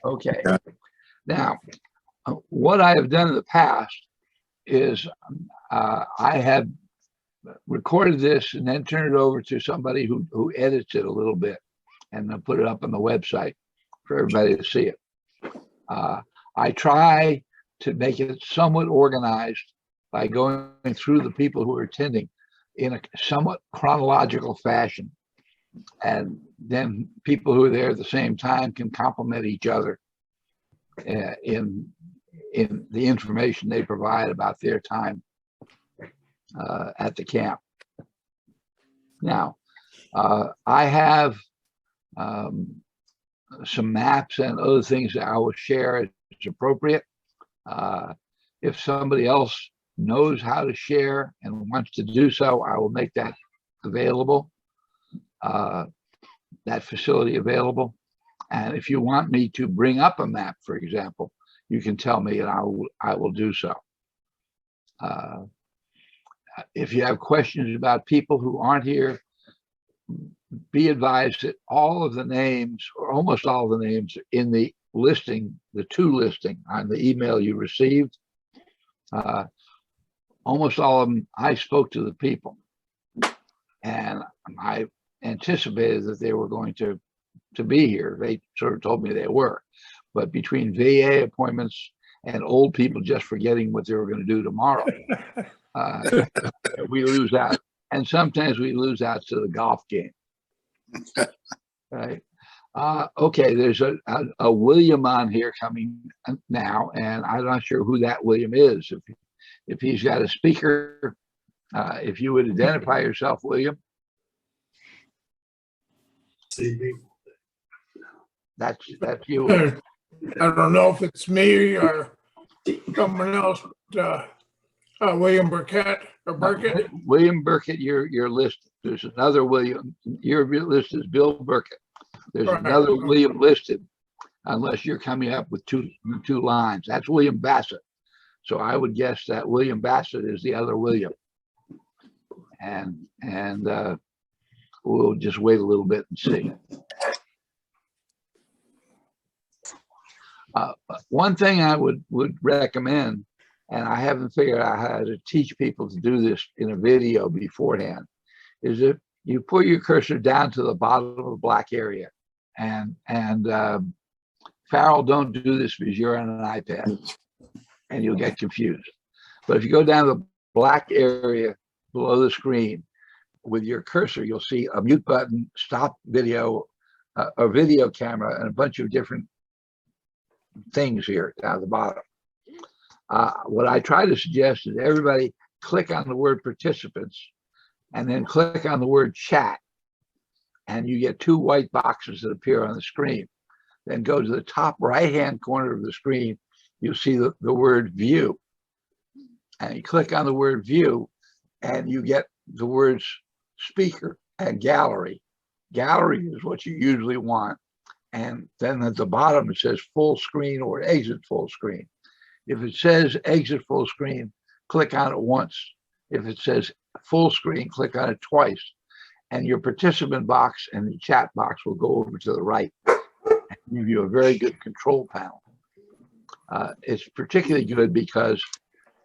Okay. Now, what I have done in the past is I have recorded this and then turned it over to somebody who edits it a little bit and then put it up on the website for everybody to see it. I try to make it somewhat organized by going through the people who are attending in a somewhat chronological fashion. And then people who are there at the same time can complement each other in the information they provide about their time at the camp. Now, I have some maps and other things that I will share as appropriate. If somebody else knows how to share and wants to do so, I will make that available, that facility available. And if you want me to bring up a map, for example, you can tell me and I will do so. If you have questions about people who aren't here, be advised that all of the names, or almost all of the names, in the listing, the to listing on the email you received, almost all of them, I spoke to the people. And I anticipated that they were going to be here. They sort of told me they were. But between VA appointments and old people just forgetting what they were going to do tomorrow, we lose out. And sometimes we lose out to the golf game. Right. Okay, there's a William on here coming now, and I'm not sure who that William is. If he's got a speaker, if you would identify yourself, William. That's you. I don't know if it's me or someone else. William Burkett or Burkett. William Burkett, you're listed. There's another William. Your list is Bill Burkett. There's another William listed, unless you're coming up with two lines. That's William Bassett. So I would guess that William Bassett is the other William. And we'll just wait a little bit and see. One thing I would recommend, and I haven't figured out how to teach people to do this in a video beforehand, is if you put your cursor down to the bottom of the black area, and Farrell, don't do this because you're on an iPad and you'll get confused. But if you go down the black area below the screen with your cursor, you'll see a mute button, stop video, a video camera, and a bunch of different things here down at the bottom. What I try to suggest is everybody click on the word participants and then click on the word chat, and you get two white boxes that appear on the screen. Then go to the top right-hand corner of the screen, you'll see the word view. And you click on the word view and you get the words speaker and gallery. Gallery is what you usually want. And then at the bottom, it says full screen or exit full screen. If it says exit full screen, click on it once. If it says full screen, click on it twice. And your participant box and the chat box will go over to the right and give you a very good control panel. It's particularly good because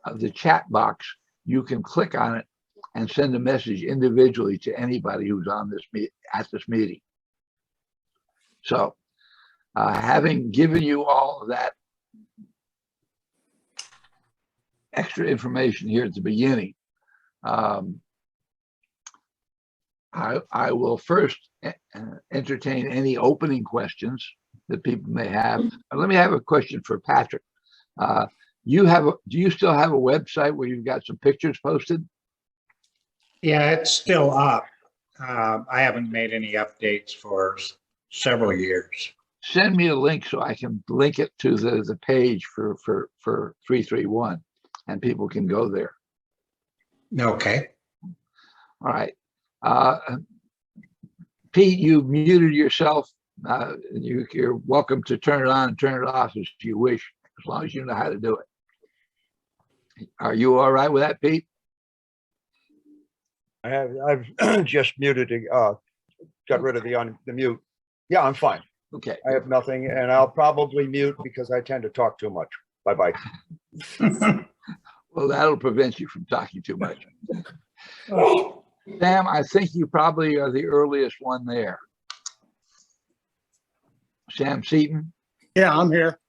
of the chat box. You can click on it and send a message individually to anybody who's on this at this meeting. So having given you all of that extra information here at the beginning, I will first entertain any opening questions that people may have. Let me have a question for Patrick. Do you still have a website where you've got some pictures posted? Yeah, it's still up. I haven't made any updates for several years. Send me a link so I can link it to the page for 331 and people can go there. Okay. All right. Pete, you muted yourself. You're welcome to turn it on and turn it off as you wish, as long as you know how to do it. Are you all right with that, Pete? I've just muted, got rid of the mute. Yeah, I'm fine. Okay. I have nothing, and I'll probably mute because I tend to talk too much. Bye-bye. Well, that'll prevent you from talking too much. Oh, Sam, I think you probably are the earliest one there. Sam Seaton, yeah, I'm here.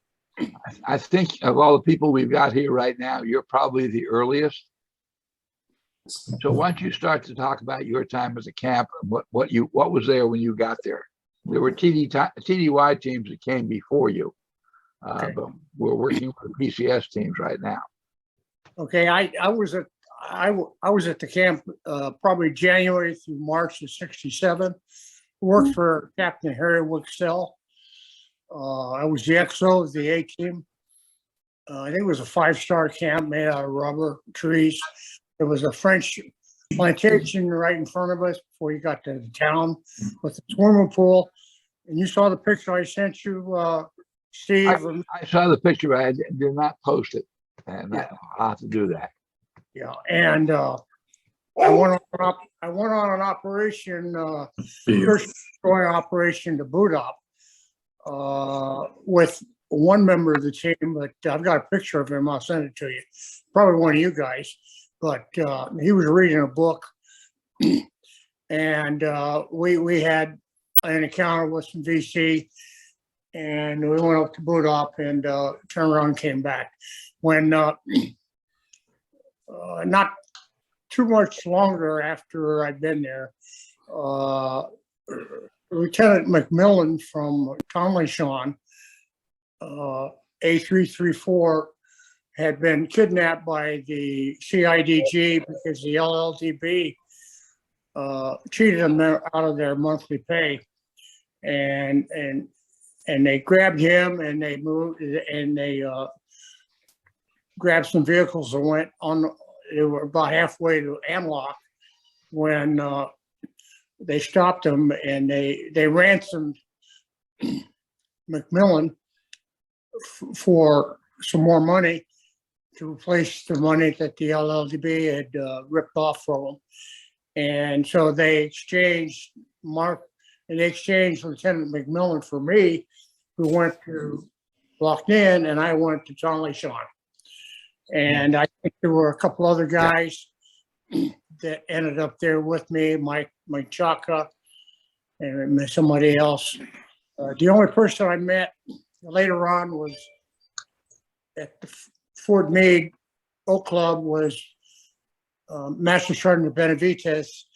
I think of all the people we've got here right now, you're probably the earliest. So why don't you start to talk about your time as a camp and what was there when you got there? There were TDY teams that came before you, Okay. but we're working with the PCS teams right now. Okay, I was at the camp probably January through March of '67. Worked for Captain Harry Wicksell. I was the XO of the A team. I think it was a 5-star camp made out of rubber trees. There was a French plantation right in front of us before you got to the town with a swimming pool. And you saw the picture I sent you, Steve. I saw the picture, but I did not post it, and Yeah. I'll have to do that. Yeah, and I went on an operation, first destroy operation to boot up with one member of the team, but I've got a picture of him. I'll send it to you. Probably one of you guys, but he was reading a book, and we had an encounter with some VC, and we went up to boot up and turned around and came back. When not too much longer after I'd been there, Lieutenant McMillan from Tonley-Shawn, A-334, had been kidnapped by the CIDG because the LLDB cheated them out of their monthly pay, and they grabbed him and they moved and they grabbed some vehicles and went on. They were about halfway to Amlock when they stopped them, and they ransomed McMillan for some more money to replace the money that the LLDB had ripped off from them. And so they exchanged Lieutenant McMillan for me, who went to Loughnane, and I went to Tonley-Shawn. And I think there were a couple other guys that ended up there with me, Mike Chaka, and somebody else. The only person I met later on was at the Fort Meade Oak Club was Master Sergeant Benavides,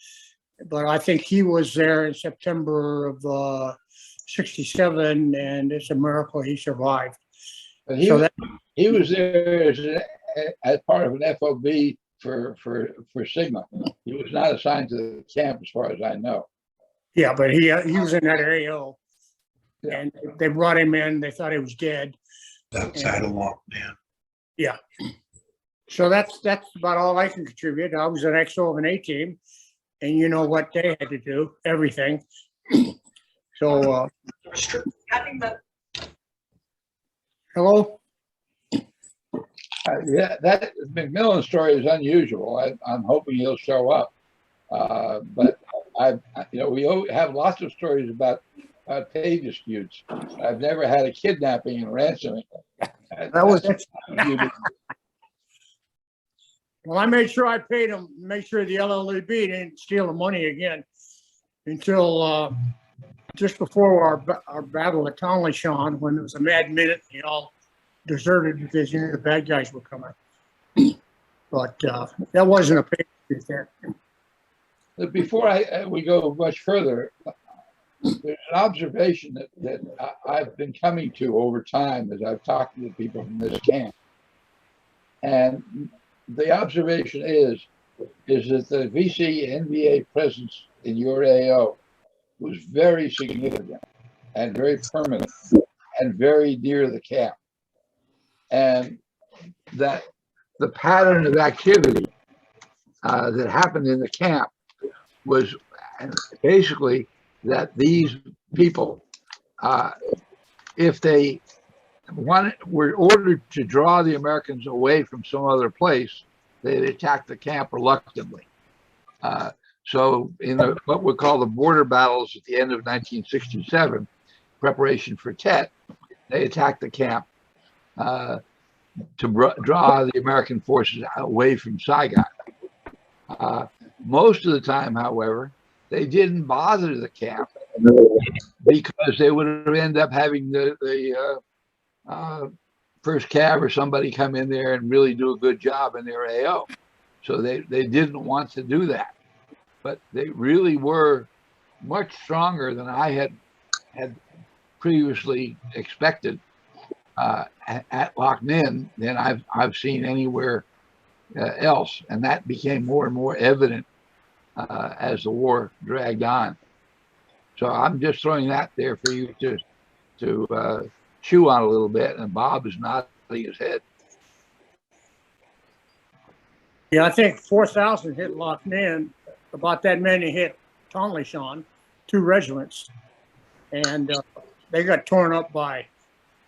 but I think he was there in September of '67, and it's a miracle he survived. But So he was there as part of an FOB for Sigma. He was not assigned to the camp, as far as I know. Yeah, but he was in that AO, Yeah. and they brought him in. They thought he was dead. Outside of Loughnane. Yeah. So that's about all I can contribute. I was an XO of an A team, and you know what they had to do, everything. So, hello? Yeah, that McMillan story is unusual. I'm hoping he'll show up. But we have lots of stories about pay disputes. I've never had a kidnapping and ransoming. That was it. Well, I made sure I paid him, make sure the LLDB didn't steal the money again until just before our battle at Tonley-Shawn, when there was a mad minute, they all deserted because the bad guys were coming. But that wasn't a pay dispute then. Before we go much further, there's an observation that I've been coming to over time as I've talked to people from this camp. And the observation is that the VC NVA presence in your AO was very significant and very permanent and very near the camp. And that the pattern of activity that happened in the camp was basically that these people, if they were ordered to draw the Americans away from some other place, they'd attack the camp reluctantly. So in what we call the border battles at the end of 1967, preparation for Tet, they attacked the camp to draw the American forces away from Saigon. Most of the time, however, they didn't bother the camp because they would have ended up having the first cav or somebody come in there and really do a good job in their AO. So they didn't want to do that. But they really were much stronger than I had previously expected at Loch Ninh than I've seen anywhere else, and that became more and more evident as the war dragged on. So I'm just throwing that there for you to chew on a little bit, and Bob is nodding his head. Yeah, I think 4,000 hit Loch Ninh. About that many hit Tonley-Shan, 2 regiments, and they got torn up by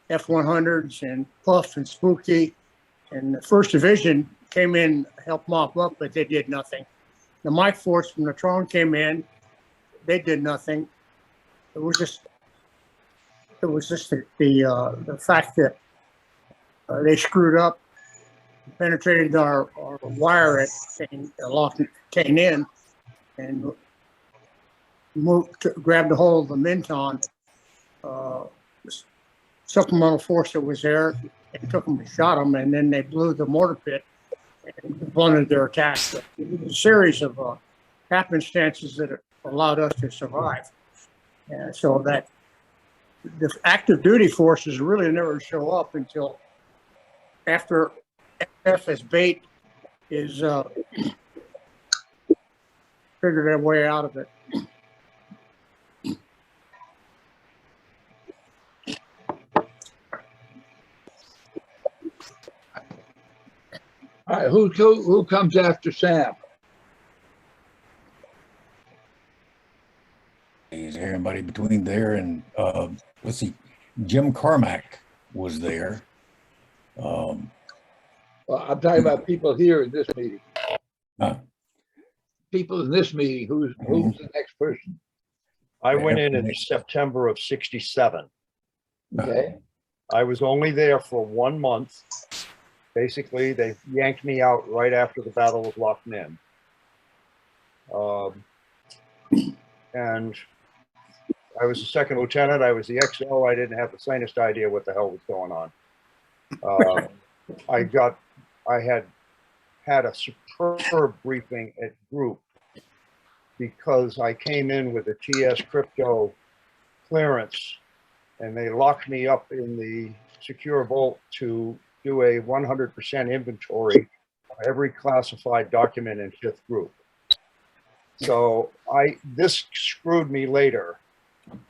F-100s and Puff and Spooky. And the 1st Division came in, helped mop up, but they did nothing. The Mike Force from the Tron came in, they did nothing. It was just the fact that they screwed up, penetrated our wire at Loch Ninh, and grabbed a hold of the Minton supplemental force that was there, and took them and shot them, and then they blew the mortar pit and blunted their attack. It was a series of happenstances that allowed us to survive. And so that the active duty forces really never show up until after FF as bait is figure their way out of it. All right, who comes after Sam? Is everybody between there and let's see, Jim Carmack was there. Well, I'm talking about people here in this meeting. People in this meeting, who's the next person? I went in September of '67. Okay. I was only there for 1 month. Basically, they yanked me out right after the Battle of Loch Ninh. And I was a 2nd lieutenant. I was the XO. I didn't have the slightest idea what the hell was going on. I had a superb briefing at group because I came in with a TS crypto clearance, and they locked me up in the secure vault to do a 100% inventory of every classified document in 5th group. So this screwed me later,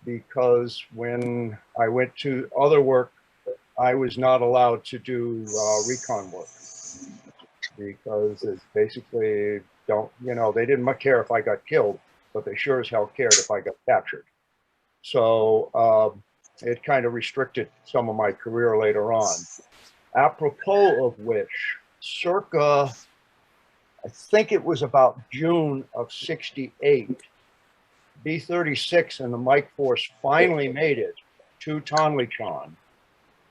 because when I went to other work, I was not allowed to do recon work, because it's basically they didn't care if I got killed, but they sure as hell cared if I got captured. So it kind of restricted some of my career later on. Apropos of which, circa, I think it was about June of '68, B-36 and the Mike Force finally made it to Tonley-Shan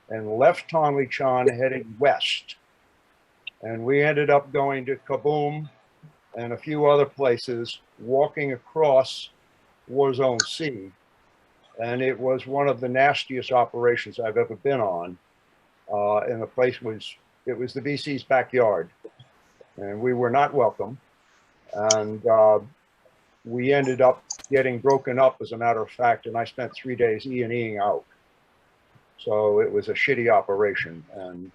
and left Tonley-Shan heading west. And we ended up going to Kaboom and a few other places, walking across War Zone C. And it was one of the nastiest operations I've ever been on. And the place it was the VC's backyard, and we were not welcome. And we ended up getting broken up, as a matter of fact, and I spent 3 days E&Eing out. So it was a shitty operation, and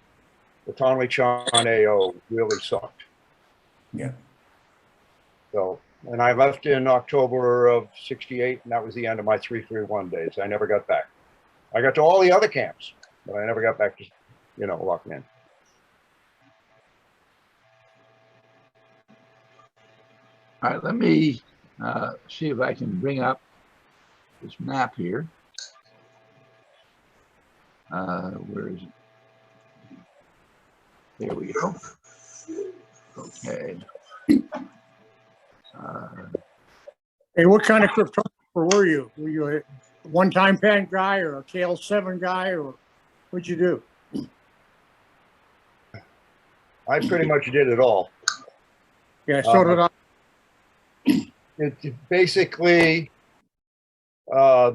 the Tonley-Shan AO really sucked. Yeah. So, and I left in October of '68, and that was the end of my 331 days. I never got back. I got to all the other camps, but I never got back to, Loch Ninh. All right, let me see if I can bring up this map here. Where is it? There we go. Okay. Hey, what kind of cryptographer were you? Were you a one-time pen guy or a KL7 guy, or what'd you do? I pretty much did it all. Yeah, so did I. It basically, by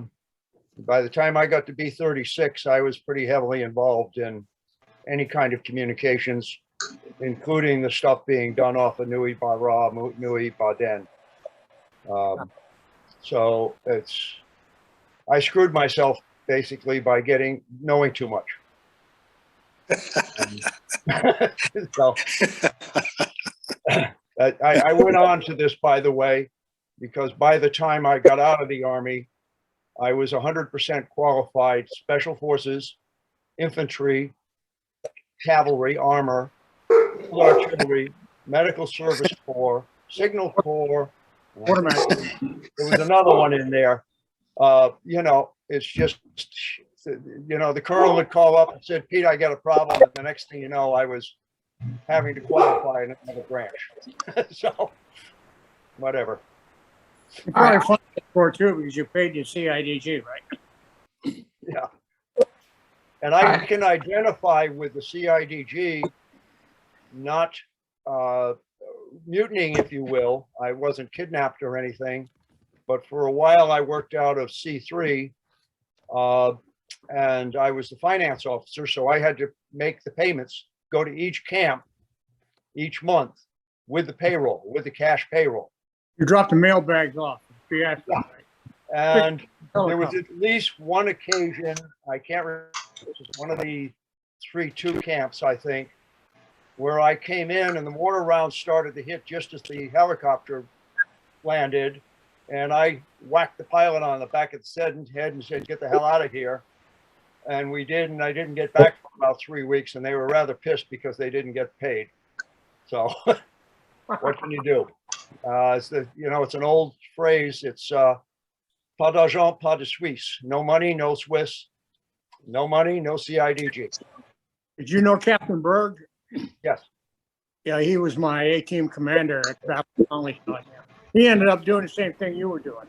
the time I got to be 36, I was pretty heavily involved in any kind of communications, including the stuff being done off of Nui Ba Ra, Nui Ba Den. So I screwed myself basically by knowing too much. So I went on to this, by the way, because by the time I got out of the Army, I was 100% qualified Special Forces, infantry, cavalry, armor, artillery, medical service corps, signal corps. Quartermaster. There was another one in there. You know, it's just, you know, the colonel would call up and said, Pete, I got a problem. And the next thing you know, I was having to qualify in another branch. So, whatever. You probably fought for it too, because you paid your CIDG, right? Yeah. And I can identify with the CIDG, not mutinying, if you will. I wasn't kidnapped or anything, but for a while I worked out of C3, and I was the finance officer, so I had to make the payments, go to each camp each month with the payroll, with the cash payroll. You dropped the mailbags off. Yeah. And there was at least one occasion, I can't remember, it was one of the 3-2 camps, I think, where I came in and the mortar rounds started to hit just as the helicopter landed. And I whacked the pilot on the back of the head and said, get the hell out of here. And we did, and I didn't get back for about 3 weeks, and they were rather pissed because they didn't get paid. So what can you do? It's it's an old phrase. It's pas d'argent, pas de Suisse. No money, no Swiss. No money, no CIDG. Did you know Captain Berg? Yes. Yeah, he was my A-team commander at Battle Only. He ended up doing the same thing you were doing.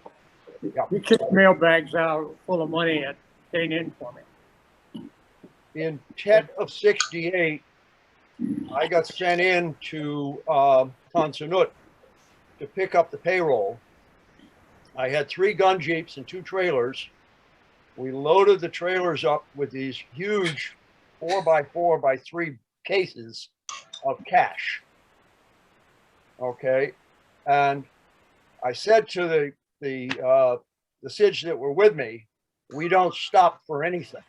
Yeah. He kicked mailbags out full of money at State Inn for me. In Tet of 68, I got sent in to Tansanut to pick up the payroll. I had 3 gun jeeps and 2 trailers. We loaded the trailers up with these huge 4x4x3 cases of cash. Okay, and I said to the SIDs that were with me, we don't stop for anything.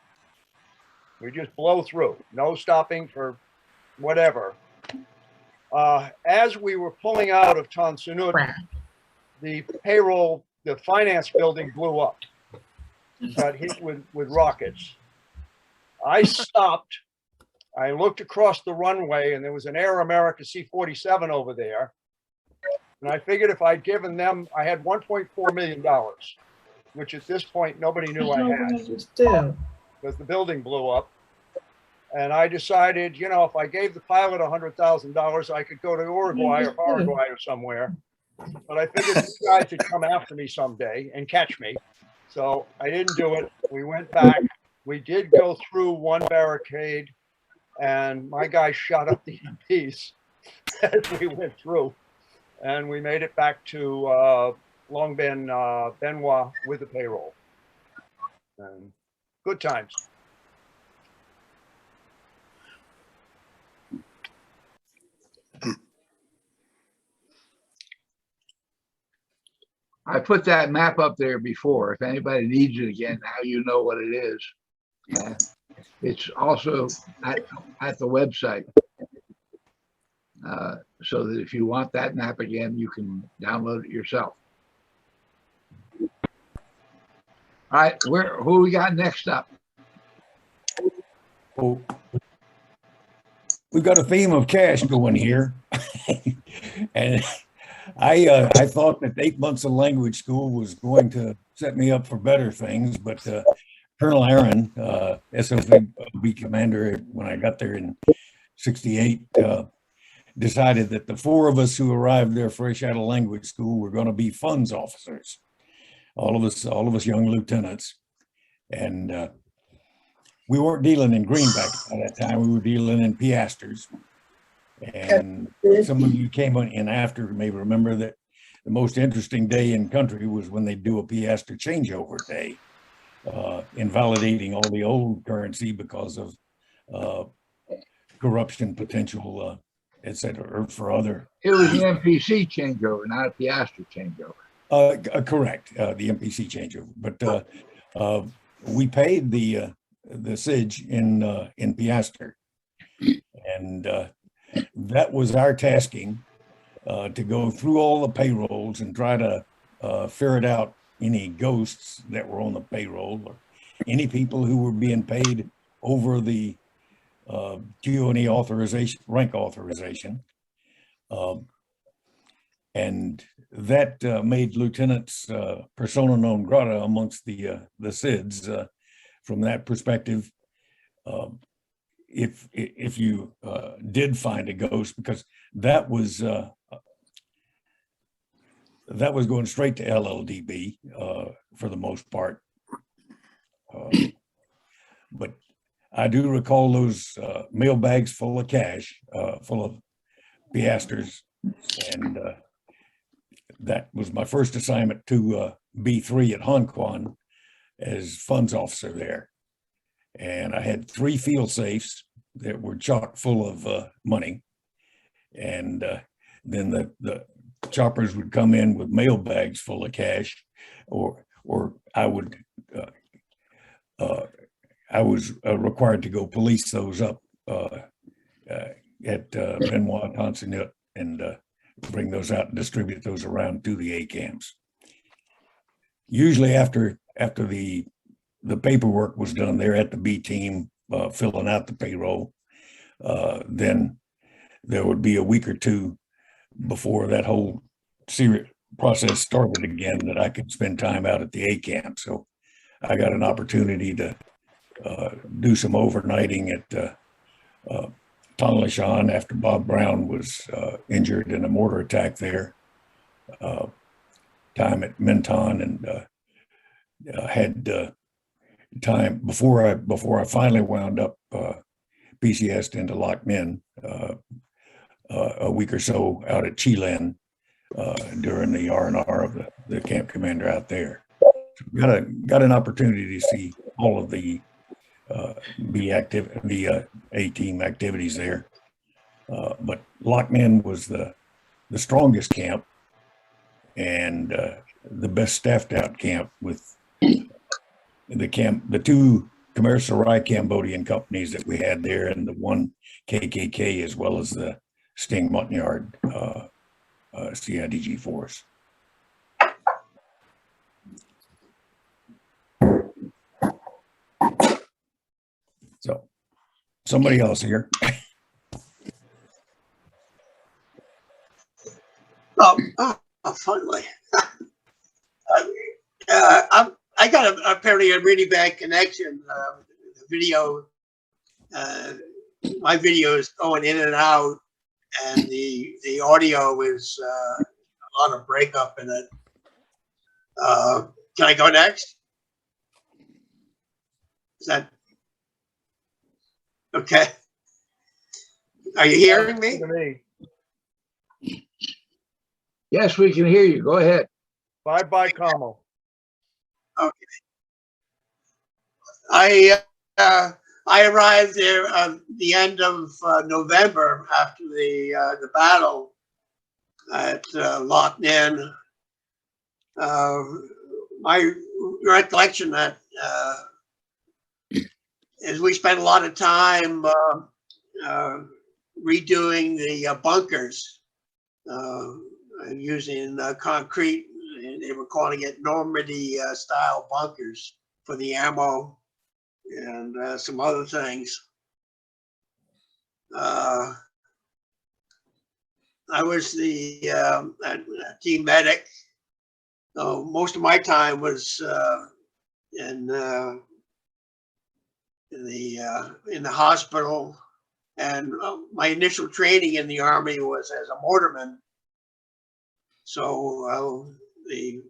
We just blow through, no stopping for whatever. As we were pulling out of Tansanut, the payroll, the finance building blew up, got hit with rockets. I stopped. I looked across the runway and there was an Air America C-47 over there. And I figured if I'd given them, I had $1.4 million, which at this point nobody knew I had because the building blew up. And I decided, you know, if I gave the pilot $100,000, I could go to Uruguay or Paraguay or somewhere. But I figured these guys would come after me someday and catch me. So I didn't do it. We went back. We did go through one barricade, and my guy shot up the EMPs as we went through. And we made it back to Long Ben, Benoit with the payroll. And good times. I put that map up there before. If anybody needs it again, now you know what it is. It's also at the website. So that if you want that map again, you can download it yourself. All right, who we got next up? Oh, we've got a theme of cash going here. And I thought that 8 months of language school was going to set me up for better things, but Colonel Aaron, SOB commander, when I got there in 68, decided that the 4 of us who arrived there fresh out of language school were going to be funds officers. All of us young lieutenants. And we weren't dealing in greenbacks at that time. We were dealing in piastres. And some of you came in after may remember that the most interesting day in country was when they do a piastre changeover day, invalidating all the old currency because of corruption potential, et cetera, or for other. It was an MPC changeover, not a piastre changeover. Correct, the MPC changeover. But we paid the SIG in piastre, and that was our tasking, to go through all the payrolls and try to ferret out any ghosts that were on the payroll or any people who were being paid over the G&E authorization, rank authorization. And that made lieutenants persona non grata amongst the SIDS from that perspective. If you did find a ghost, because that was going straight to LLDB for the most part. But I do recall those mail bags full of cash, full of piastres, and that was my first assignment to B3 at Hong Kong as funds officer there. And I had 3 field safes that were chock full of money. And then the choppers would come in with mail bags full of cash, or I was required to go police those up at Benoit Tonsonnet and bring those out and distribute those around to the ACAMs. Usually after the paperwork was done there at the B team, filling out the payroll, then there would be a week or two before that whole serious process started again that I could spend time out at the ACAM. So I got an opportunity to do some overnighting at Tonlé after Bob Brown was injured in a mortar attack there. Time at Menton, and had time before I finally wound up PCS'd into Loch Ninh, a week or so out at Chilen during the R&R of the camp commander out there. So got an opportunity to see all of the A team activities there. But Loch Ninh was the strongest camp and the best staffed out camp, with the 2 Khmer Sarai Cambodian companies that we had there, and the 1 KKK, as well as the Sting Montagnard CIDG force. So somebody else here. Finally. I got apparently a really bad connection. The video, my video is going in and out, and the audio is a lot of breakup in it. Can I go next? Is that okay? Are you hearing me? To me. Yes, we can hear you. Go ahead. Bye, Como. Okay. I arrived there at the end of November after the battle at Loch Ninh. My recollection that is we spent a lot of time redoing the bunkers using concrete. They were calling it Normandy style bunkers for the ammo and some other things. I was the team medic. Most of my time was in the hospital, and my initial training in the Army was as a mortarman. So the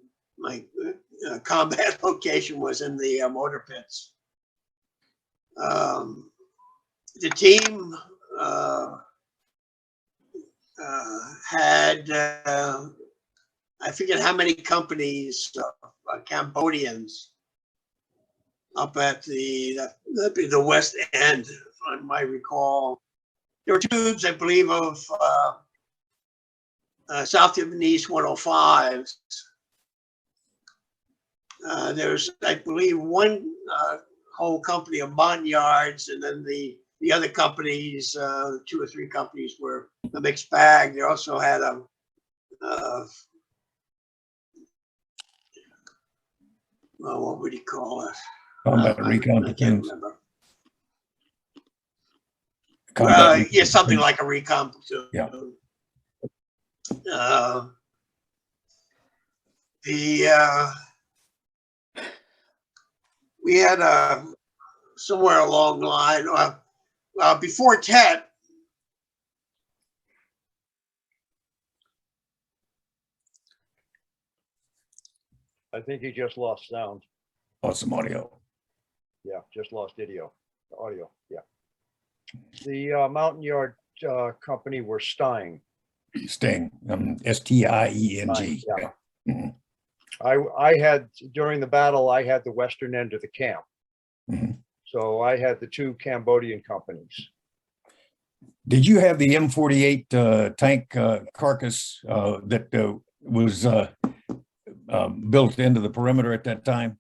combat location was in the mortar pits. The team had I forget how many companies, Cambodians, up at that'd be the West End, if I might recall. There were tubes, I believe, of South Vietnamese 105s. There's, I believe, one whole company of Montyards, and then the other companies, 2 or 3 companies, were a mixed bag. They also had a well, what would you call it? Combat recon I can't platoons. remember. Combat recon Yeah, something platoons. like a recon platoon. Yeah. We had somewhere along the line before Tet. I think he just lost sound. Lost some audio. Yeah, just lost audio. Yeah. The Mountain Yard company were Stein. Sting. Stieng. Yeah. Mhm. I had, during the battle, I had the western end of the camp. Mhm. So I had the 2 Cambodian companies. Did you have the M48 tank carcass that was built into the perimeter at that time?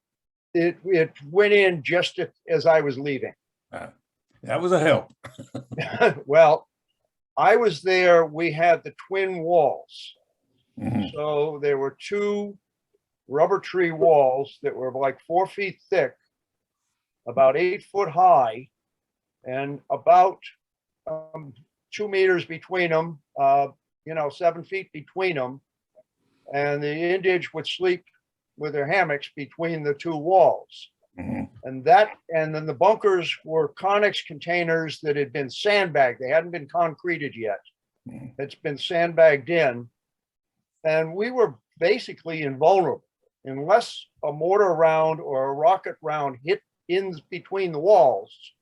It went in just as I was leaving. That was a help. Well, I was there, we had the twin walls. Mhm. So there were 2 rubber tree walls that were like 4 feet thick, about 8 foot high, and about 2 meters between them, 7 feet between them. And the Indians would sleep with their hammocks between the 2 walls. Mhm. And then the bunkers were Conex containers that had been sandbagged. They hadn't been concreted yet. Mhm. It's been sandbagged in. And we were basically invulnerable unless a mortar round or a rocket round hit in between the walls.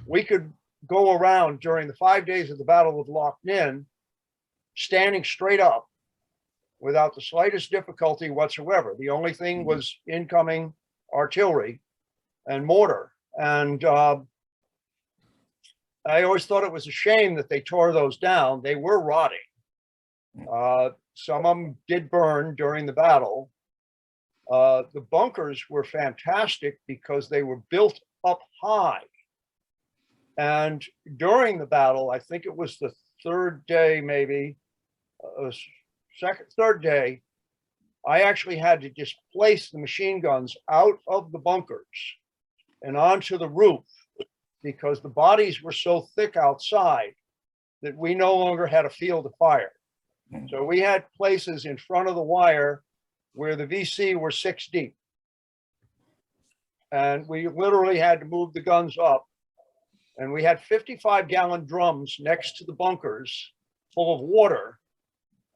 We could go around during the 5 days of the Battle of Loch Ninh, standing straight up without the slightest difficulty whatsoever. The only thing was incoming artillery and mortar. And I always thought it was a shame that they tore those down. They were rotting. Some of them did burn during the battle. The bunkers were fantastic because they were built up high. And during the battle, I think it was the 3rd day, maybe, third day, I actually had to displace the machine guns out of the bunkers and onto the roof because the bodies were so thick outside that we no longer had a field of fire. So we had places in front of the wire where the VC were 6 deep. And we literally had to move the guns up. And we had 55-gallon drums next to the bunkers full of water.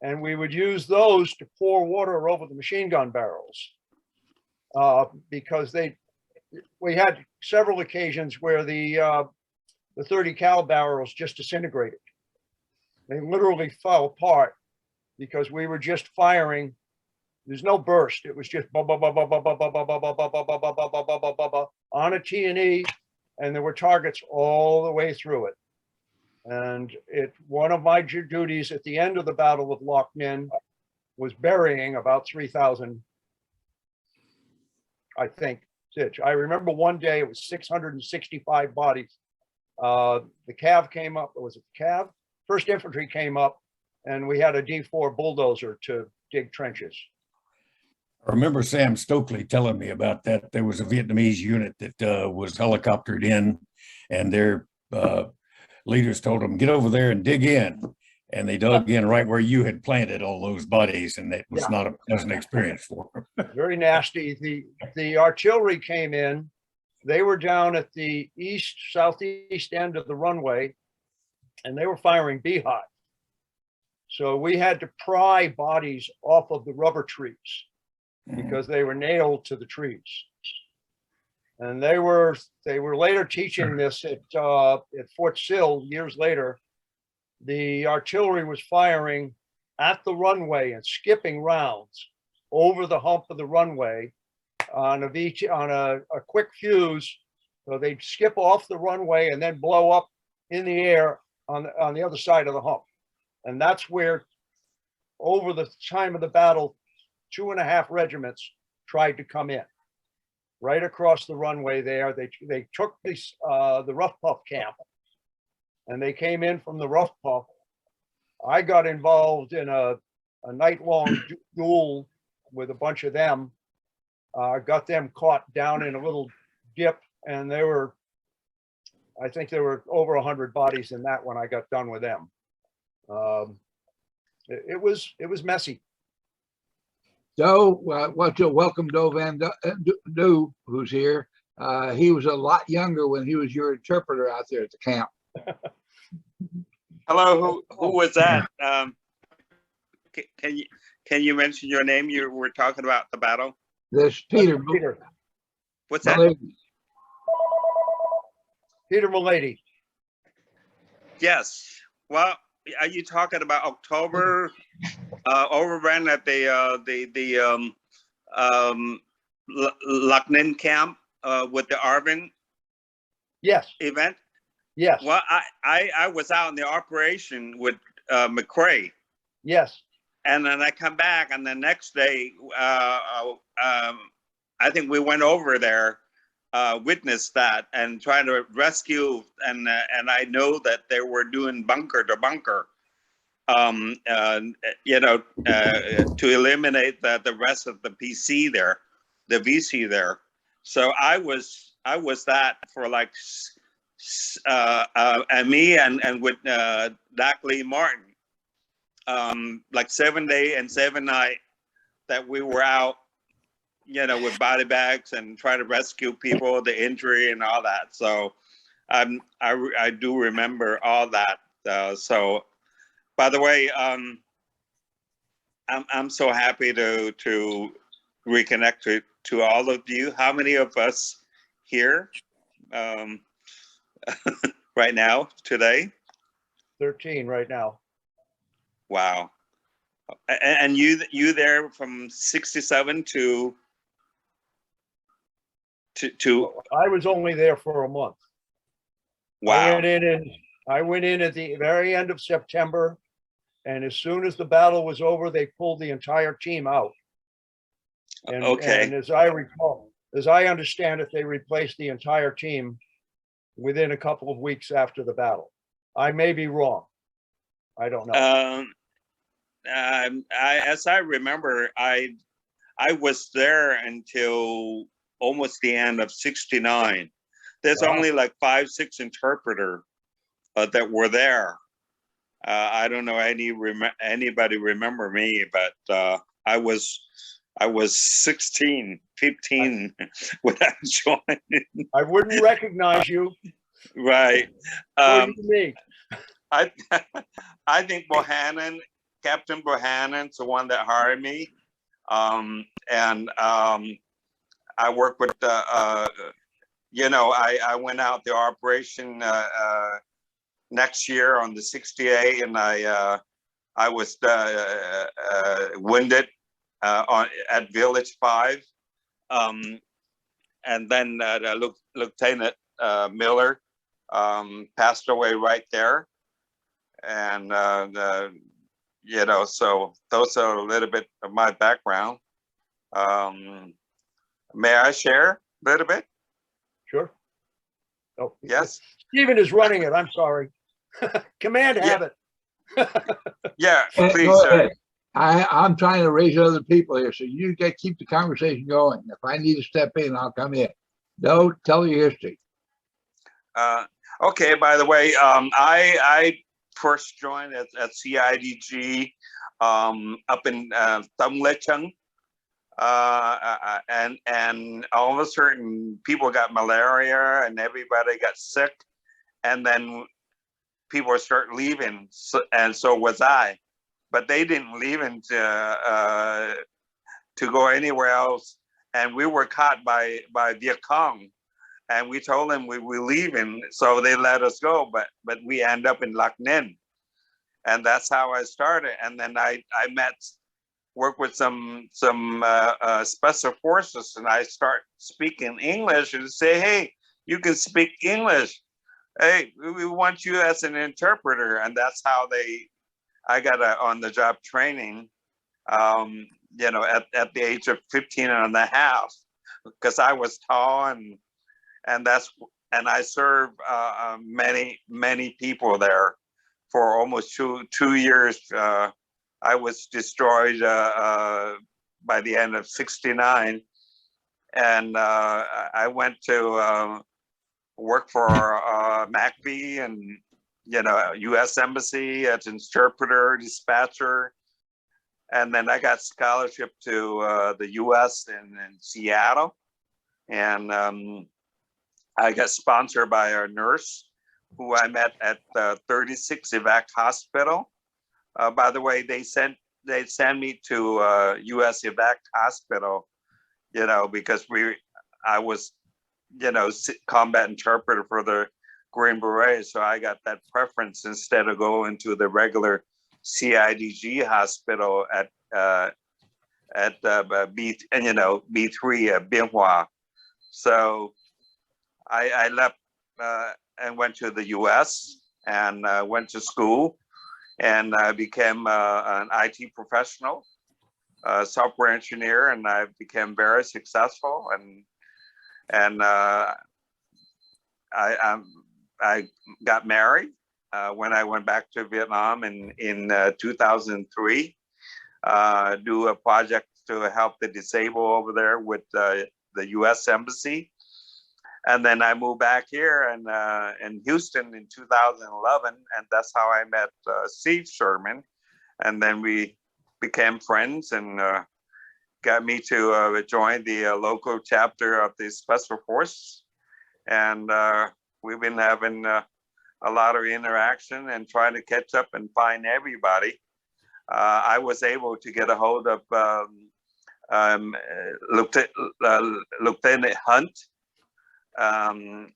And we would use those to pour water over the machine gun barrels because we had several occasions where the 30 cal barrels just disintegrated. They literally fell apart because we were just firing. There's no burst. It was just on a T&E, and there were targets all the way through it. And one of my duties at the end of the Battle of Loch Ninh was burying about 3,000, I think, Sitch. I remember one day it was 665 bodies. The Cav came up. Was it the Cav? First Infantry came up, and we had a D4 bulldozer to dig trenches. I remember Sam Stokely telling me about that. There was a Vietnamese unit that was helicoptered in, and their leaders told them, get over there and dig in. And they dug in right where you had planted all those bodies, and it was not a pleasant experience for them. Very nasty. The artillery came in. They were down at the southeast end of the runway, and they were firing beehive. So we had to pry bodies off of the rubber trees. because they were nailed to the trees. And they were later teaching this at Fort Sill years later. The artillery was firing at the runway and skipping rounds over the hump of the runway on a quick fuse. So they'd skip off the runway and then blow up in the air on the other side of the hump. And that's where, over the time of the battle, 2.5 regiments tried to come in. Right across the runway there, they took the Rough Puff camp, and they came in from the Rough Puff. I got involved in a night-long duel with a bunch of them. Got them caught down in a little dip, and I think there were over 100 bodies in that when I got done with them. It was messy. Doe, welcome Doe Van Du, who's here. He was a lot younger when he was your interpreter out there at the camp. Hello, who was that? Can you mention your name? You were talking about the battle. This Peter. What's that? Milady. Peter Milady. Yes. Well, are you talking about October overrun at the Ninh camp with the Arvin Yes. event? Yes. Well, I was out in the operation with McCrae. Yes. And then I come back, and the next day, I think we went over there, witnessed that, and trying to rescue. And I know that they were doing bunker to bunker, to eliminate the rest of the PC there, the VC there. So I was that for like, and me and with Doc Lee Martin. Like 7 day and 7 night that we were out, with body bags and trying to rescue people, the injury and all that. So I do remember all that. So, by the way, I'm so happy to reconnect to all of you. How many of us here right now today? 13 right now. Wow. And you there from 67 to I was only there for a month. wow. I went in at the very end of September, and as soon as the battle was over, they pulled the entire team out. And, Okay. and as I recall, as I understand it, they replaced the entire team within a couple of weeks after the battle. I may be wrong. I don't know. As I remember, I was there until almost the end of 69. There's Wow. only like 5-6 interpreter that were there. I don't know anybody remember me, but I was 16, 15 when I joined. I wouldn't recognize you. Right. Or you me. I think Captain Bohannon's the one that hired me. I worked with, I went out the operation next year on the 68, and I was wounded at Village 5. And then Lieutenant Miller passed away right there. And, so those are a little bit of my background. May I share a little bit? Sure. Oh, Yes. Stephen is running it. I'm sorry. Command have it. Yeah, please, Go sir. ahead. I'm trying to raise other people here, so you keep the conversation going. If I need to step in, I'll come in. No, tell your history. Okay, by the way, I first joined at CIDG up in Tâm Lê Cheng. And all of a sudden people got malaria and everybody got sick, and then people start leaving, and so was I, but they didn't leave until to go anywhere else. And we were caught by Viet Cong, and we told them we were leaving, so they let us go. But we end up in Lac Ninh, and that's how I started. And then I work with some special forces, and I start speaking English and say, hey, you can speak English. Hey, we want you as an interpreter. And that's how I got on the job training, you know, at the age of 15 and a half, because I was tall, and I served many people there for almost two years. I was destroyed by the end of '69, and I went to work for MACV and, you know, U.S. Embassy as interpreter, dispatcher, and then I got scholarship to the U.S. in Seattle, and I got sponsored by a nurse who I met at 36 Evac Hospital. By the way, they sent me to U.S. Evac Hospital, you know, because I was, you know, combat interpreter for the Green Beret, so I got that preference instead of going to the regular CIDG hospital at B3 Bien Hoa. So I left and went to the U.S. and went to school, and I became an IT professional, software engineer, and I became very successful. And I got married when I went back to Vietnam in 2003. Do a project to help the disabled over there with the U.S. Embassy. And then I moved back here in Houston in 2011, and that's how I met Steve Sherman. And then we became friends, and got me to join the local chapter of the Special Force. And we've been having a lot of interaction and trying to catch up and find everybody. I was able to get a hold of Lieutenant Hunt, and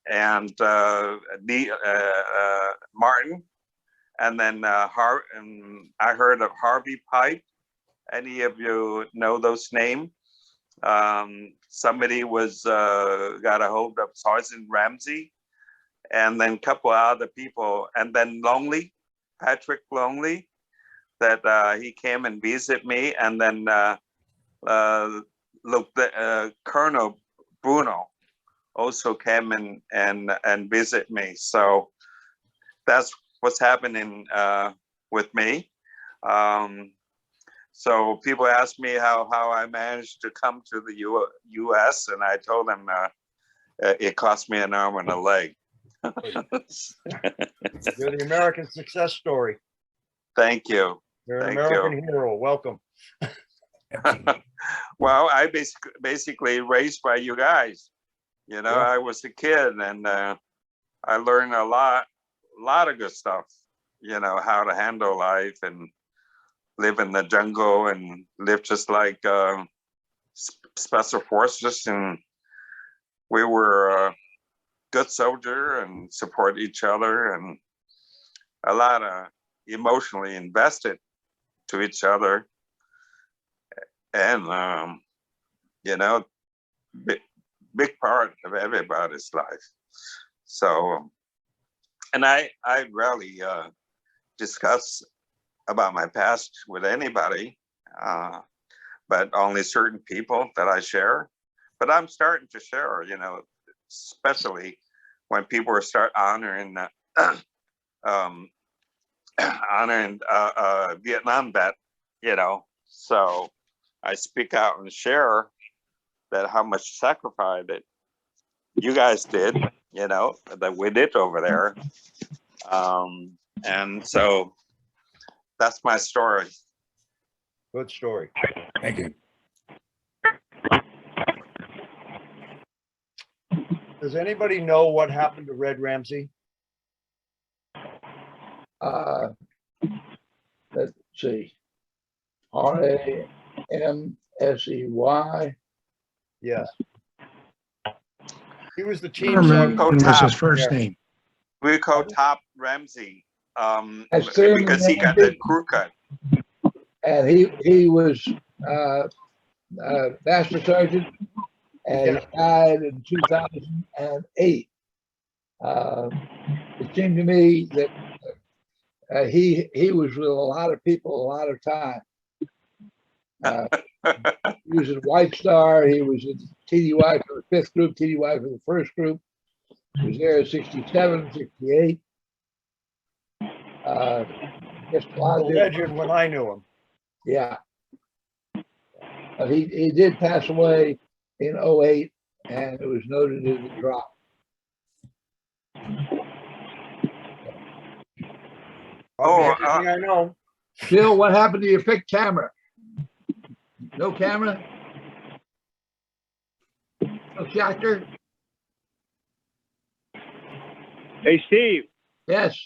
Martin, and then I heard of Harvey Pipe. Any of you know those names? Somebody was got a hold of Sergeant Ramsey, and then a couple of other people, and then Patrick Longley, that he came and visited me, and then Colonel Bruno also came and visit me. So that's what's happening with me. So people ask me how I managed to come to the U.S., and I told them it cost me an arm and a leg. You're the American success story. Thank you. You're an Thank American hero. Welcome. Well, I basically raised by you guys. You know, Yeah. I was a kid, and I learned a lot of good stuff. You know, how to handle life and live in the jungle and live just like special forces. And we were a good soldier and support each other, and a lot of emotionally invested to each other. And, you know, big part of everybody's life. So, and I rarely discuss about my past with anybody, but only certain people that I share. But I'm starting to share, you know, especially when people start honoring honoring Vietnam vet, you know. So I speak out and share that how much sacrifice that you guys did, you know, that we did over there. And so that's my story. Good story. Thank you. Does anybody know what happened to Red Ramsey? Let's see. RAMSEY. S-E-Y. Yes. He was the I team remember sergeant. was his first Yeah. name. We call Top Ramsey, That's Thurman because he got the Ramsey. crew cut. And he was master sergeant, and Yeah. he died in 2008. It seemed to me that he was with a lot of people a lot of time. He was in White Star. He was in TDY for the 5th group, TDY for the 1st group. He was there in 67, 68. Just a lot A of different, legend when I knew him. yeah. But he did pass away in 08, and it was noted as a drop. Everything I know. Bill, what happened to your pick camera? No camera? No Schachter? Hey, Steve, Yes,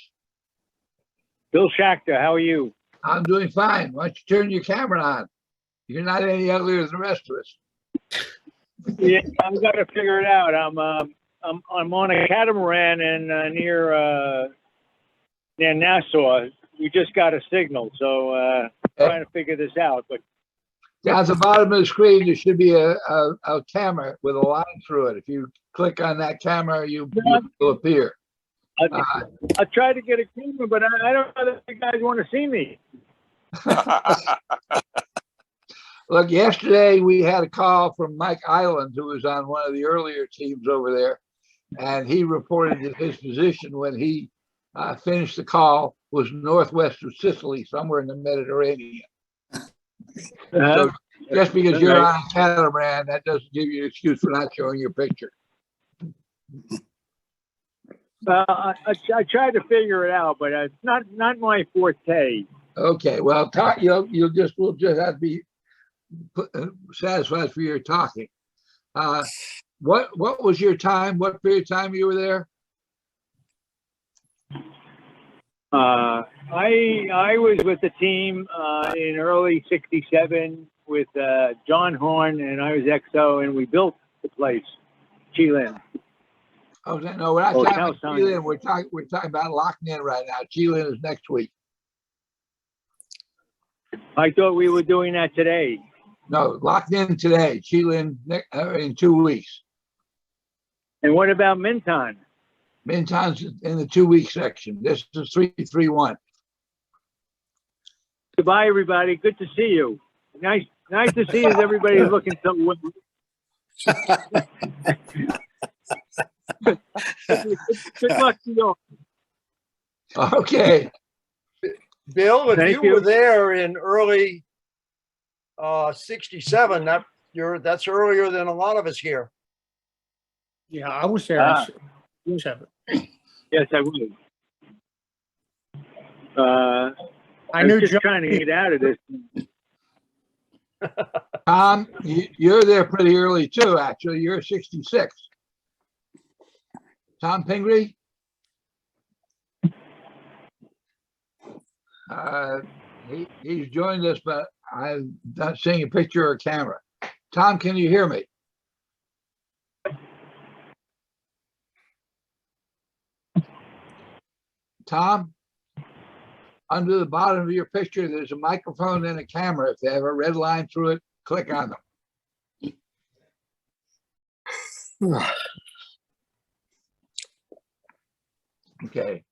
Bill Schachter, how are you? I'm doing fine. Why don't you turn your camera on? You're not any uglier than the rest of us. Yeah, I've got to figure it out. I'm on a catamaran and near Nassau. We just got a signal, so trying to figure this out. But Down at the bottom of the screen, there should be a camera with a line through it. If you click on that camera, you will appear. I tried to get a camera, but I don't know if you guys want to see me. Look, yesterday we had a call from Mike Island, who was on one of the earlier teams over there, and he reported that his position when he finished the call was northwest of Sicily, somewhere in the Mediterranean. So just because you're on a catamaran, that doesn't give you an excuse for not showing your picture. I tried to figure it out, but it's not my forte. Okay, well, we'll just have to be satisfied for your talking. What was your time? What period of time you were there? I was with the team in early '67 with John Horn, and I was XO, and we built the place, Chilin. Oh no, we're not talking about Chilin. We're talking about locking in right now. Chilin is next week. I thought we were doing that today. No, locked in today. Chilin in 2 weeks. And what about Minton? Minton's in the 2-week section. This is 331. Goodbye, everybody. Good to see you. Nice to see you. Everybody's looking so well. Good luck to you. Okay. Bill, if Thank you were you. there in early 67, that's earlier than a lot of us here. Yeah, I was there. in 67. Yes, I would. I knew just John. trying to get out of this. Tom, you're there pretty early too, actually. You're 66. Tom Pingree? He's joined us, but I'm not seeing a picture or camera. Tom, can you hear me? Tom? Under the bottom of your picture, there's a microphone and a camera. If they have a red line through it, click on them. Okay,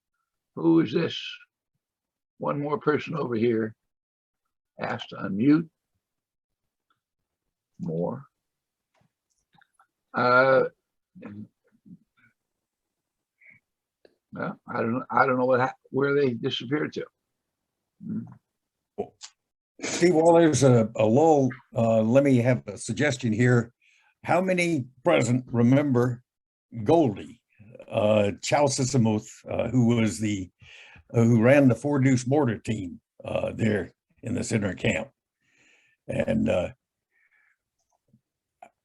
who is this? One more person over here. Asked to unmute. More. Well, I don't know where they disappeared to. See, while there's a lull, let me have a suggestion here. How many present remember Goldie, Chalcisimuth, who ran the 4-deuce mortar team there in the center camp? And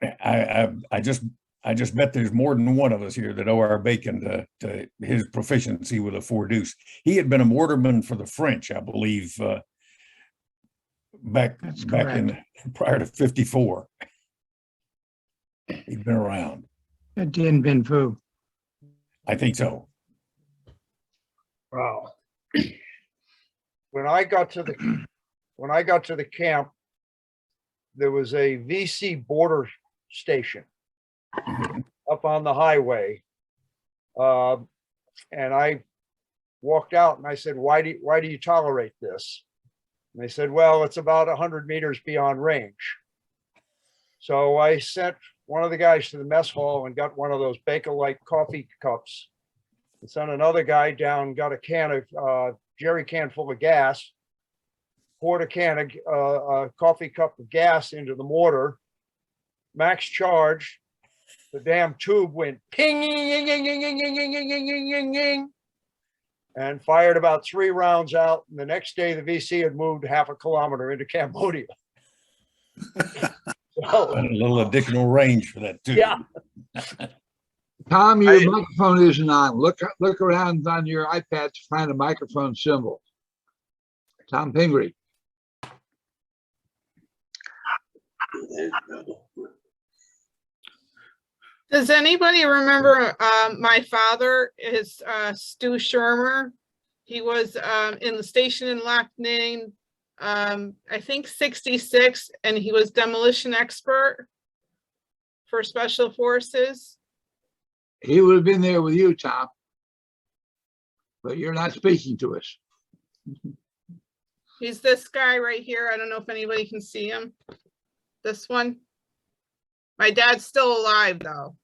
I just bet there's more than one of us here that owe our bacon to his proficiency with a 4-deuce. He had been a mortarman for the French, I believe, back That's in prior to 54. He's been around. That Dien Bien Phu. I think so. Wow. When I got to the camp, there was a VC border station up on the highway. And I walked out and I said, why do you tolerate this? And they said, well, it's about 100 meters beyond range. So I sent one of the guys to the mess hall and got one of those Bakelite coffee cups. And sent another guy down, got a can of jerry can full of gas, poured a coffee cup of gas into the mortar, max charge. The damn tube went ping, and fired about 3 rounds out. And the next day, the VC had moved half a kilometer into Cambodia. So, And a little additional range for that too. yeah. Tom, your microphone isn't on. Look around on your iPad to find a microphone symbol. Tom Pingree. Does anybody remember my father is Stu Shermer? He was in the station in Lac Ninh, I think 66, and he was demolition expert for Special Forces. He would have been there with you, Tom. But you're not speaking to us. He's this guy right here. I don't know if anybody can see him. This one. My dad's still alive though.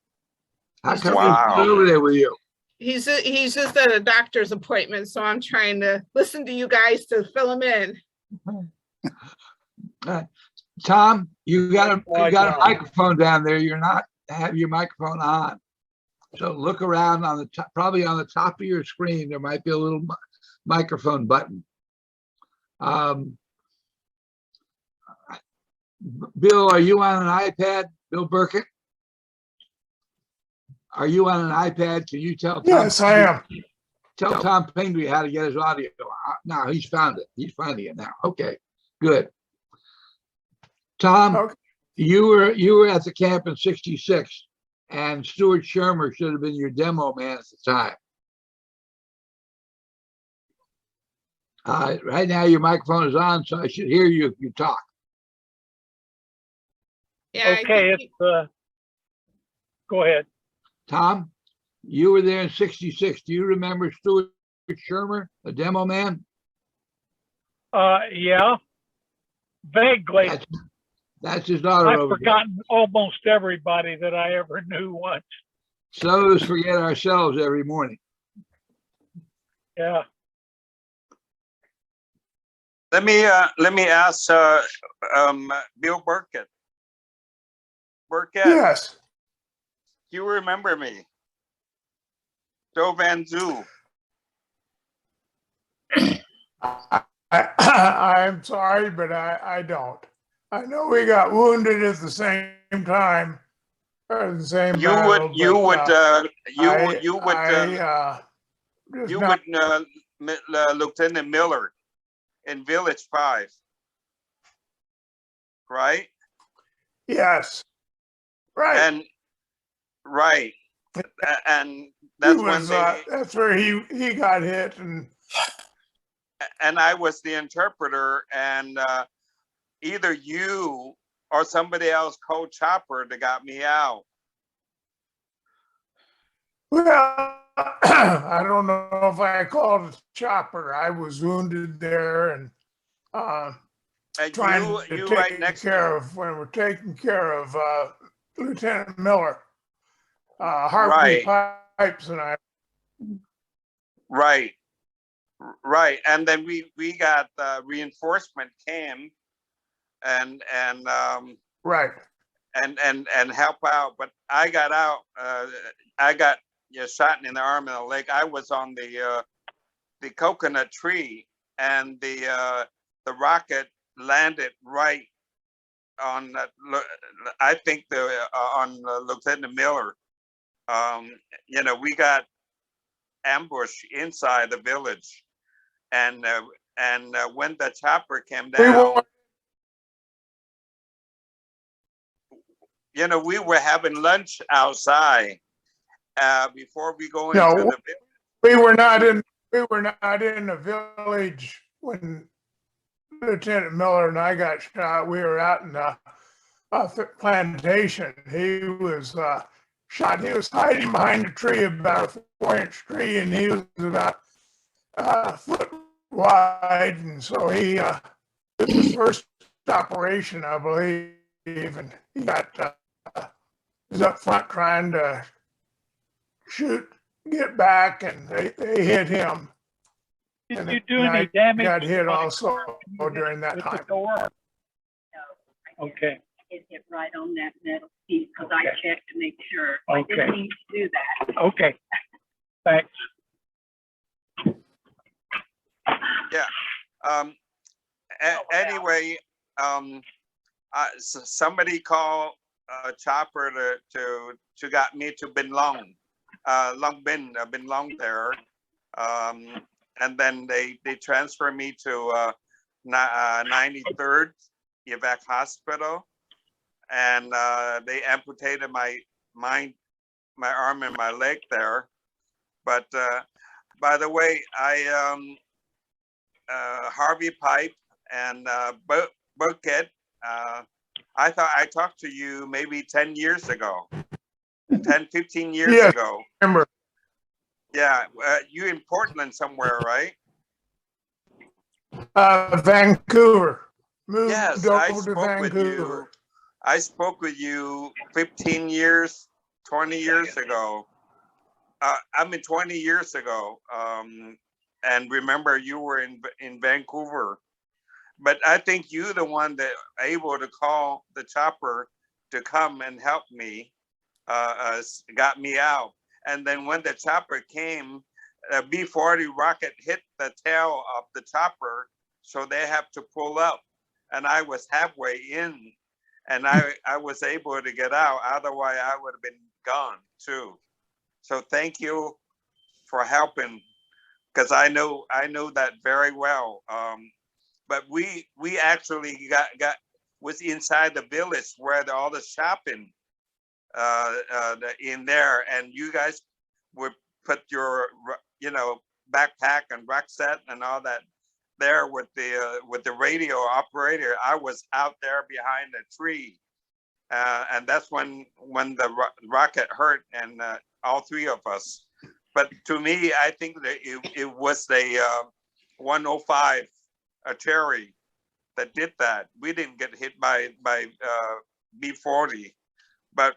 How come Wow. he's over there with you? He's just at a doctor's appointment, so I'm trying to listen to you guys to fill him in. Tom, you got a microphone down there. You're not have your microphone on. So look around on the top, probably on the top of your screen. There might be a little microphone button. Bill, are you on an iPad? Bill Burkett? Are you on an iPad? Can you tell Tom? Yes, I am. Tell Tom Pingree how to get his audio. Now he's found it. He's finding it now. Okay, good. Tom, Okay. you were at the camp in '66, and Stuart Shermer should have been your demo man at the time. Right now your microphone is on, so I should hear you if you talk. Yeah. Okay, go ahead. Tom, you were there in '66. Do you remember Stuart Shermer, the demo man? Yeah, vaguely. That's his daughter I've over there. forgotten almost everybody that I ever knew once. So does forget ourselves every morning. Yeah. Let me ask Bill Burkett. Burkett, Yes. you remember me? Joe Van Zoo. I'm sorry, but I don't. I know we got wounded at the same time, or the same battle, Lieutenant Miller in Village 5, right? Yes. Right. And right, and that's when that's where he got hit, and I was the interpreter, and either you or somebody else called Chopper that got me out. well, I don't know if I called it Chopper. I was wounded there and And trying you to right take next care of when we're taking care of Lieutenant Miller, Harvey Pipes and I. Right, and then we got reinforcement came, and Right. and help out. But I got out. I got shot in the arm and the leg. I was on the coconut tree, and the rocket landed right on I think on Lieutenant Miller. We got ambushed inside the village, and when the chopper came down, you know, we were having lunch outside before we go into No, the. we were not in the village when Lieutenant Miller and I got shot. We were out in the plantation. He was shot. He was hiding behind a tree, about a 4-inch tree, and he was about a foot wide. And so he this was his first operation, I believe, and he got was up front trying to shoot, get back, and they hit him. Did And you do I any damage? got hit on the also car when you during that hit the time. door? Okay, It hit right on that metal piece because I Okay. checked to make sure. I Okay. didn't need to do that. okay. Thanks. Anyway, somebody called Chopper to got me to Bin Long, Bin Long there, and then they transferred me to 93rd Evac Hospital, and they amputated my arm and my leg there. But by the way, Harvey Pipe and Burkett, I thought I talked to you maybe 10 years ago, 10, 15 years Yes. ago. Remember, Yeah, you in Portland somewhere, right? Vancouver. Moved Yes, over I to spoke with you. Vancouver. I spoke with you 15 years, 20 years ago. 20 years ago. And remember, you were in Vancouver. But I think you're the one that able to call the chopper to come and help me, got me out. And then when the chopper came, a B-40 rocket hit the tail of the chopper, so they have to pull up. And I was halfway in, and I was able to get out. Otherwise, I would have been gone too. So thank you for helping, because I know that very well. But we actually was inside the village where all the shopping in there, and you guys would put your backpack and rucksack and all that there with the radio operator. I was out there behind a tree, and that's when the rocket hurt, and all three of us. But to me, I think that it was the 105 a Cherry that did that. We didn't get hit by B-40, but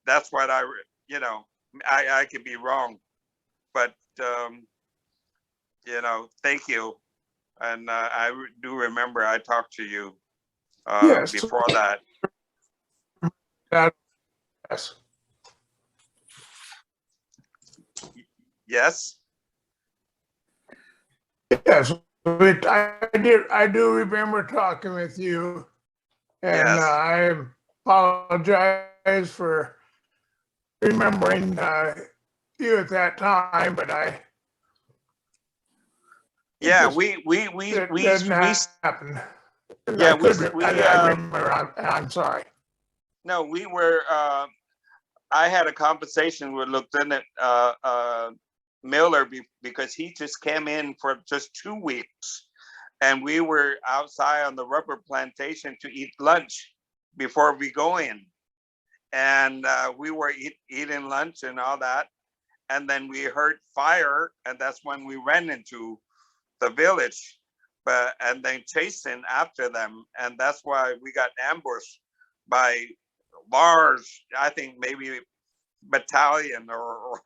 that's what I could be wrong, but thank you, and I do remember I talked to you Yes. before that. Yes. Yes. Yes. I do remember talking with you, and Yes. I apologize for remembering you at that time, but Yeah, it we doesn't happen. Yeah, I remember. I'm sorry. No, we were. I had a conversation with Lieutenant Miller because he just came in for just 2 weeks, and we were outside on the rubber plantation to eat lunch before we go in, and we were eating lunch and all that, and then we heard fire, and that's when we ran into the village, and then chasing after them, and that's why we got ambushed by large, I think maybe battalion or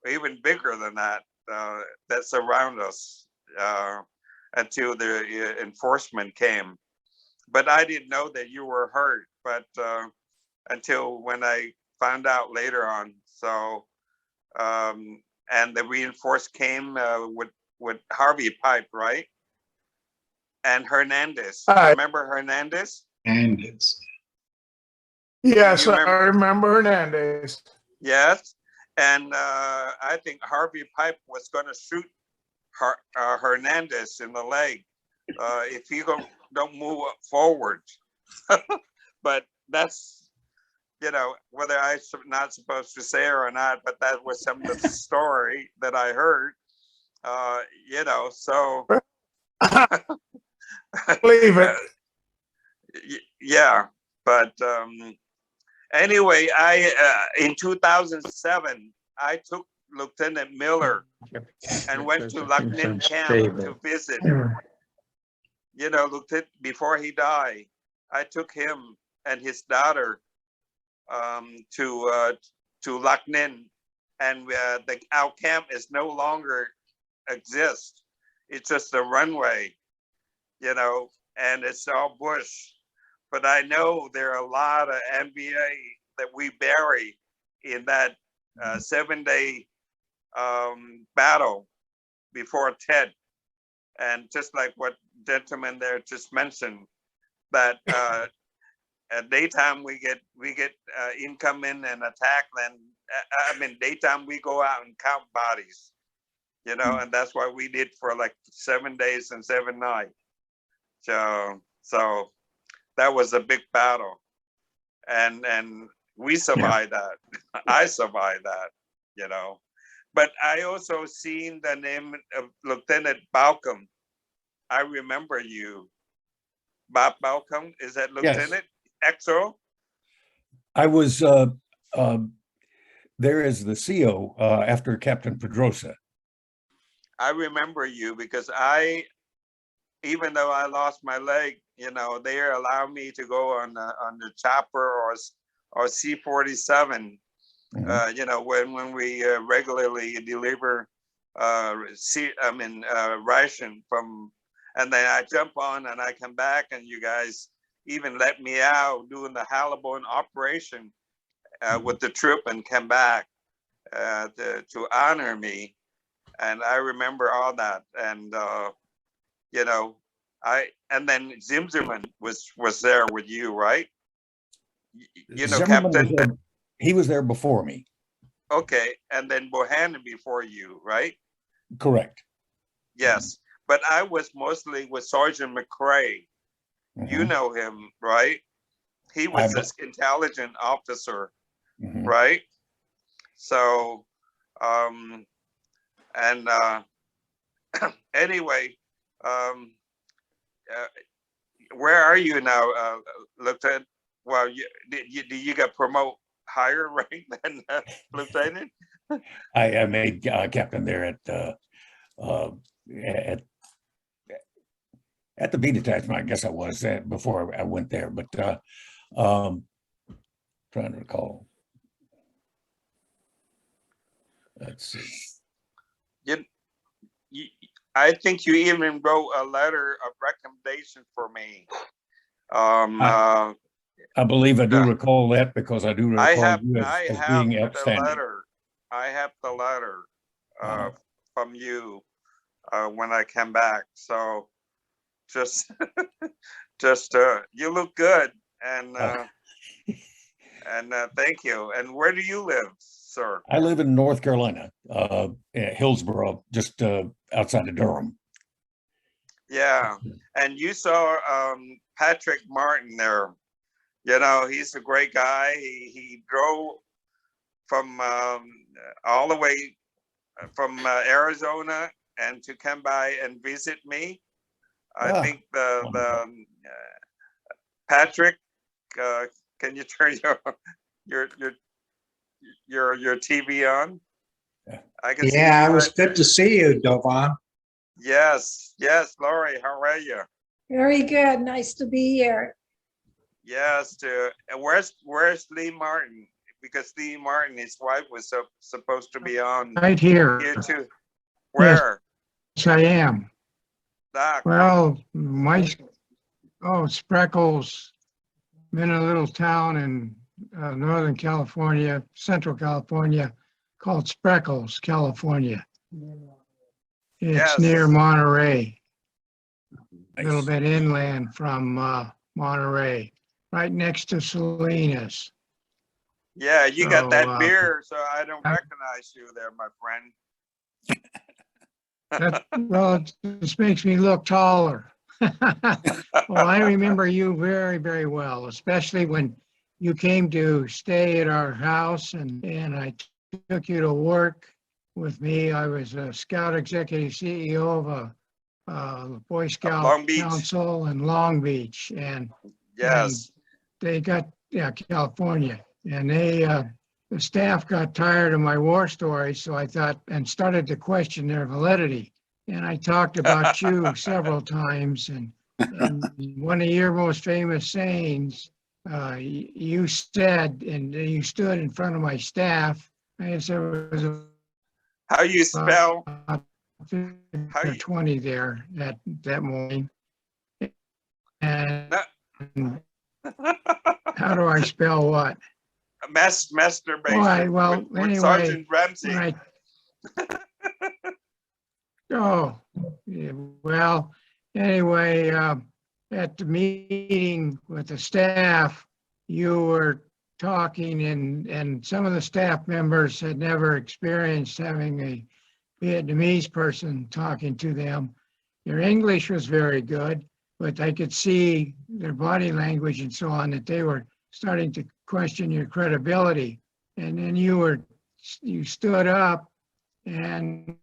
even bigger than that that surround us until the enforcement came. But I didn't know that you were hurt, but until when I found out later on. So and the reinforced came with Harvey Pipe, right? And Hernandez. Remember Hernandez? Hernandez. Yes, I remember Hernandez. Yes, and I think Harvey Pipe was going to shoot Hernandez in the leg if he don't move forward. But that's you know, whether I not supposed to say or not, but that was some of the story that I heard. You know, so Believe it. yeah, but anyway, I in 2007 I took Lieutenant Miller and went to Lac Ninh camp to visit. You know, Lieutenant, before he died, I took him and his daughter to Lac Ninh, and our camp is no longer exist. It's just a runway, you know, and it's all bush. But I know there are a lot of NBA that we bury in that 7-day battle before Ted. And just like what gentleman there just mentioned, that at daytime we get incoming and attack. Then I mean daytime we go out and count bodies, you know, and that's what we did for like 7 days and 7 nights. So that was a big battle, and we survived that. I survived that, you know. But I also seen the name of Lieutenant Balcom. I remember you, Bob Balcom. Is that Lieutenant XO? I was there as the CO after Captain Pedrosa. I remember you because even though I lost my leg, you know, they allowed me to go on the chopper or C-47. You know, when we regularly deliver ration from, and then I jump on and I come back, and you guys even let me out doing the Halliburton operation with the troop and come back to honor me. And I remember all that. And you know, and then Zimmerman was there with you, right? You know, Zimmerman Captain. He was there before me. Okay, and then Bohannon before you, right? Correct. Yes, but I was mostly with Sergeant McCrae. You know him, right? He was this intelligent officer, right? So, and anyway, where are you now, Lieutenant? Well, you got promoted higher rank than lieutenant? I made captain there at the B detachment. I guess I was before I went there, but trying to recall. Let's see. I think you even wrote a letter of recommendation for me. I believe I do recall that, because I do recall you as being outstanding. I have the letter from you when I came back. So just you look good, and thank you. And where do you live, sir? I live in North Carolina, Hillsborough, just outside of Durham. Yeah, and you saw Patrick Martin there. You know, he's a great guy. He drove from all the way from Arizona and to come by and visit me. I think the Patrick, can you turn your TV on? I can see you. It was good to see you, Dovan. Yes, Lori, how are you? Very good. Nice to be here. Yes, and where's Lee Martin? Because Lee Martin, his wife, was supposed to be on Right here. here too. Where? Yes, I am. Doc. Well, Spreckles, I'm in a little town in Northern California, Central California, called Spreckles, California. It's near Monterey, a little bit inland from Monterey, right next to Salinas. Yeah, you got that beard, so I don't recognize you there, my friend. Well, it just makes me look taller. Well, I remember you very, very well, especially when you came to stay at our house and I took you to work with me. I was a Scout Executive CEO of a Boy Scout Long Beach. Council in Long Beach, and Yes. they got, yeah, California, and the staff got tired of my war stories, so I thought, and started to question their validity. And I talked about you several times, and one of your most famous sayings, you said, and you stood in front of my staff, I guess there was How you spell? about 15 or 20 there that morning. And how do I spell what? Masturbation. Well, with anyway, Sergeant Ramsey. Oh, yeah, well, anyway, at the meeting with the staff, you were talking and some of the staff members had never experienced having a Vietnamese person talking to them. Your English was very good, but I could see their body language and so on, that they were starting to question your credibility. And then you stood up and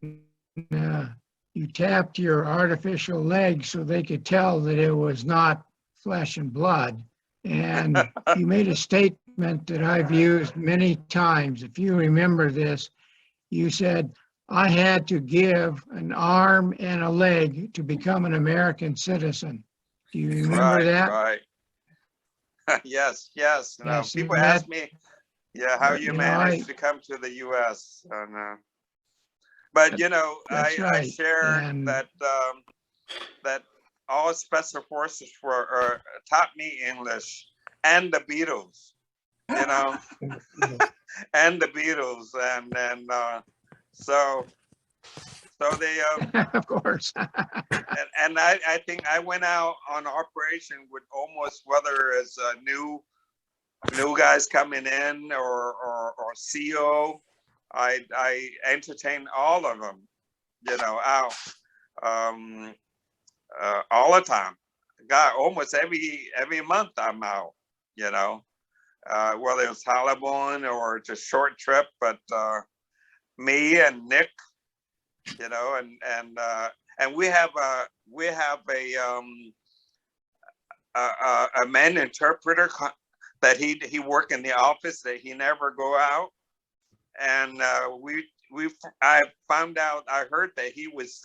you tapped your artificial leg so they could tell that it was not flesh and blood. And you made a statement that I've used many times. If you remember this, you said, I had to give an arm and a leg to become an American citizen. Do you remember that? Right. Yes. No, Yes, people and ask that- me, yeah, how you you know, managed to come to the U.S. But you know, That's I right. share And- that that all special forces taught me English and the Beatles, you know, and the Beatles, and so they Of course. and I think I went out on operation with almost, whether it's new guys coming in or CO, I entertain all of them, you know, out all the time. God, almost every month I'm out, you know, whether it's Taliban or just short trip, but me and Nick, you know, and we have a man interpreter that he work in the office, that he never go out, and I found out, I heard that he was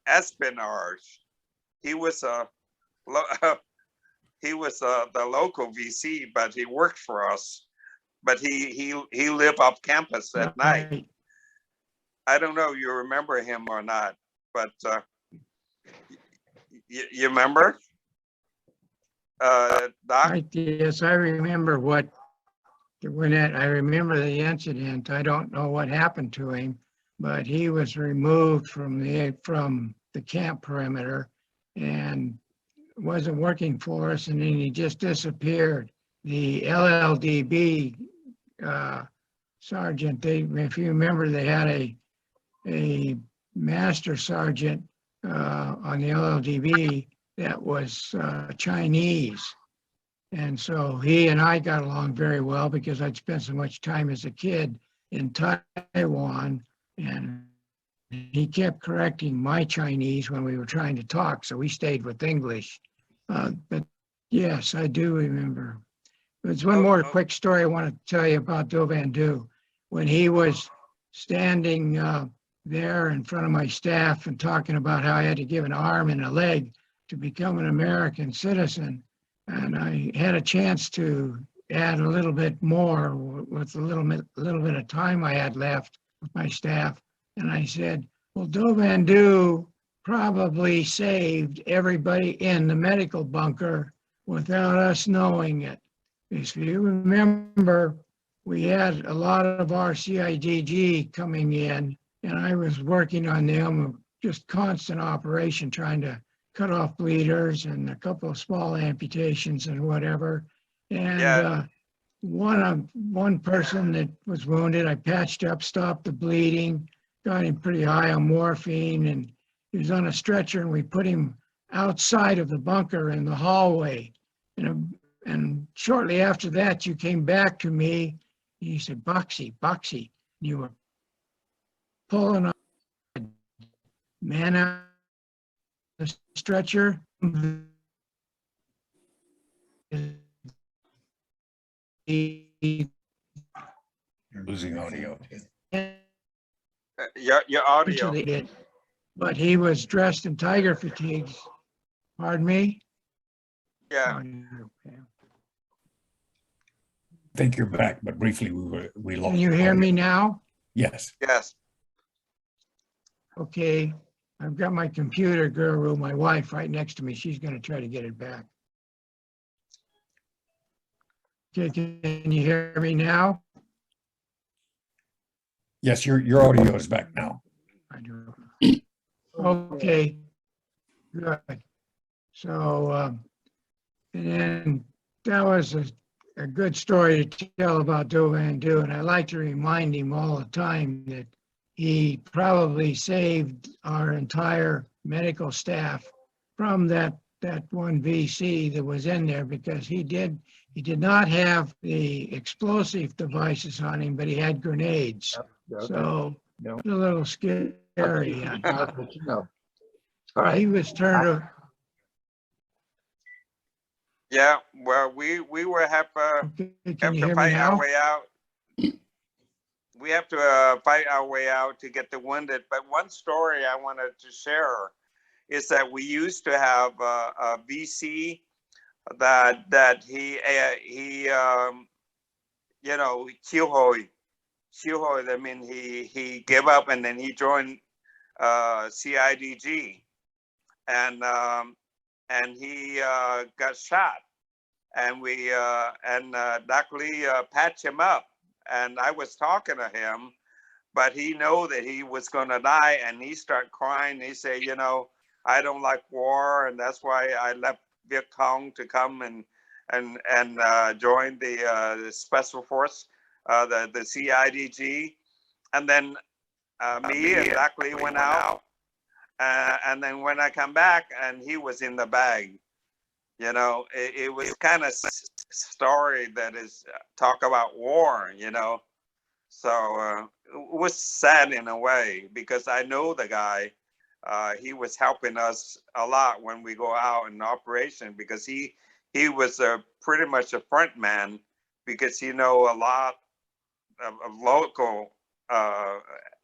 espionage. He was the local VC, but he worked for us. But he lived off campus at night. Right. I don't know if you remember him or not, but you remember, Doc? Yes, I remember I remember the incident. I don't know what happened to him, but he was removed from the camp perimeter and wasn't working for us, and then he just disappeared. The LLDB sergeant, if you remember, they had a master sergeant on the LLDB that was Chinese. And so he and I got along very well because I'd spent so much time as a kid in Taiwan, and he kept correcting my Chinese when we were trying to talk, so we stayed with English. But yes, I do remember. There's one more quick story I want to tell you about Do Van Do. When he was standing there in front of my staff and talking about how I had to give an arm and a leg to become an American citizen, and I had a chance to add a little bit more with a little bit of time I had left with my staff. And I said, well, Do Van Do probably saved everybody in the medical bunker without us knowing it. If you remember, we had a lot of our CIDG coming in, and I was working on them, just constant operation, trying to cut off bleeders and a couple of small amputations and whatever. And one person that was wounded, I patched up, stopped the bleeding, got him pretty high on morphine, and he was on a stretcher, and we put him outside of the bunker in the hallway. And And shortly after that, you came back to me. You said, Boxy, Boxy. You were pulling a man out of the stretcher. You're losing audio. Your audio. Eventually did, but he was dressed in tiger fatigues. Pardon me? Yeah. I think you're back, but briefly we lost. Can you hear audio. me now? Yes. Yes. Okay, I've got my computer guru, my wife, right next to me. She's gonna try to get it back. Okay, can you hear me now? Yes, your audio is back now. I do. Okay, good. So, and then that was a good story to tell about Do Van Do, and I like to remind him all the time that he probably saved our entire medical staff from that one VC that was in there, because he did not have the explosive devices on him, but he had grenades. So No. it's a little scary. That's what you know. All right. He was turned. Yeah. Well, we were have Okay, can have you to hear me fight our now? way out. We have to fight our way out to get the wounded. But one story I wanted to share is that we used to have a VC that he you know, Chihoy. I mean, he gave up and then he joined CIDG, and he got shot, and we Doc Lee patched him up, and I was talking to him, but he know that he was gonna die, and he started crying. He said, you know, I don't like war, and that's why I left Viet Cong to come and join the special force, the CIDG, and then me and Doc Lee went out, and then when I come back, and he was in the bag. You know, it was kind of story that is talk about war. You know, so it was sad in a way, because I know the guy. He was helping us a lot when we go out in operation, because he was pretty much a front man, because he know a lot of local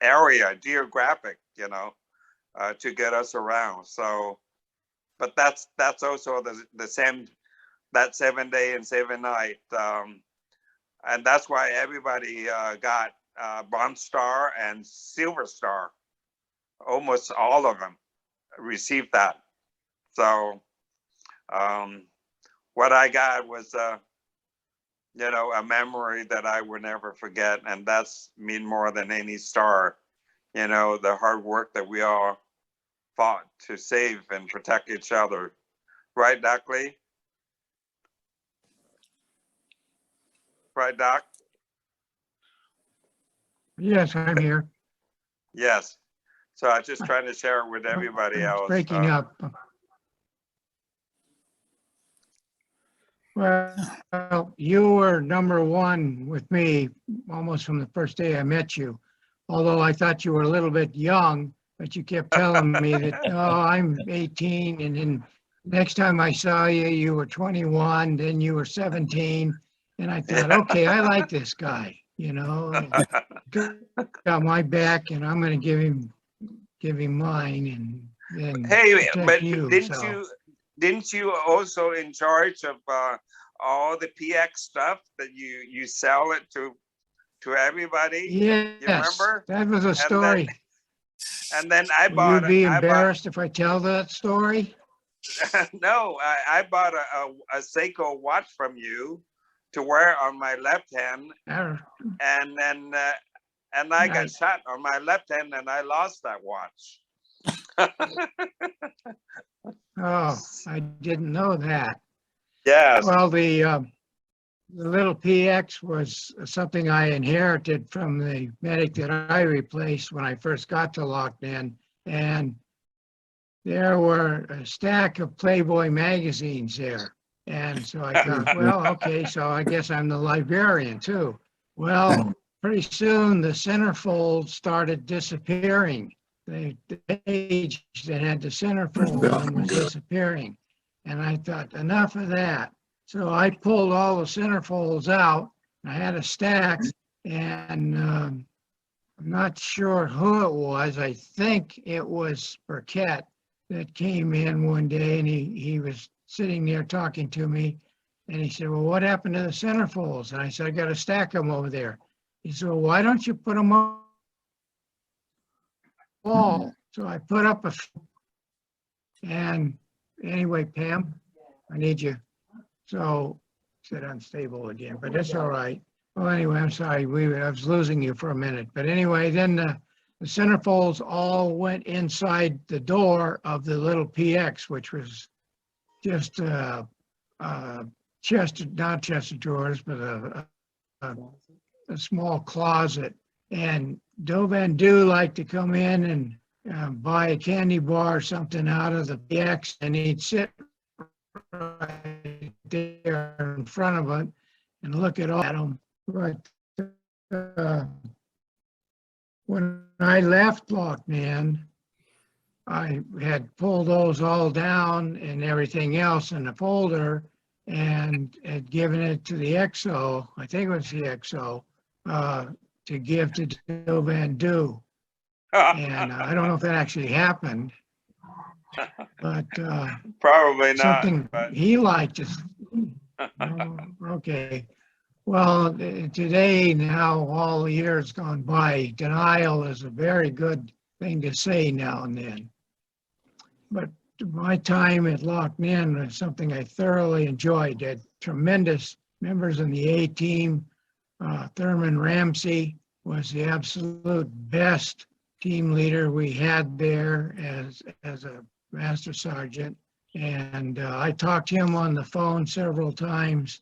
area, geographic, you know, to get us around. So, but that's also the same, that 7 day and 7 night, and that's why everybody got Bronze Star and Silver Star. Almost all of them received that. So what I got was you know, a memory that I will never forget, and that's mean more than any star. You know, the hard work that we all fought to save and protect each other. Right, Doc Lee? Right, Doc? Yes, I'm here. Yes. So I just trying to share it with everybody It's else. breaking up. Well, you were number one with me almost from the first day I met you. Although I thought you were a little bit young, but you kept telling me that, oh, I'm 18. And then next time I saw you, you were 21, then you were 17. And I thought, okay, I like this guy, you know, got my back, and I'm going to give him mine, and Hey, protect but you. didn't you also in charge of all the PX stuff that you sell it to everybody? Yes, You remember? that was a story. And then I Will bought. you be embarrassed if I tell that story? No, I bought a Seiko watch from you to wear on my left hand, and then and I got shot on my left hand, and I lost that watch. Oh, I didn't know that. Yes. Well, the little PX was something I inherited from the medic that I replaced when I first got to Loch Ninh, and there were a stack of Playboy magazines there. And so I thought, well, okay, so I guess I'm the librarian too. Well, pretty soon the centerfold started disappearing. The page that had the centerfold on was disappearing. And I thought, enough of that. So I pulled all the centerfolds out. I had a stack, and I'm not sure who it was. I think it was Burkett that came in one day, and he was sitting there talking to me, and he said, well, what happened to the centerfolds? And I said, I got to stack them over there. He said, well, why don't you put them on the wall? So I put up and anyway, Pam, I need you. So said unstable again, but that's all right. Well, anyway, I'm sorry, I was losing you for a minute. But anyway, then the centerfolds all went inside the door of the little PX, which was just chest, not chest of drawers, but a small closet. And Dovan Do liked to come in and buy a candy bar or something out of the PX, and he'd sit right there in front of it and look at them. But when I left Lockman, I had pulled those all down and everything else in the folder and had given it to the XO, I think it was the XO, to give to Dovan Do. And I don't know if that actually happened, but Probably not. something But he liked is, oh, okay. Well, today, now all the years gone by, denial is a very good thing to say now and then. But my time at Lockman was something I thoroughly enjoyed. Had tremendous members in the A-team. Thurman Ramsey was the absolute best team leader we had there as a master sergeant. And I talked to him on the phone several times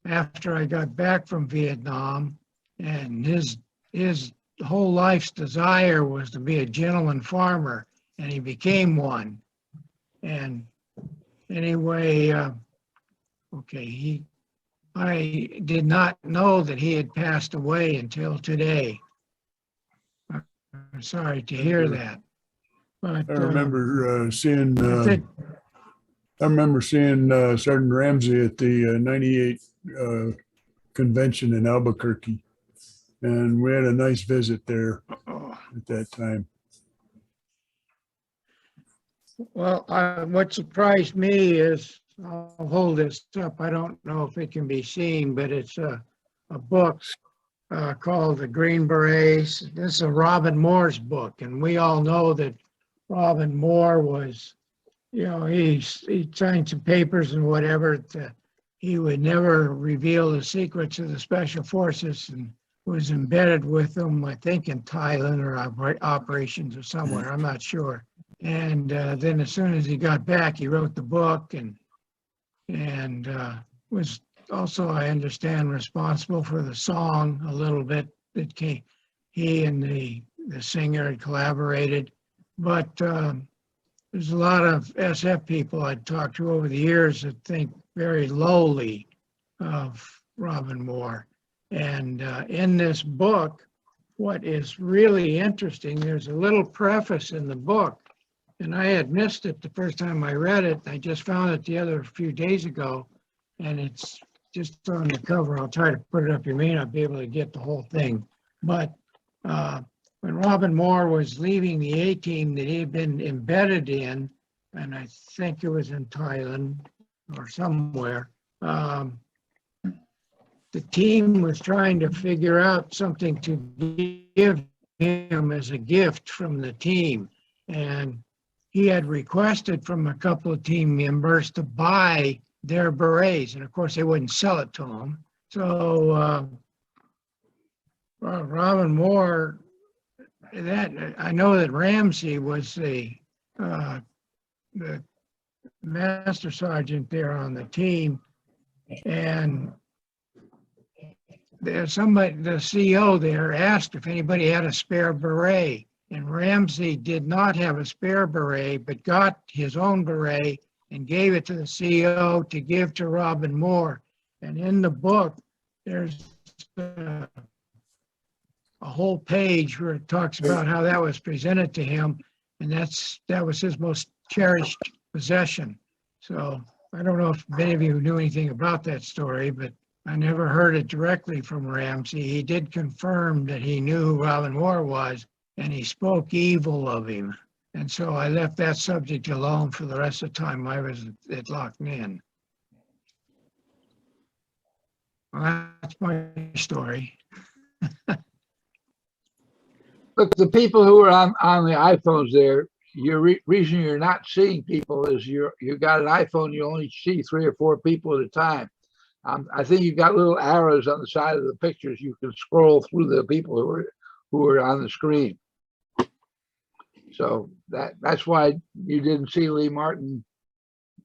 after I got back from Vietnam, and his whole life's desire was to be a gentleman farmer, and he became one. And anyway, okay, I did not know that he had passed away until today. I'm sorry to hear that. But I remember seeing I think, Sergeant Ramsey at the 98 convention in Albuquerque, and we had a nice visit there at that time. well, what surprised me is, I'll hold this up. I don't know if it can be seen, but it's a book called The Green Berets. This is a Robin Moore's book, and we all know that Robin Moore was, you know, he signed some papers and whatever. He would never reveal the secrets of the special forces, and was embedded with them, I think, in Thailand or operations or somewhere. I'm not sure. And then as soon as he got back, he wrote the book and was also, I understand, responsible for the song a little bit that came. He and the singer had collaborated. But there's a lot of SF people I'd talked to over the years that think very lowly of Robin Moore. And in this book, what is really interesting, there's a little preface in the book, and I had missed it the first time I read it. I just found it the other few days ago, and it's just on the cover. I'll try to put it up. You may not be able to get the whole thing. But when Robin Moore was leaving the A-team that he had been embedded in, and I think it was in Thailand or somewhere, the team was trying to figure out something to give him as a gift from the team. And he had requested from a couple of team members to buy their berets. And of course, they wouldn't sell it to him. So Robin Moore, I know that Ramsey was the master sergeant there on the team. And there's somebody, the CO there, asked if anybody had a spare beret, and Ramsey did not have a spare beret, but got his own beret and gave it to the CEO to give to Robin Moore. And in the book, there's a whole page where it talks about how that was presented to him, and that was his most cherished possession. So I don't know if many of you knew anything about that story, but I never heard it directly from Ramsey. He did confirm that he knew who Robin Moore was, and he spoke evil of him. And so I left that subject alone for the rest of the time I was at Loch Ninh. Well, that's my story. Look, the people who are on the iPhones there, reason you're not seeing people is you got an iPhone, you only see 3 or 4 people at a time. I think you've got little arrows on the side of the pictures. You can scroll through the people who are on the screen. So that's why you didn't see Lee Martin,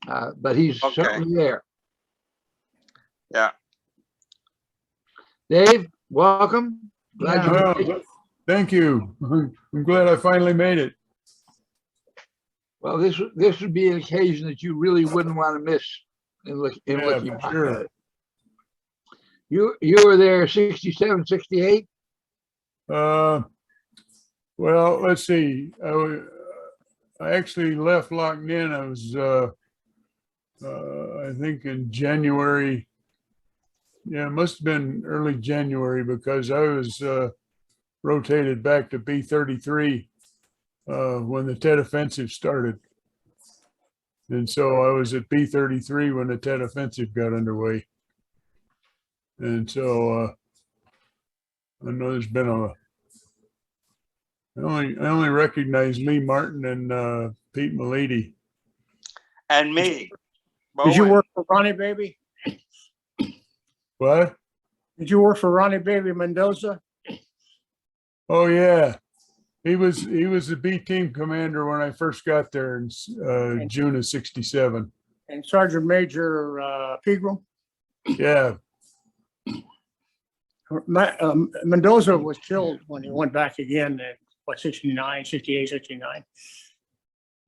but he's certainly there. Yeah. Dave, welcome. Glad you made it. Thank you. I'm glad I finally made it. Well, this would be an occasion that you really wouldn't want to miss in looking back at it. You were there 67, 68? Well, let's see. I actually left Loch Ninh. I was, I think in January. Yeah, it must have been early January because I was rotated back to B-33 when the Tet Offensive started. And so I was at B-33 when the Tet Offensive got underway. And so I know there's been I only recognize Lee Martin and Pete Malady. And me. Did you work for Ronnie Baby? What? Did you work for Ronnie Baby Mendoza? Oh yeah, he was the B team commander when I first got there in June of '67. And Sergeant Major Pegram? Yeah. Mendoza was killed when he went back again in what, 69, 68, 69,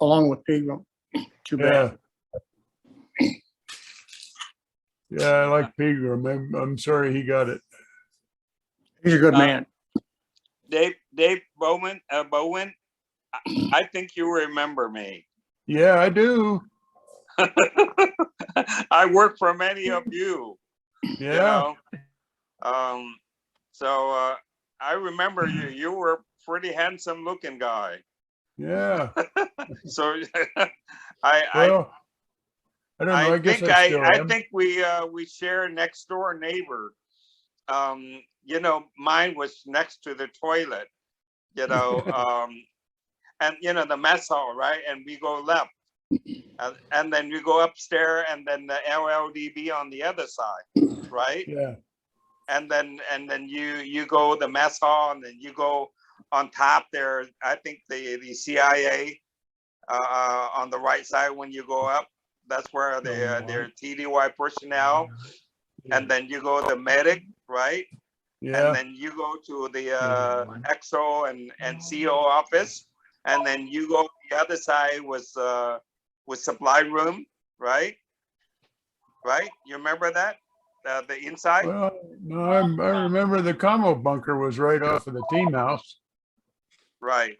along with Pegram. Too bad. Yeah, I like Pegram. I'm sorry he got it. He's a good man. Dave Bowen, I think you remember me. Yeah, I do. I work for many of you. Yeah. You know? So I remember you. You were a pretty handsome looking guy. Yeah. So I don't know. I guess I think we share a next door neighbor. You know, mine was next to the toilet. You know, and you know the mess hall, right? And we go left, and then we go upstairs, and then the LLDB on the other side, right? Yeah. And then you go the mess hall, and then you go on top there. I think the CIA on the right side when you go up. That's where their TDY personnel, and then you go the medic, right? Yeah. And then you go to the EXO and CO office, and then you go the other side was supply room, right? Right? You remember that? The inside? Well, no, I remember the combo bunker was right off of the team house. Right.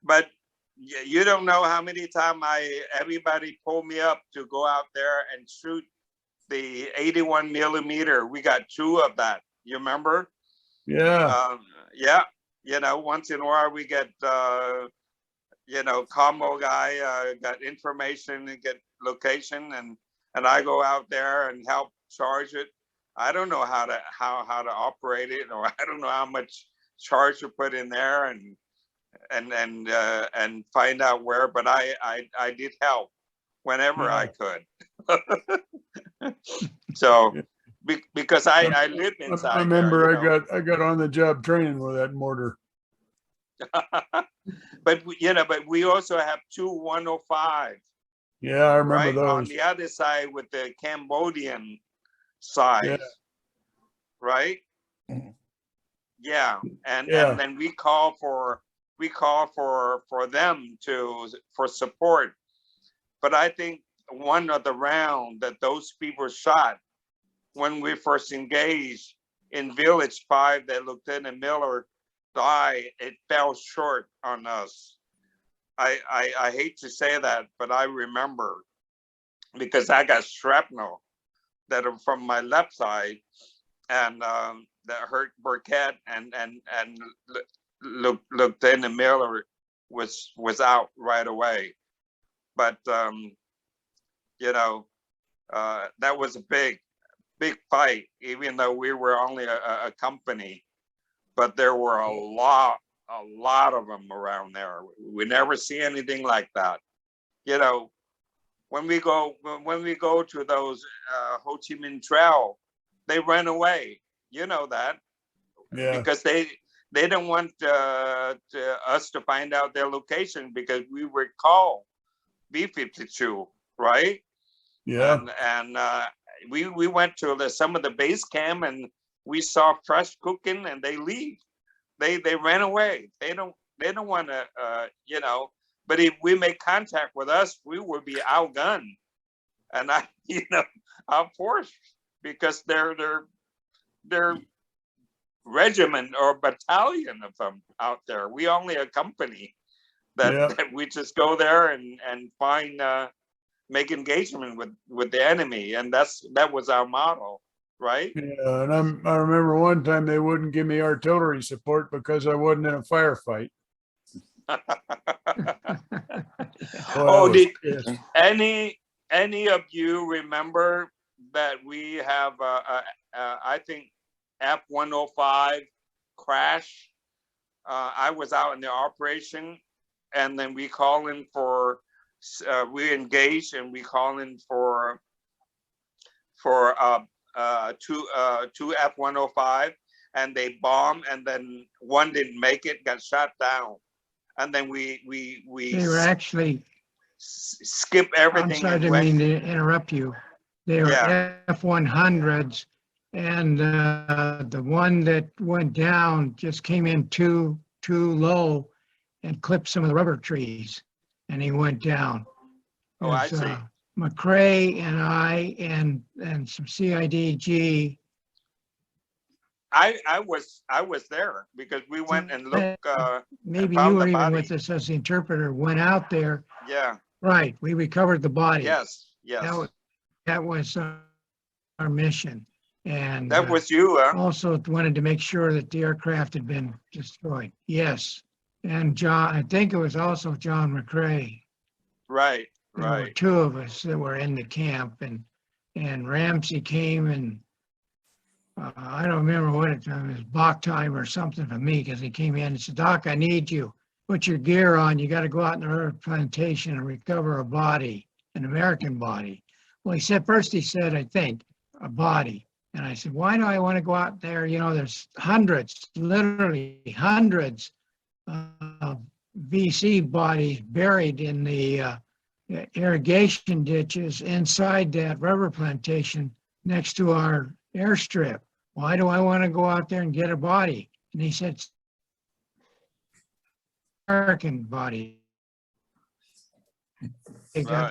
But you don't know how many times everybody pulled me up to go out there and shoot the 81 millimeter. We got 2 of that. You remember? Yeah. Yeah. You know, once in a while we get, you know, combo guy got information and get location, and I go out there and help charge it. I don't know how to operate it, or I don't know how much charge to put in there and find out where, but I did help whenever I could. So because I lived inside. I remember there, you know? I got on the job training with that mortar. But you know, but we also have 2 105. Yeah, I remember right? those. On the other side with the Cambodian side, right? Yeah, and then we call for them for support. But I think one of the round that those people shot when we first engaged in Village 5 that Lieutenant Miller died, it fell short on us. I hate to say that, but I remember because I got shrapnel that are from my left side, and that hurt Burkett, and Lieutenant Miller was out right away. But you know, that was a big fight, even though we were only a company. But there were a lot of them around there. We never see anything like that. You know, when we go to those Ho Chi Minh Trail, they ran away. You know that, Yeah. because they didn't want us to find out their location, because we were called B-52, right? Yeah. And we went to some of the base camp, and we saw fresh cooking, and they leave. They ran away. They don't want to, you know. But if we make contact with us, we would be outgunned, and you know, outforced, because they're regiment or battalion of them out there. We only a company that we just go there and find make engagement with the enemy, and that was our motto, right? Yeah, and I remember one time they wouldn't give me artillery support because I wasn't in a firefight. Oh, did any of you remember that we have I think F-105 crash? I was out in the operation, and then we call in for we engage, and we call in for two F-105, and they bomb, and then one didn't make it, got shot down, and then we They were actually, skip everything. I'm sorry, I didn't mean to interrupt you. They were F-100s, and the one that went down just came in too low and clipped some of the rubber trees, and he went down. Oh, I see. McCrae and I and some CIDG. I was there because we went and looked. Maybe you were even with us as the interpreter. Went out there. Yeah. Right. We recovered the body. Yes. That was our mission. And that was you. Also wanted to make sure that the aircraft had been destroyed. Yes. And John, I think it was also John McCrae. Right. There were two of us that were in the camp, and Ramsey came, and I don't remember what it was Bach time or something for me, because he came in and said, "Doc, I need you. Put your gear on. You got to go out in the river plantation and recover a body, an American body." Well, he said, I think, a body. And I said, why do I want to go out there? You know, there's hundreds, literally hundreds of VC bodies buried in the irrigation ditches inside that rubber plantation next to our airstrip. Why do I want to go out there and get a body? And he said, American body.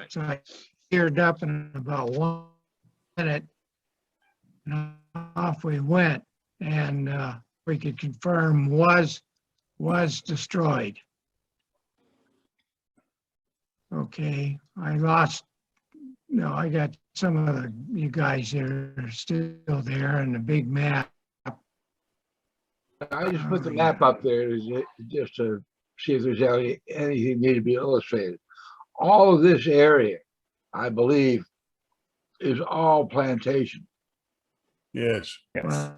So I geared up in about 1 minute, and off we went, and we could confirm was destroyed. Okay, I got some of you guys here are still there, and the big map. I just put the map up there just to see if there's anything need to be illustrated. All of this area, I believe, is all plantation. Yes.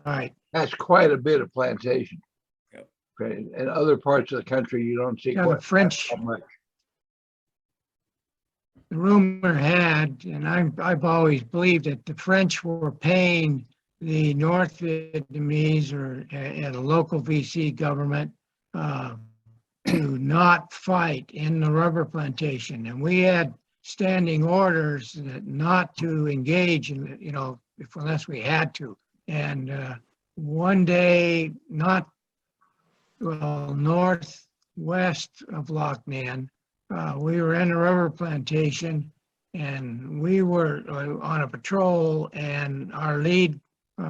Right. That's quite a bit of plantation. Yep. Okay. In other parts of the country, you don't see the French. Much. The rumor had, and I've always believed that the French were paying the North Vietnamese or at a local VC government to not fight in the rubber plantation, and we had standing orders that not to engage in, you know, unless we had to. And one day, northwest of Loch Ninh, we were in a rubber plantation, And we were on a patrol, and our lead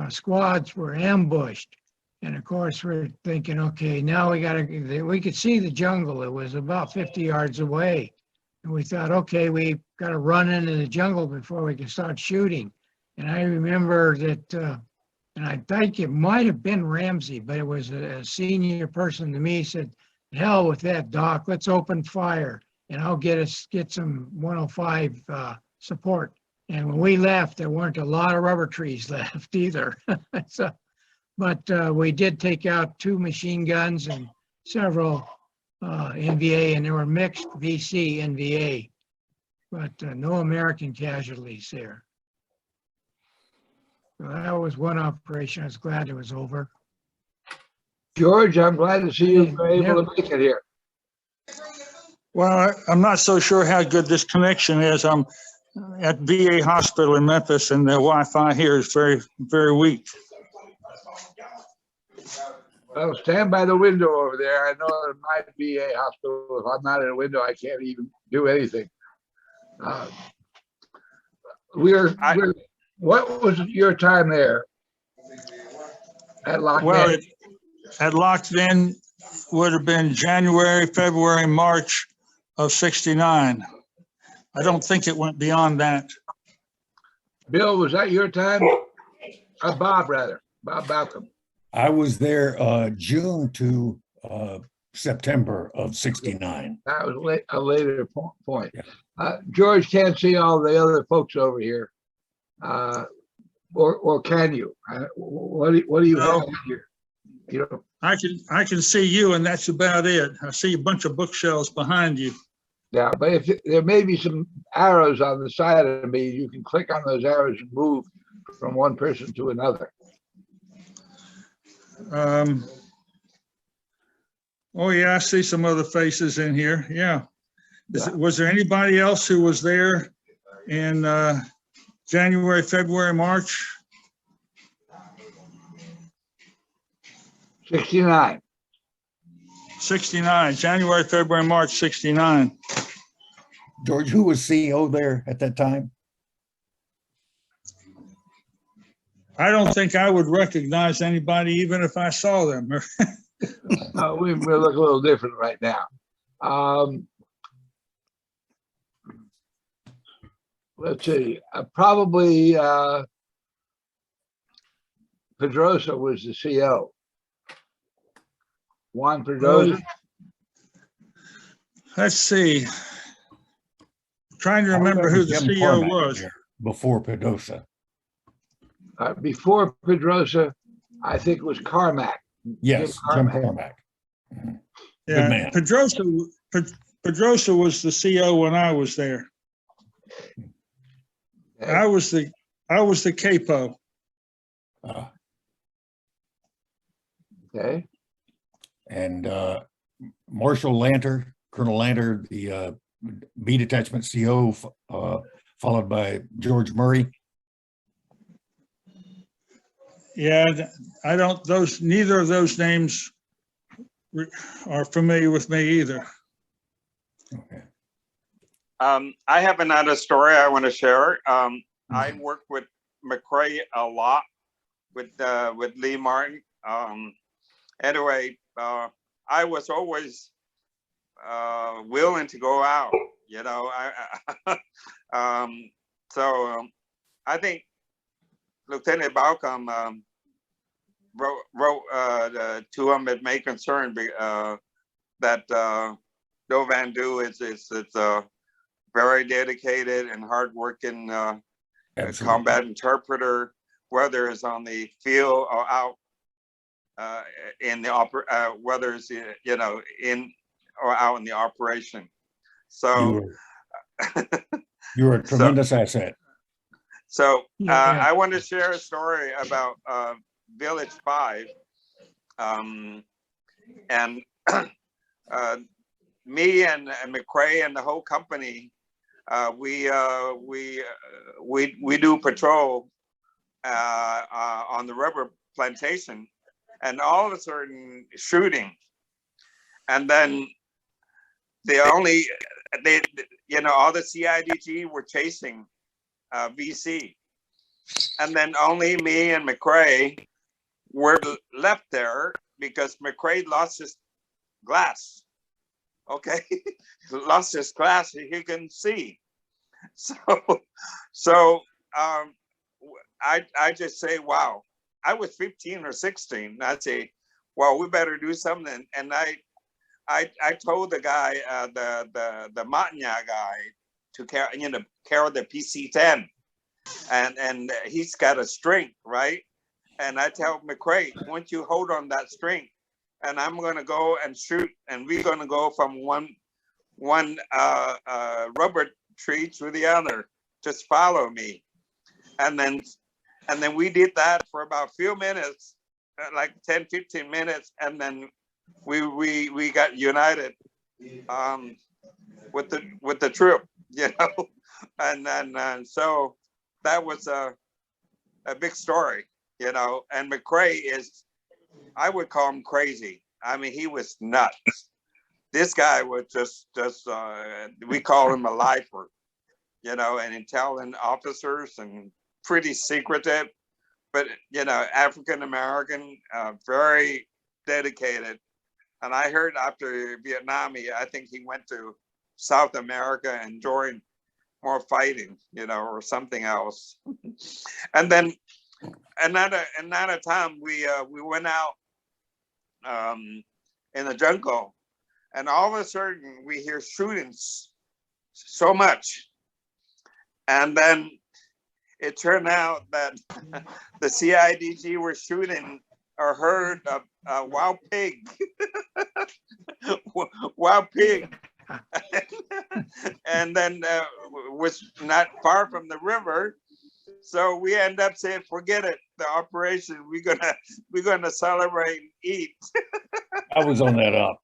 squads were ambushed. And of course, we're thinking, okay, now we could see the jungle. It was about 50 yards away. And we thought, okay, we got to run into the jungle before we can start shooting. And I remember that, and I think it might have been Ramsey, but it was a senior person to me, said, hell with that, Doc, let's open fire and I'll get some 105 support. And when we left, there weren't a lot of rubber trees left either. So, but we did take out 2 machine guns and several NVA, and there were mixed VC NVA, but no American casualties there. So that was one operation. I was glad it was over. George, I'm glad to see you were able to make it here. Well, I'm not so sure how good this connection is. I'm at VA hospital in Memphis, and the Wi-Fi here is very, very weak. Well, stand by the window over there. I know in my VA hospital, if I'm not at a window, I can't even do anything. What was your time there at Lockheed? Well, at Lockheed would have been January, February, March of '69. I don't think it went beyond that. Bill, was that your time? Bob, rather. Bob Balcom. I was there June to September of '69. That was a later point. George can't see all the other folks over here. Or can you? What do you have here? You know, I can see you, and that's about it. I see a bunch of bookshelves behind you. yeah, but if there may be some arrows on the side of me, you can click on those arrows and move from one person to another. Oh yeah, I see some other faces in here. Yeah. Was there anybody else who was there in January, February, March? 69. 69, January, February, March, 69. George, who was CEO there at that time? I don't think I would recognize anybody even if I saw them. We look a little different right now. Let's see, probably Pedrosa was the CO. Juan Pedrosa. Let's see. Trying to remember who the CEO was. Before Pedrosa. Before Pedrosa, I think it was Carmack. Yes, Jim Carmack. Yeah, Good man. Pedrosa was the CO when I was there. Okay. I was the capo. Okay. And Marshal Lanter, Colonel Lanter, the B Detachment CO, followed by George Murray. Yeah, I don't, neither of those names are familiar with me either. Okay. I have another story I want to share. I worked with McCrae a lot with Lee Martin. Anyway, I was always willing to go out, you know. So I think Lieutenant Balcom wrote to him. It may concern that Do Van Du is a very dedicated and hardworking combat interpreter, whether it's on the field or out in the whether it's in or out in the operation. So you're a tremendous asset. So I want to share a story about Village 5, and me and McCrae and the whole company, we do patrol on the rubber plantation, and all of a sudden shooting, and then the only they, you know, all the CIDG were chasing VC. And then only me and McRae were left there because McRae lost his glass. Okay, lost his glass, he couldn't see. So I just say, wow, I was 15 or 16. I'd say, well, we better do something. And I told the guy, the Matanya guy, to carry, you know, carry the PC-10, and he's got a string, right? And I tell McRae, once you hold on that string, and I'm gonna go and shoot, and we're gonna go from one rubber tree to the other. Just follow me. And then we did that for about a few minutes, like 10, 15 minutes, and then we got united with the troop, you know. And so that was a big story, you know. And McRae is, I would call him crazy. I mean, he was nuts. This guy was just we call him a lifer, you know, and intelligent officers and pretty secretive, but, you know, African-American, very dedicated. And I heard after Vietnam, I think he went to South America and joined more fighting, you know, or something else. And then another time we went out in the jungle, and all of a sudden we hear shootings so much. And then it turned out that the CIDG were shooting a herd of wild pig. Wild pig. And then was not far from the river. So we end up saying, forget it, the operation, we're gonna celebrate and eat. I was on that up.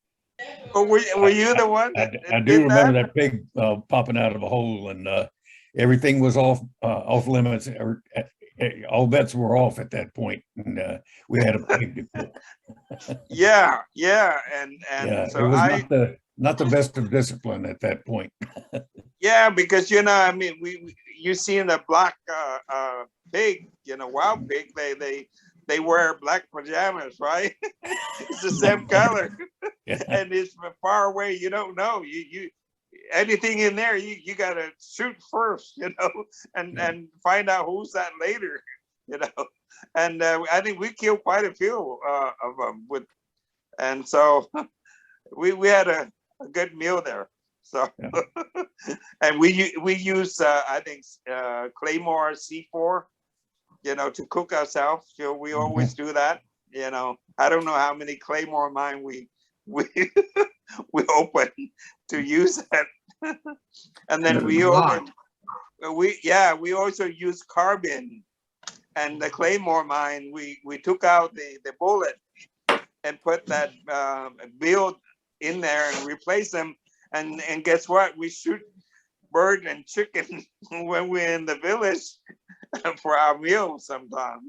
Oh, were you the one? I do remember that pig popping out of a hole, and everything was off limits. All bets were off at that point, and we had a pig to cook. Yeah, and Yeah, so it was not the best of discipline at that point. yeah, because, you know, I mean, you seen the black pig, you know, wild pig, they wear black pajamas, right? It's the same color. Yeah. And it's far away, you don't know. You anything in there, you gotta shoot first, you know, and find out who's that later, you know. And I think we killed quite a few of them and so we had a good meal there. So yeah. And we use I think Claymore C4, you know, to cook ourselves. So we always do that, you know. I don't know how many Claymore mine we open to use it. And then we also use carbon. And the Claymore mine, we took out the bullet and put that build in there and replace them. And guess what? We shoot bird and chicken when we're in the village for our meal sometimes.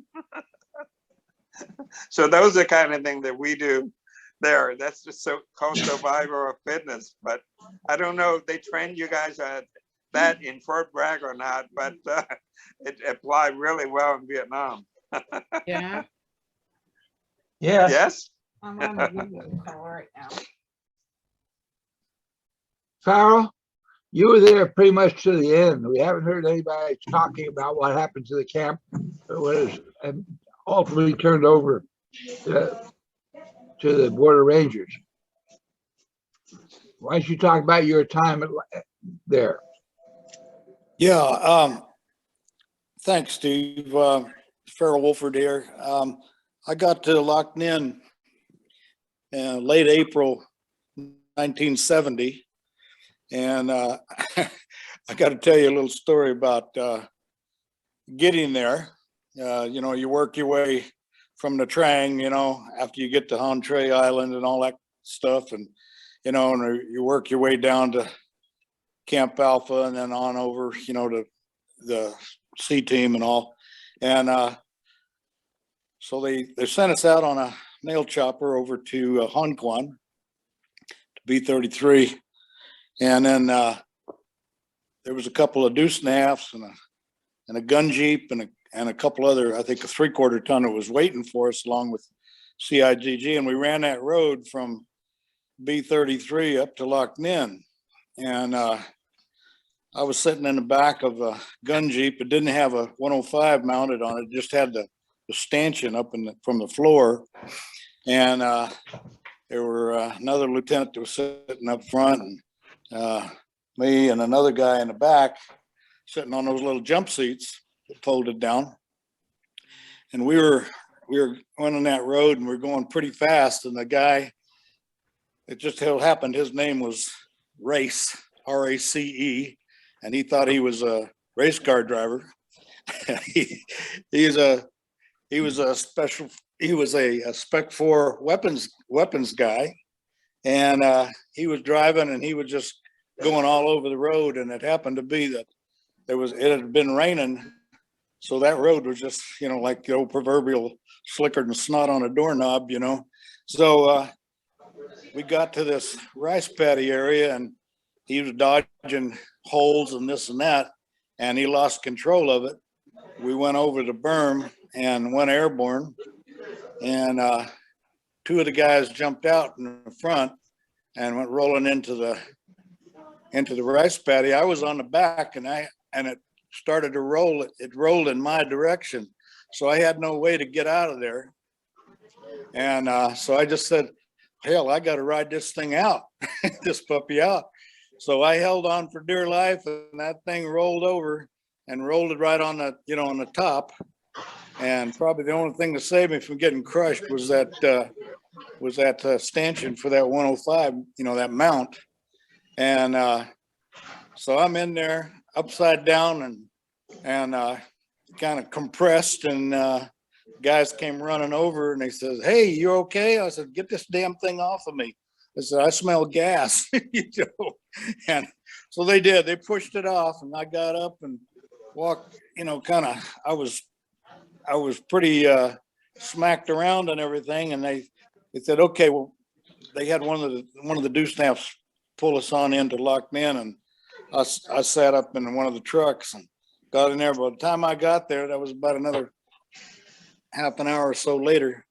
So those are the kind of things that we do there. That's just so called survival of fitness. But I don't know if they train you guys at that in Fort Bragg or not, but it applied really well in Vietnam. Yeah. Yeah. Yes? I'm on the Google call right now. Farrell, you were there pretty much to the end. We haven't heard anybody talking about what happened to the camp. It was ultimately turned over to the Border Rangers. Why don't you talk about your time there? Yeah, thanks, Steve. Farrell Wolford here. I got to Loch Ninh in late April 1970. And I got to tell you a little story about getting there. You know, you work your way from the Trang, you know, after you get to Entree Island and all that stuff. And, you know, and you work your way down to Camp Alpha and then on over, you know, to the C team and all. And so they sent us out on a nail chopper over to Hon Quan, to B-33. And then there was a couple of deuce and a halfs and a gun jeep and a couple other, I think a 3/4 ton that was waiting for us along with CIGG. And we ran that road from B-33 up to Loch Ninh. And I was sitting in the back of a gun jeep. It didn't have a 105 mounted on it. It just had the stanchion up from the floor. And there were another lieutenant that was sitting up front, and me and another guy in the back sitting on those little jump seats that folded down. And we were on that road, and we were going pretty fast. And the guy, it just happened, his name was Race, R-A-C-E, and he thought he was a race car driver. he was a Spec 4 weapons guy, and he was driving, and he was just going all over the road. And it happened to be that it had been raining, so that road was just, like the old proverbial slicker than snot on a doorknob, So we got to this rice paddy area, and he was dodging holes and this and that, and he lost control of it. We went over the berm and went airborne, and two of the guys jumped out in the front and went rolling into the rice paddy. I was on the back, and it started to roll. It rolled in my direction, so I had no way to get out of there. And so I just said, hell, I got to ride this thing out, this puppy out. So I held on for dear life, and that thing rolled over and rolled it right on the, on the top. And probably the only thing that saved me from getting crushed was that stanchion for that 105, that mount. And so I'm in there upside down and kind of compressed, and guys came running over, and they says, hey, you okay? I said, get this damn thing off of me. I said, I smell gas. And so they did. They pushed it off, and I got up and walked, I was pretty smacked around and everything. And they said, okay, well, they had one of the deuce snaps pull us on into Loch Ninh, and I sat up in one of the trucks and got in there. By the time I got there, that was about another half an hour or so later.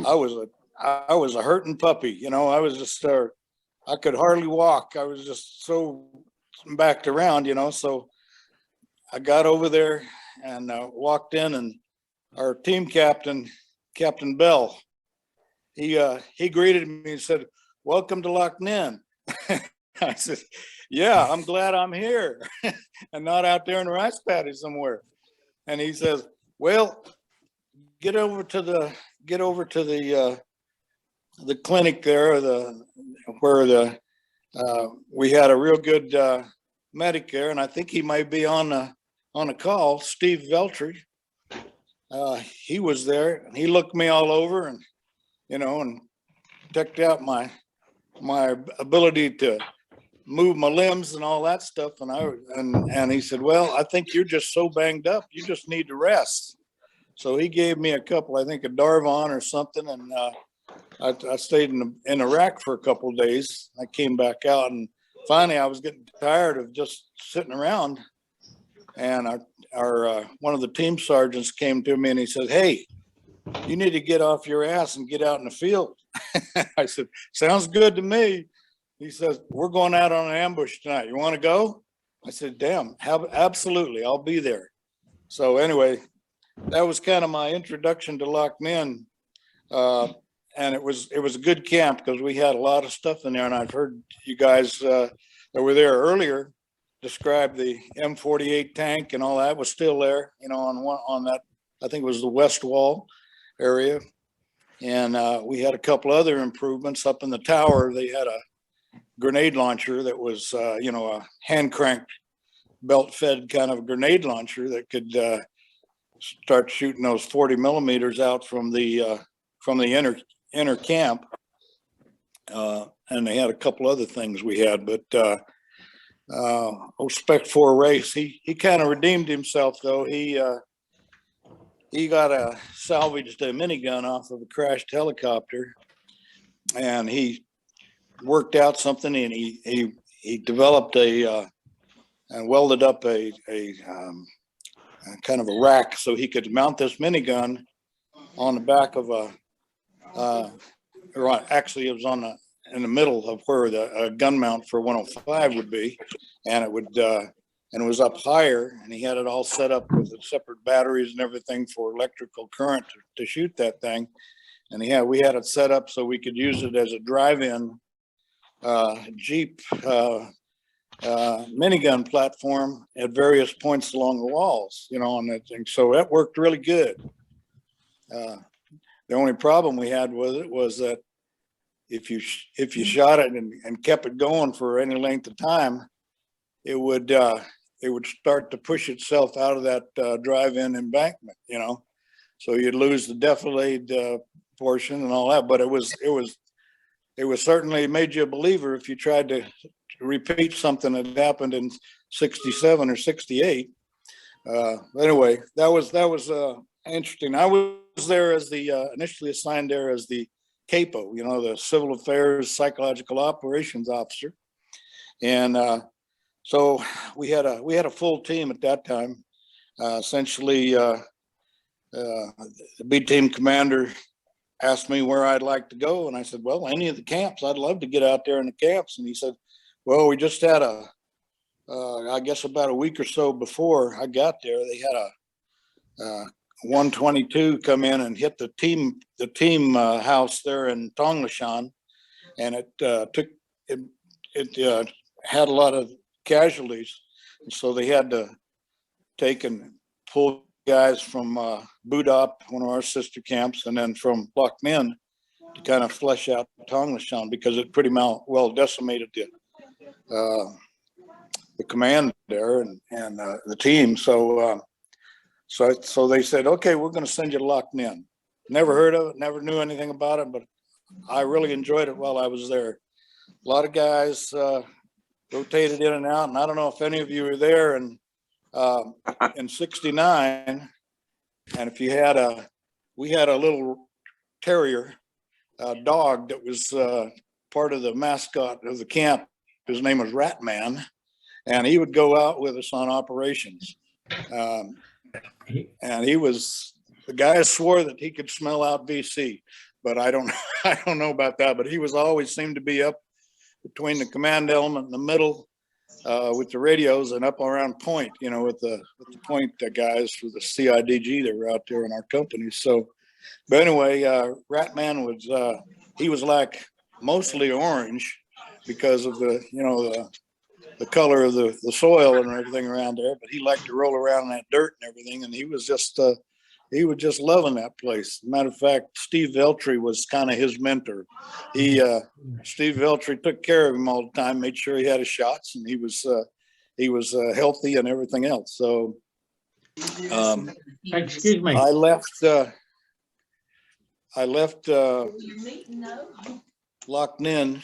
I was a hurting puppy. I was just, I could hardly walk. I was just so backed around, so I got over there and walked in, and our team captain, Captain Bell, he greeted me and said, welcome to Loch Ninh. I said, yeah, I'm glad I'm here and not out there in the rice paddy somewhere. And he says, well, get over to the clinic there, where we had a real good medic there, and I think he might be on a call, Steve Veltri. He was there, and he looked me all over, and and checked out my ability to move my limbs and all that stuff. And he said, well, I think you're just so banged up, you just need to rest. So he gave me a couple, I think a Darvon or something, and I stayed in Iraq for a couple of days. I came back out, and finally I was getting tired of just sitting around. And our one of the team sergeants came to me, and he said, hey, you need to get off your ass and get out in the field. I said, sounds good to me. He says, we're going out on an ambush tonight. You want to go? I said, damn, absolutely, I'll be there. So anyway, that was kind of my introduction to Loch Ninh. And it was a good camp because we had a lot of stuff in there. And I've heard you guys that were there earlier describe the M48 tank, and all that was still there, on that, I think it was the west wall area. And we had a couple other improvements up in the tower. They had a grenade launcher that was, a hand cranked belt fed kind of grenade launcher that could start shooting those 40 millimeters out from the inner camp. And they had a couple other things we had, but Spec 4 Race, he kind of redeemed himself though. He got salvaged a minigun off of a crashed helicopter, and he worked out something, and he he developed and welded up a kind of a rack so he could mount this minigun on the back of or actually it was in the middle of where the gun mount for 105 would be, and it was up higher, and he had it all set up with the separate batteries and everything for electrical current to shoot that thing. And we had it set up so we could use it as a drive-in Jeep minigun platform at various points along the walls, on that thing. So that worked really good. The only problem we had with it was that if you shot it and kept it going for any length of time, it would start to push itself out of that drive-in embankment, so you'd lose the defilade portion and all that. But it was certainly made you a believer if you tried to repeat something that happened in 67 or 68. Anyway, that was interesting. I was there as initially assigned there as the CAPO, the Civil Affairs Psychological Operations Officer. And so we had a full team at that time. Essentially, the B team commander asked me where I'd like to go. And I said, well, any of the camps. I'd love to get out there in the camps. And he said, well, we just had I guess about a week or so before I got there, they had a 122 come in and hit the team house there in Tonglashan, and it had a lot of casualties, and so they had to take and pull guys from Budap, one of our sister camps, and then from Loch Ninh to kind of flesh out Tonglashan because it pretty well decimated the command there and the team. So they said, okay, we're going to send you to Loch Ninh. Never heard of it, never knew anything about it, but I really enjoyed it while I was there. A lot of guys rotated in and out, and I don't know if any of you were there in 69, and if you we had a little terrier dog that was part of the mascot of the camp. His name was Ratman, and he would go out with us on operations. And the guy swore that he could smell out VC, but I don't know about that. But he was always seemed to be up between the command element in the middle with the radios and up around point, with the point guys for the CIDG that were out there in our company. So, but anyway, Ratman he was like mostly orange because of the color of the soil and everything around there, but he liked to roll around in that dirt and everything, and he was just loving that place. Matter of fact, Steve Veltri was kind of his mentor. Steve Veltri took care of him all the time, made sure he had his shots, and he was healthy and everything else. So Excuse me. I left Loch Ninh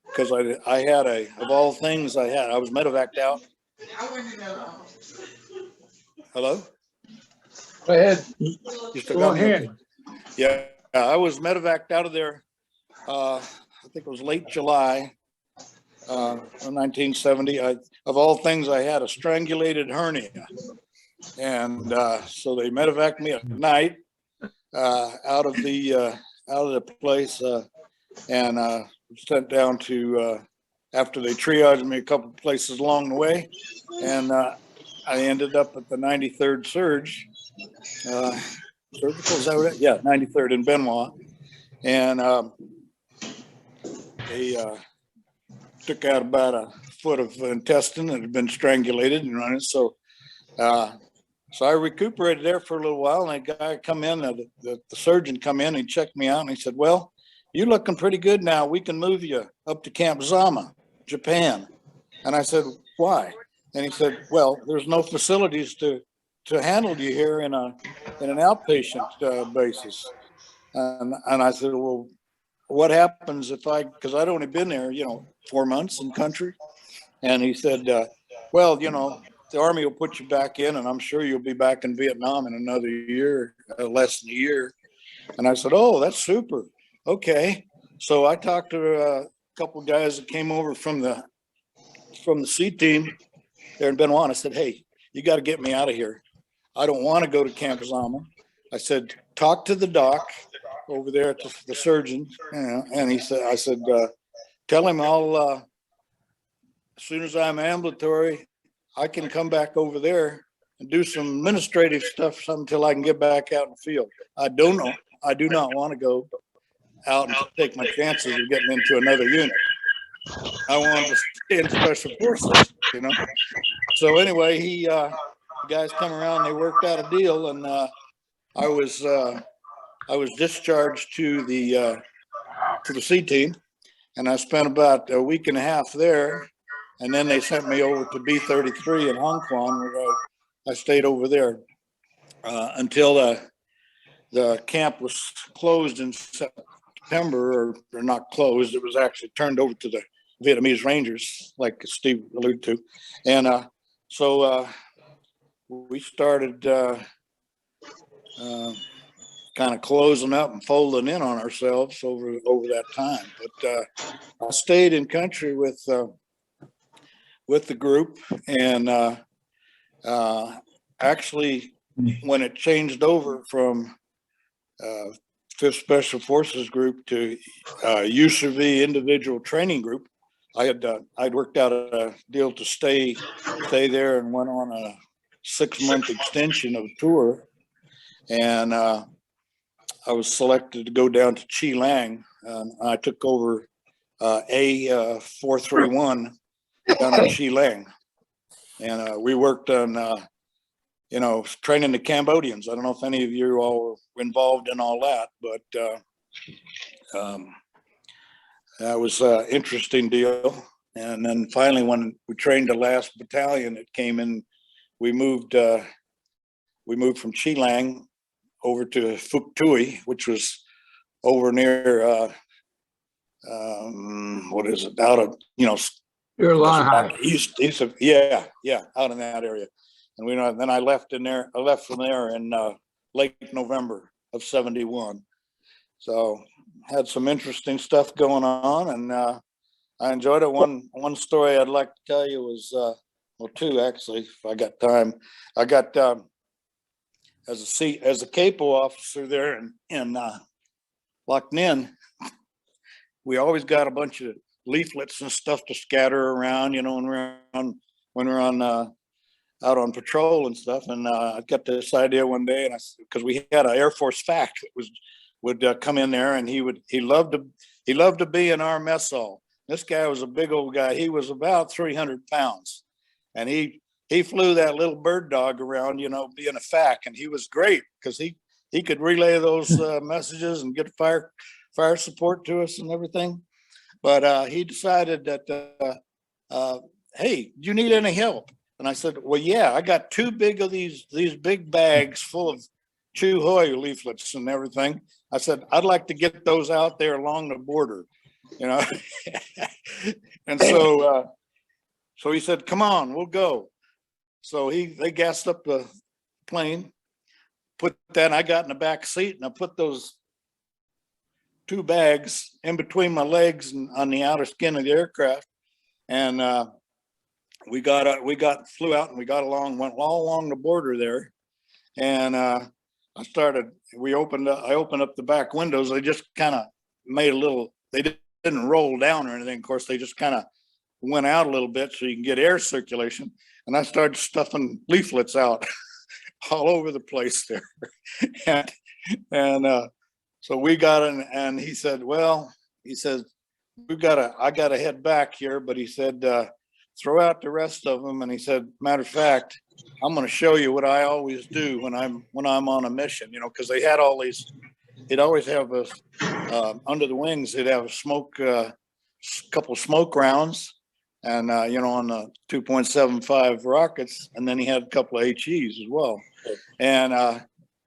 because I had of all things I was medevaced out. Hello? Go ahead. Go ahead. Yeah, I was medevaced out of there. I think it was late July of 1970. Of all things, I had a strangulated hernia. And so they medevaced me at night out of the place and sent down to after they triaged me a couple of places along the way, and I ended up at the 93rd Surge, surgical, is that what it? Yeah, 93rd in Benoit, and they took out about a foot of intestine that had been strangulated and running. So I recuperated there for a little while, and a guy come in, the surgeon come in, and checked me out, and he said, well, you're looking pretty good now. We can move you up to Camp Zama, Japan. And I said, why? And he said, well, there's no facilities to handle you here in an outpatient basis. And I said, well, what happens because I'd only been there, 4 months in country. And he said, well, the Army will put you back in, and I'm sure you'll be back in Vietnam in another year, less than a year. And I said, oh, that's super. Okay. So I talked to couple guys that came over from the C team there in Benoit. I said, hey, you got to get me out of here. I don't want to go to Camp Zama. I said, talk to the doc over there at the surgeon. And I said, tell him I'll, as soon as I'm ambulatory, I can come back over there and do some administrative stuff until I can get back out in the field. I do not want to go out and take my chances of getting into another unit. I wanted to stay in special forces, you know. So anyway, the guys come around, they worked out a deal, and I was discharged to the C team, and I spent about a week and a half there, and then they sent me over to B-33 in Hong Kong, where I stayed over there until the camp was closed in September, or not closed. It was actually turned over to the Vietnamese Rangers, like Steve alluded to, and so we started kind of closing up and folding in on ourselves over that time. But I stayed in country with the group, and actually, when it changed over from 5th Special Forces Group to USRV Individual Training Group, I'd worked out a deal to stay there, and went on a 6-month extension of a tour, and I was selected to go down to Chi Lang. I took over A-331 down in Chi Lang, and we worked on training the Cambodians. I don't know if any of you all were involved in all that, but that was an interesting deal. And then finally, when we trained the last battalion that came in, we moved from Chi Lang over to Phuc Tuy, which was over near what is it, out of east of out in that area. And then I left from there in late November of '71. So had some interesting stuff going on, and I enjoyed it. One story I'd like to tell you was, well, two actually, if I got time. I got as a capo officer there in Loch Ninh. We always got a bunch of leaflets and stuff to scatter around, when we're on out on patrol and stuff. And I got this idea one day, and because we had an Air Force FAC that would come in there, and he loved to be in our mess hall. This guy was a big old guy. He was about 300 pounds, and he flew that little bird dog around, being a FAC, and he was great because he could relay those messages and get fire support to us and everything. But he decided that, hey, do you need any help? And I said, well, yeah, I got 2 big of these big bags full of Chu Hoi leaflets and everything. I said, I'd like to get those out there along the border, And so he said, come on, we'll go. So they gassed up the plane, put that, and I got in the back seat, and I put those 2 bags in between my legs and on the outer skin of the aircraft. And we flew out, and we got along, went all along the border there. And I opened up the back windows. They just kind of made they didn't roll down or anything. Of course, they just kind of went out a little bit so you can get air circulation. And I started stuffing leaflets out all over the place there. and so we got in, and he said, I got to head back here. But he said, throw out the rest of them. And he said, matter of fact, I'm going to show you what I always do when I'm on a mission, because they had all these, they'd always have under the wings, they'd have a couple smoke rounds, and, on the 2.75 rockets. And then he had a couple of HEs as well. And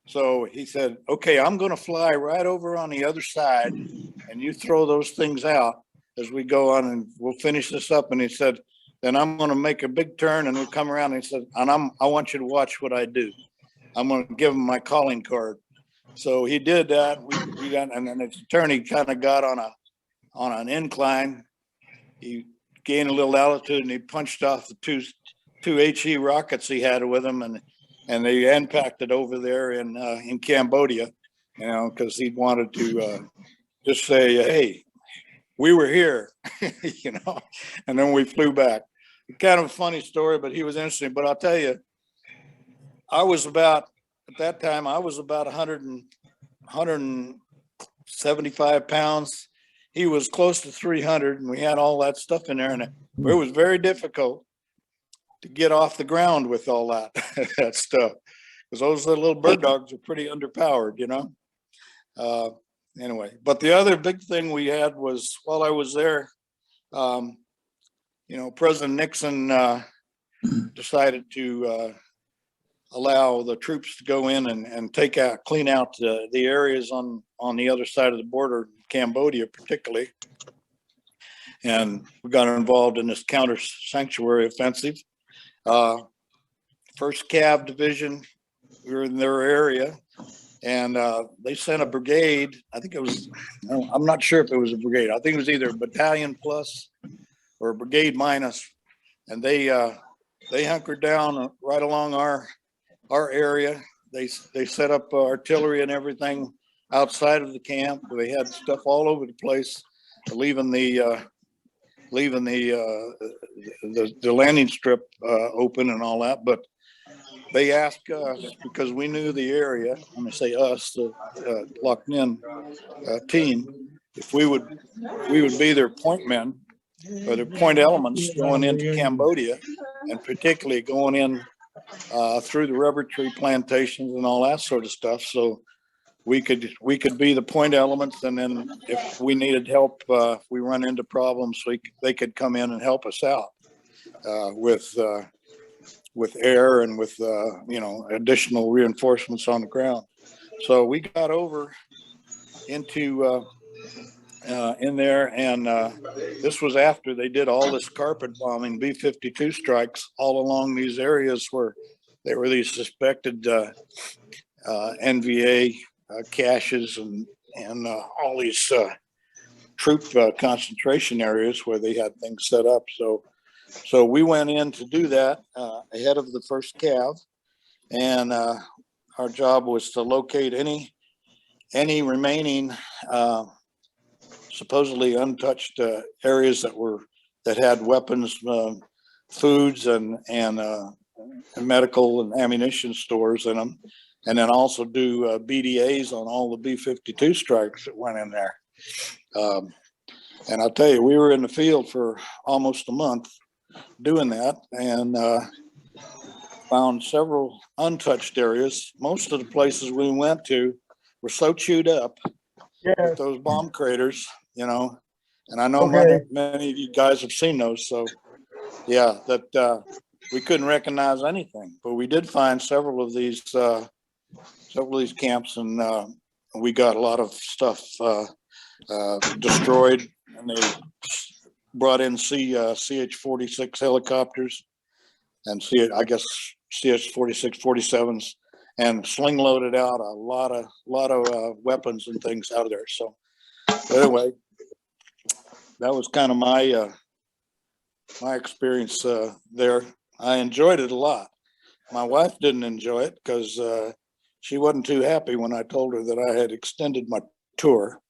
so he said, okay, I'm going to fly right over on the other side, and you throw those things out as we go on, and we'll finish this up. And he said, then I'm going to make a big turn, and we'll come around. And he said, and I want you to watch what I do. I'm going to give him my calling card. So he did that. We got, and then his turn, he kind of got on an incline, he gained a little altitude and he punched off the two HE rockets he had with him, and they impacted over there in Cambodia, you know, because he wanted to just say, hey, we were here, you know, and then we flew back. Kind of a funny story, but he was interesting. But I'll tell you, at that time, I was about 175 pounds. He was close to 300, and we had all that stuff in there, and it was very difficult to get off the ground with all that that stuff, because those little bird dogs are pretty underpowered, you know. Anyway, but the other big thing we had was, while I was there, you know, President Nixon decided to allow the troops to go in and clean out the areas on the other side of the border, Cambodia particularly. And we got involved in this counter sanctuary offensive. First Cav Division, we were in their area, and they sent a brigade. I think it was, I'm not sure if it was a brigade. I think it was either a battalion plus or a brigade minus. And they hunkered down right along our area. They set up artillery and everything outside of the camp. They had stuff all over the place, leaving the landing strip open and all that. But they asked us, because we knew the area, when I say us, the Loch Ninh team, if we would be their point men or their point elements going into Cambodia, and particularly going in through the rubber tree plantations and all that sort of stuff. So we could be the point elements, and then if we needed help, if we run into problems, they could come in and help us out with air and with you know, additional reinforcements on the ground. So we got over into in there, and this was after they did all this carpet bombing, B-52 strikes all along these areas where there were these suspected NVA caches and all these troop concentration areas where they had things set up. So we went in to do that ahead of the first Cav, and our job was to locate any remaining supposedly untouched areas that had weapons, foods, and medical and ammunition stores in them, and then also do BDAs on all the B-52 strikes that went in there. And I'll tell you, we were in the field for almost a month doing that, and found several untouched areas. Most of the places we went to were so chewed up with those bomb craters, you know, and I know many of you guys have seen those. So yeah, that we couldn't recognize anything, but we did find several of these camps, and we got a lot of stuff destroyed, and they brought in CH-46 helicopters and CH-46 47s, and sling loaded out a lot of weapons and things out of there. So anyway, that was kind of my experience there. I enjoyed it a lot. My wife didn't enjoy it because she wasn't too happy when I told her that I had extended my tour.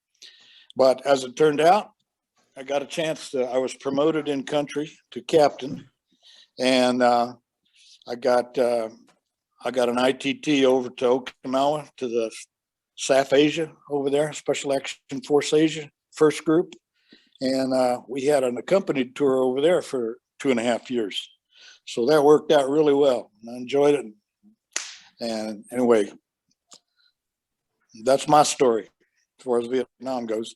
But as it turned out, I got a chance I was promoted in country to captain, and I got an ITT over to Okinawa, to the SAF Asia over there, Special Action Force Asia, first group. And we had an accompanied tour over there for 2.5 years. So that worked out really well. I enjoyed it. And anyway, that's my story as far as Vietnam goes.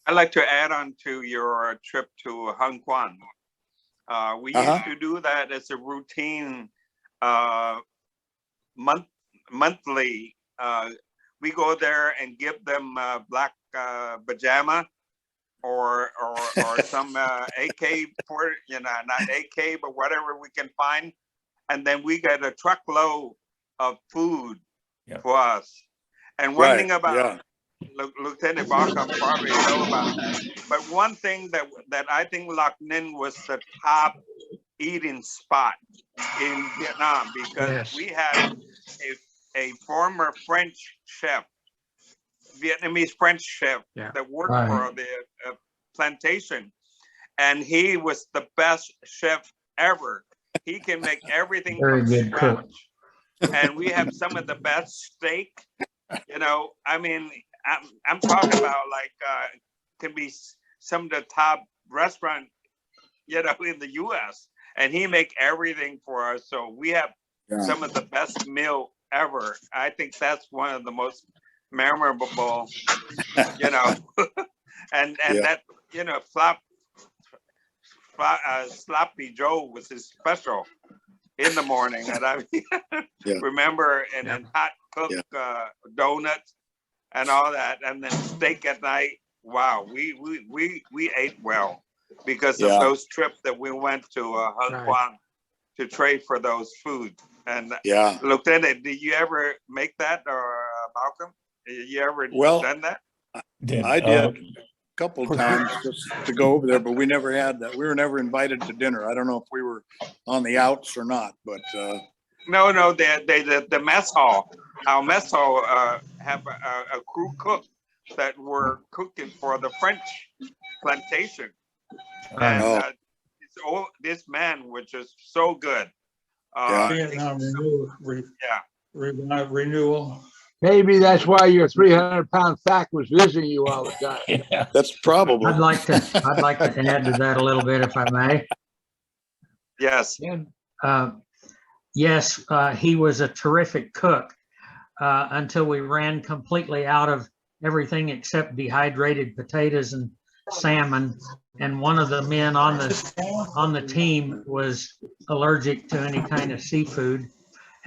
I'd like to add on to your trip to Hong Kong. We used to do that as a routine monthly. We go there and give them black pajama or some AK, not AK, but whatever we can find. And then we get a truckload of food for us. And one thing about Lieutenant Barkham probably know about that. But one thing that I think Loc Ninh was the top eating spot in Vietnam, because Yes. we had a former French chef, Vietnamese French chef Yeah. that worked Right. for the plantation, and he was the best chef ever. He can make everything Very from good scratch. cook. And we have some of the best steak. You know, I mean, I'm talking about like can be some of the top restaurant, you know, in the U.S. And he make everything for us. So we have some of the best meal ever. I think that's one of the most memorable, you know, and that, you know, Sloppy Joe was his special in the morning. And I remember, and then hot cook donuts and all that, and then steak at night. Wow, we ate well because of those trips that we went to Hong Kong to trade for those food. And Lieutenant, did you ever make that, or Malcolm? Did you ever done that? I did a couple times just to go over there, but we never had that. We were never invited to dinner. I don't know if we were on the outs or not, but No, the mess hall. Our mess hall have a crew cook that were cooking for the French plantation, and this man was just so good. Vietnam renewal. Maybe that's why your 300-pound fact was visiting you all the time. Yeah. that's probable. I'd like to add to that a little bit, if I may. Yes. Yes, he was a terrific cook until we ran completely out of everything except dehydrated potatoes and salmon. And one of the men on the team was allergic to any kind of seafood,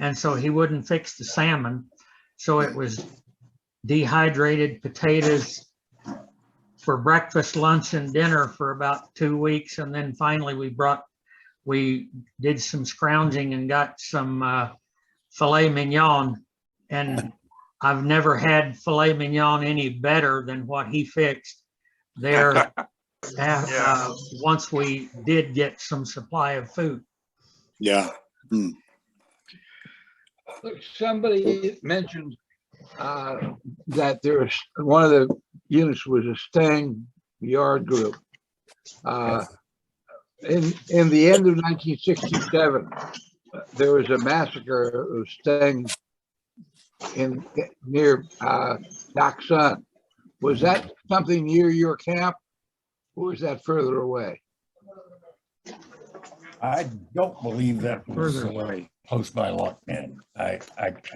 and so he wouldn't fix the salmon. So it was dehydrated potatoes for breakfast, lunch, and dinner for about 2 weeks, and then finally we did some scrounging and got some filet mignon, and I've never had filet mignon any better than what he fixed there. Once we did get some supply of food. Yeah. Somebody mentioned that there was one of the units was a staying yard group. In the end of 1967, there was a massacre of staying near Doc Sun. Was that something near your camp, or was that further away? I don't believe that was Further away. close by Loc Ninh. I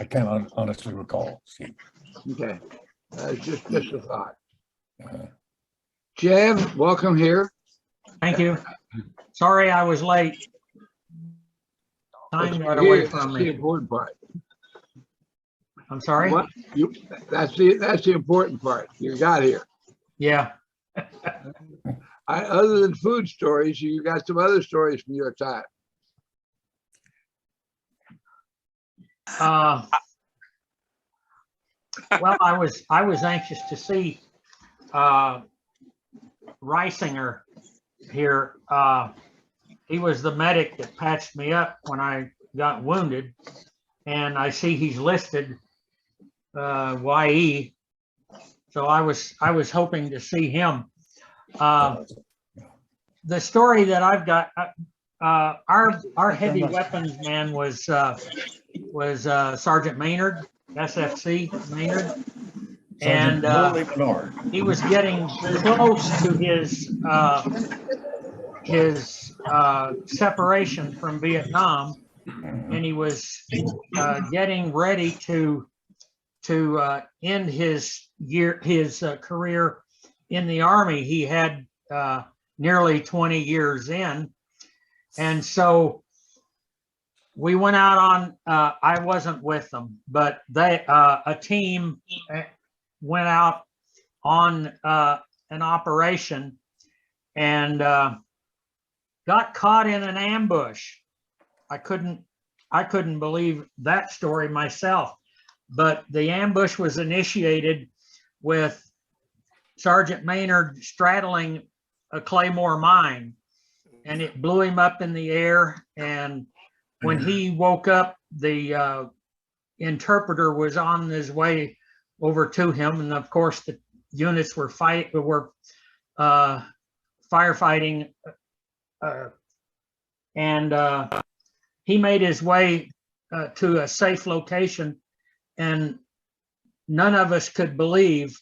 can't honestly recall. See. Okay, just a thought. Jan, welcome here. Thank you. Sorry I was late. Time got away from That's the me. important part. I'm sorry? That's the important part. You got here. Yeah. Other than food stories, you got some other stories from your time. Well, I was anxious to see Reisinger here. He was the medic that patched me up when I got wounded, and I see he's listed YE. So I was hoping to see him. The story that I've got, our heavy weapons man was Sergeant Maynard, SFC Maynard, and he was getting close to his separation from Vietnam, and he was getting ready to end his career in the Army. He had nearly 20 years in, and so we went out on, I wasn't with them, but a team went out on an operation and got caught in an ambush. I couldn't believe that story myself, but the ambush was initiated with Sergeant Maynard straddling a Claymore mine, and it blew him up in the air. And when he woke up, the interpreter was on his way over to him, and of course the units were firefighting, and he made his way to a safe location, and none of us could believe,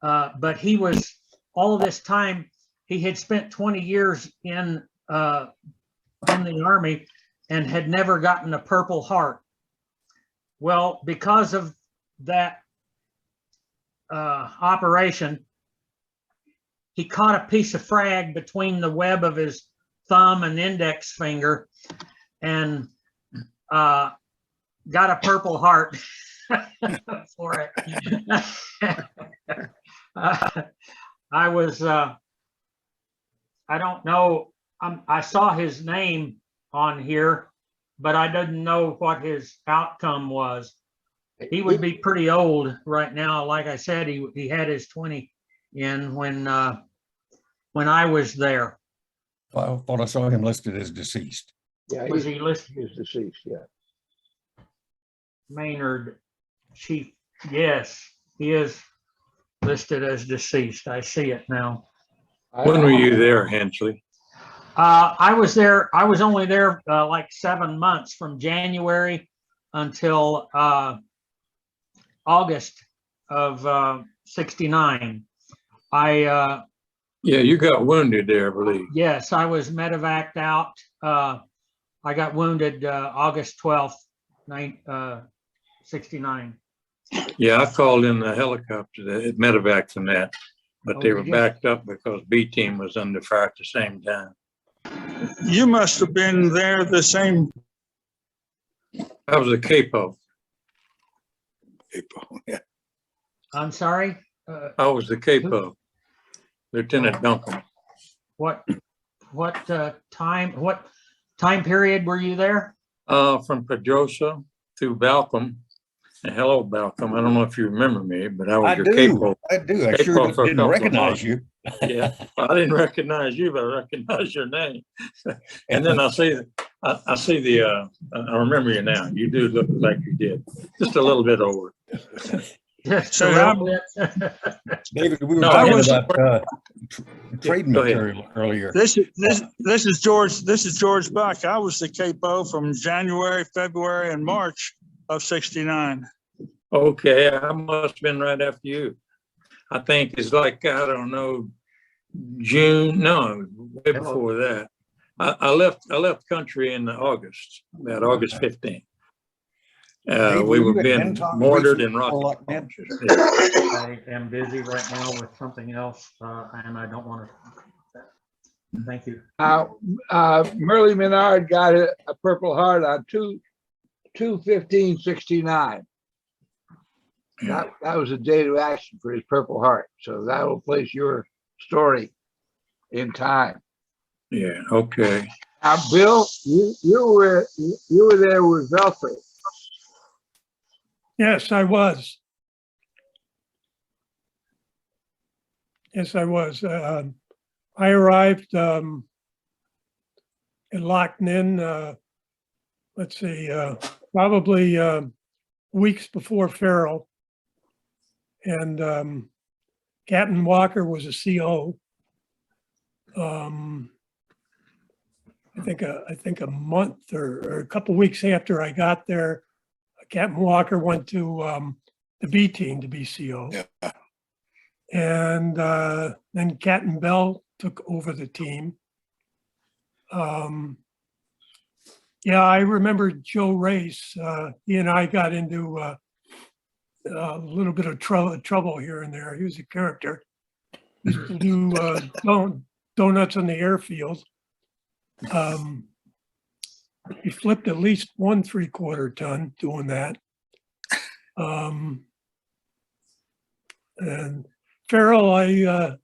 but he was, all of this time, he had spent 20 years in the Army and had never gotten a Purple Heart. Well, because of that operation, he caught a piece of frag between the web of his thumb and index finger and got a Purple Heart for it. I was, I don't know, I saw his name on here, but I didn't know what his outcome was. He would be pretty old right now. Like I said, he had his 20 in when I was there. I thought I saw him listed as deceased. Yeah, Was he listed? He's deceased, yeah. Maynard Chief, yes, he is listed as deceased. I see it now. When were you there, Hensley? I was there, I was only there like 7 months, from January until August of 69. Yeah, you got wounded there, I believe. Yes, I was medevaced out. I got wounded August 12th, 69. Yeah, I called in the helicopter that medevac from that, but they were backed up because B team was under fire at the same time. You must have been there the same. I was a capo. Capo, yeah. I'm sorry? I was the capo, Lieutenant Duncan. What time period were you there? From Pedrosa through Balcom. And hello, Balcom. I don't know if you remember me, but I was your capo. I do. I capo sure for a didn't couple of recognize months. you. Yeah, I didn't recognize you, but I recognized your name. And then I see the, I remember you now. You do look like you did, just a little bit over. So David, we were No, talking I was- about trading Go ahead. material earlier. This is George. This is George Buck. I was the capo from January, February, and March of '69. Okay, I must have been right after you. I think it's like, I don't know, June, no, way before that. I left country in August, about August 15th. Dave, We you were at being Minton mortared Beach and rocket Lock Man? launchers. I am busy right now with something else, and I don't want to. Thank you. Merle Menard got a Purple Heart on 2/15/69. That was a date of action for his Purple Heart. So that will place your story in time. Yeah, okay. Now, Bill, you were there with Velfrey. Yes, I was. Yes, I was. I arrived in Loch Ninh, let's see, probably weeks before Farrell. And Captain Walker was a CO. I think a month or a couple weeks after I got there, Captain Walker went to the B team to be CO. Yeah. And then Captain Bell took over the team. Yeah, I remember Joe Race. He and I got into a little bit of trouble here and there. He was a character. He used to do donuts on the airfield. He flipped at least 1 3/4 ton doing that. And Farrell, I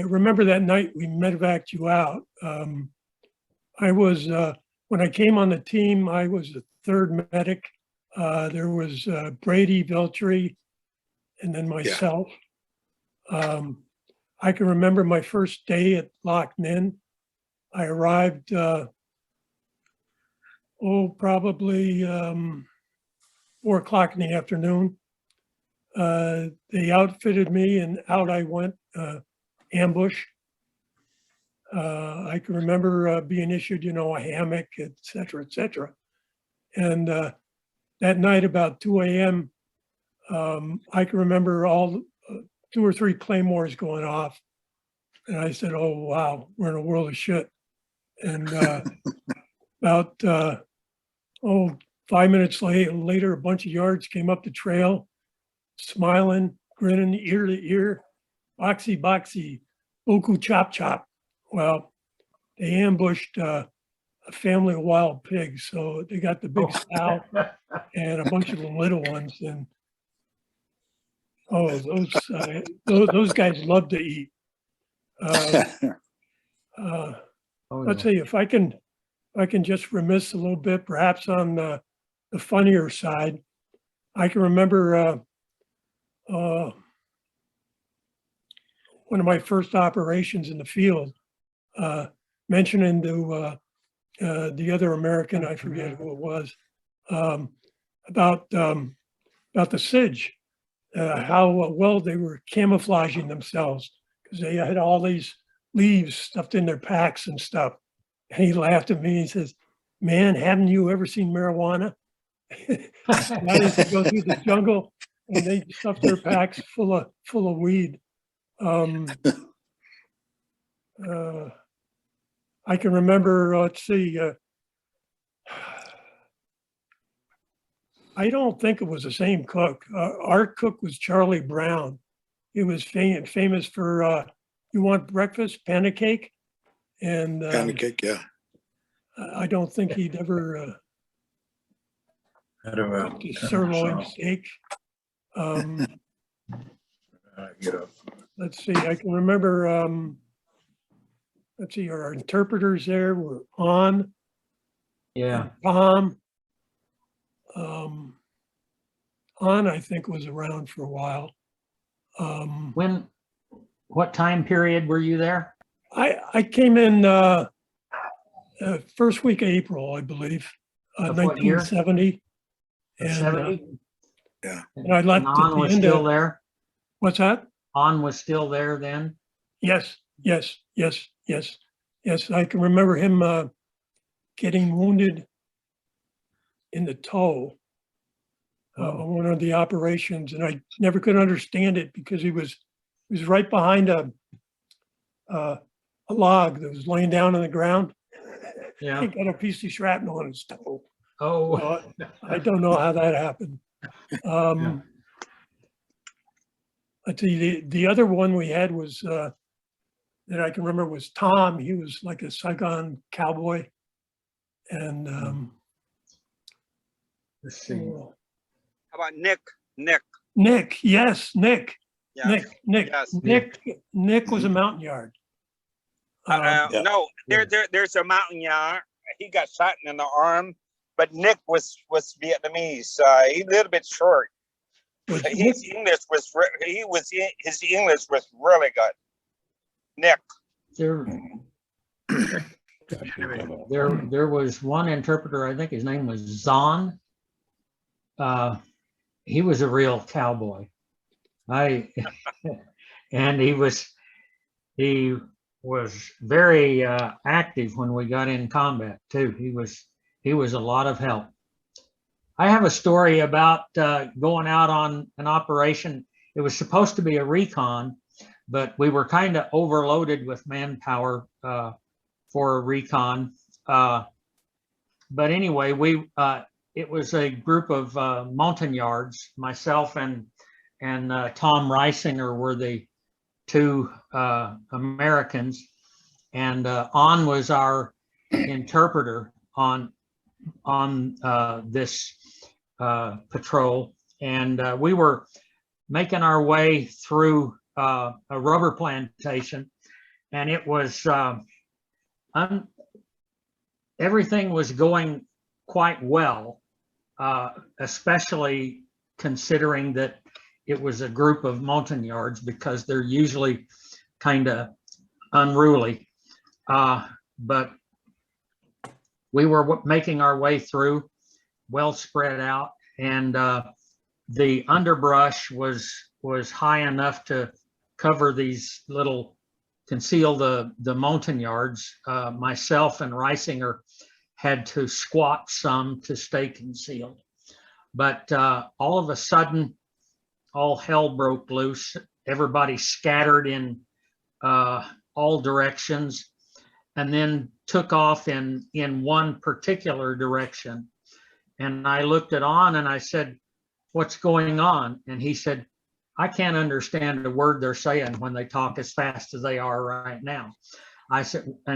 remember that night we medevaced you out. I was when I came on the team, I was the third medic. There was Brady Veltri and then myself. I can remember my first day at Loch Ninh. I arrived, probably 4 o'clock in the afternoon. They outfitted me and out I went, ambush. I can remember being issued, a hammock, et cetera, et cetera. And that night about 2 a.m., I can remember all 2 or 3 claymores going off. And I said, oh, wow, we're in a world of shit. And about, 5 minutes later, a bunch of yards came up the trail, smiling, grinning ear to ear, boxy, boxy, boku chop chop. Well, they ambushed a family of wild pigs. So they got the big sow and a bunch of the little ones. And those guys love to eat. Let's see if I can just reminisce a little bit, perhaps on the funnier side. I can remember one of my first operations in the field, mentioning to the other American, I forget who it was, about the SIDS, how well they were camouflaging themselves because they had all these leaves stuffed in their packs and stuff. And he laughed at me and he says, man, haven't you ever seen marijuana? That is to go through the jungle and they stuff their packs full of weed. I can remember, let's see, I don't think it was the same cook. Our cook was Charlie Brown. He was famous for, you want breakfast, pancake? And Pancake, yeah. I don't think he'd ever cooked a sirloin steak. Let's see, I can remember, let's see, our interpreters there were On. Yeah. Tom. On, I think, was around for a while. What time period were you there? I came in first week of April, I believe, Of what year? 1970. Of And, 70? Yeah. And I left And at On the was end still of, there? what's that? On was still there then? Yes. I can remember him getting wounded in the toe on one of the operations, and I never could understand it because he was right behind a log that was laying down on the ground. Yeah. He got a piece of shrapnel on his toe. Oh. I don't know how that happened. Let's see, the other one we had was that I can remember was Tom. He was like a Saigon cowboy. And let's see. How about Nick? Nick, yes, Nick. Yes. Nick was a mountain yard. No, there's a mountain yard. He got shot in the arm, but Nick was Vietnamese. He's a little bit short. His English was really good. Nick. There was one interpreter, I think his name was Zahn. He was a real cowboy. And he was very active when we got in combat too. He was a lot of help. I have a story about going out on an operation. It was supposed to be a recon, but we were kind of overloaded with manpower for a recon. But anyway, it was a group of Montagnards. Myself and Tom Reisinger were the two Americans, and On was our interpreter on this patrol, and we were making our way through a rubber plantation, and it was everything was going quite well, especially considering that it was a group of Montagnards because they're usually kind of unruly. But we were making our way through, well spread out, and the underbrush was high enough to cover these little, conceal the Montagnards. Myself and Reisinger had to squat some to stay concealed. But all of a sudden, all hell broke loose. Everybody scattered in all directions, and then took off in one particular direction. And I looked at On and I said, "What's going on?" And he said, "I can't understand a word they're saying when they talk as fast as they are right now."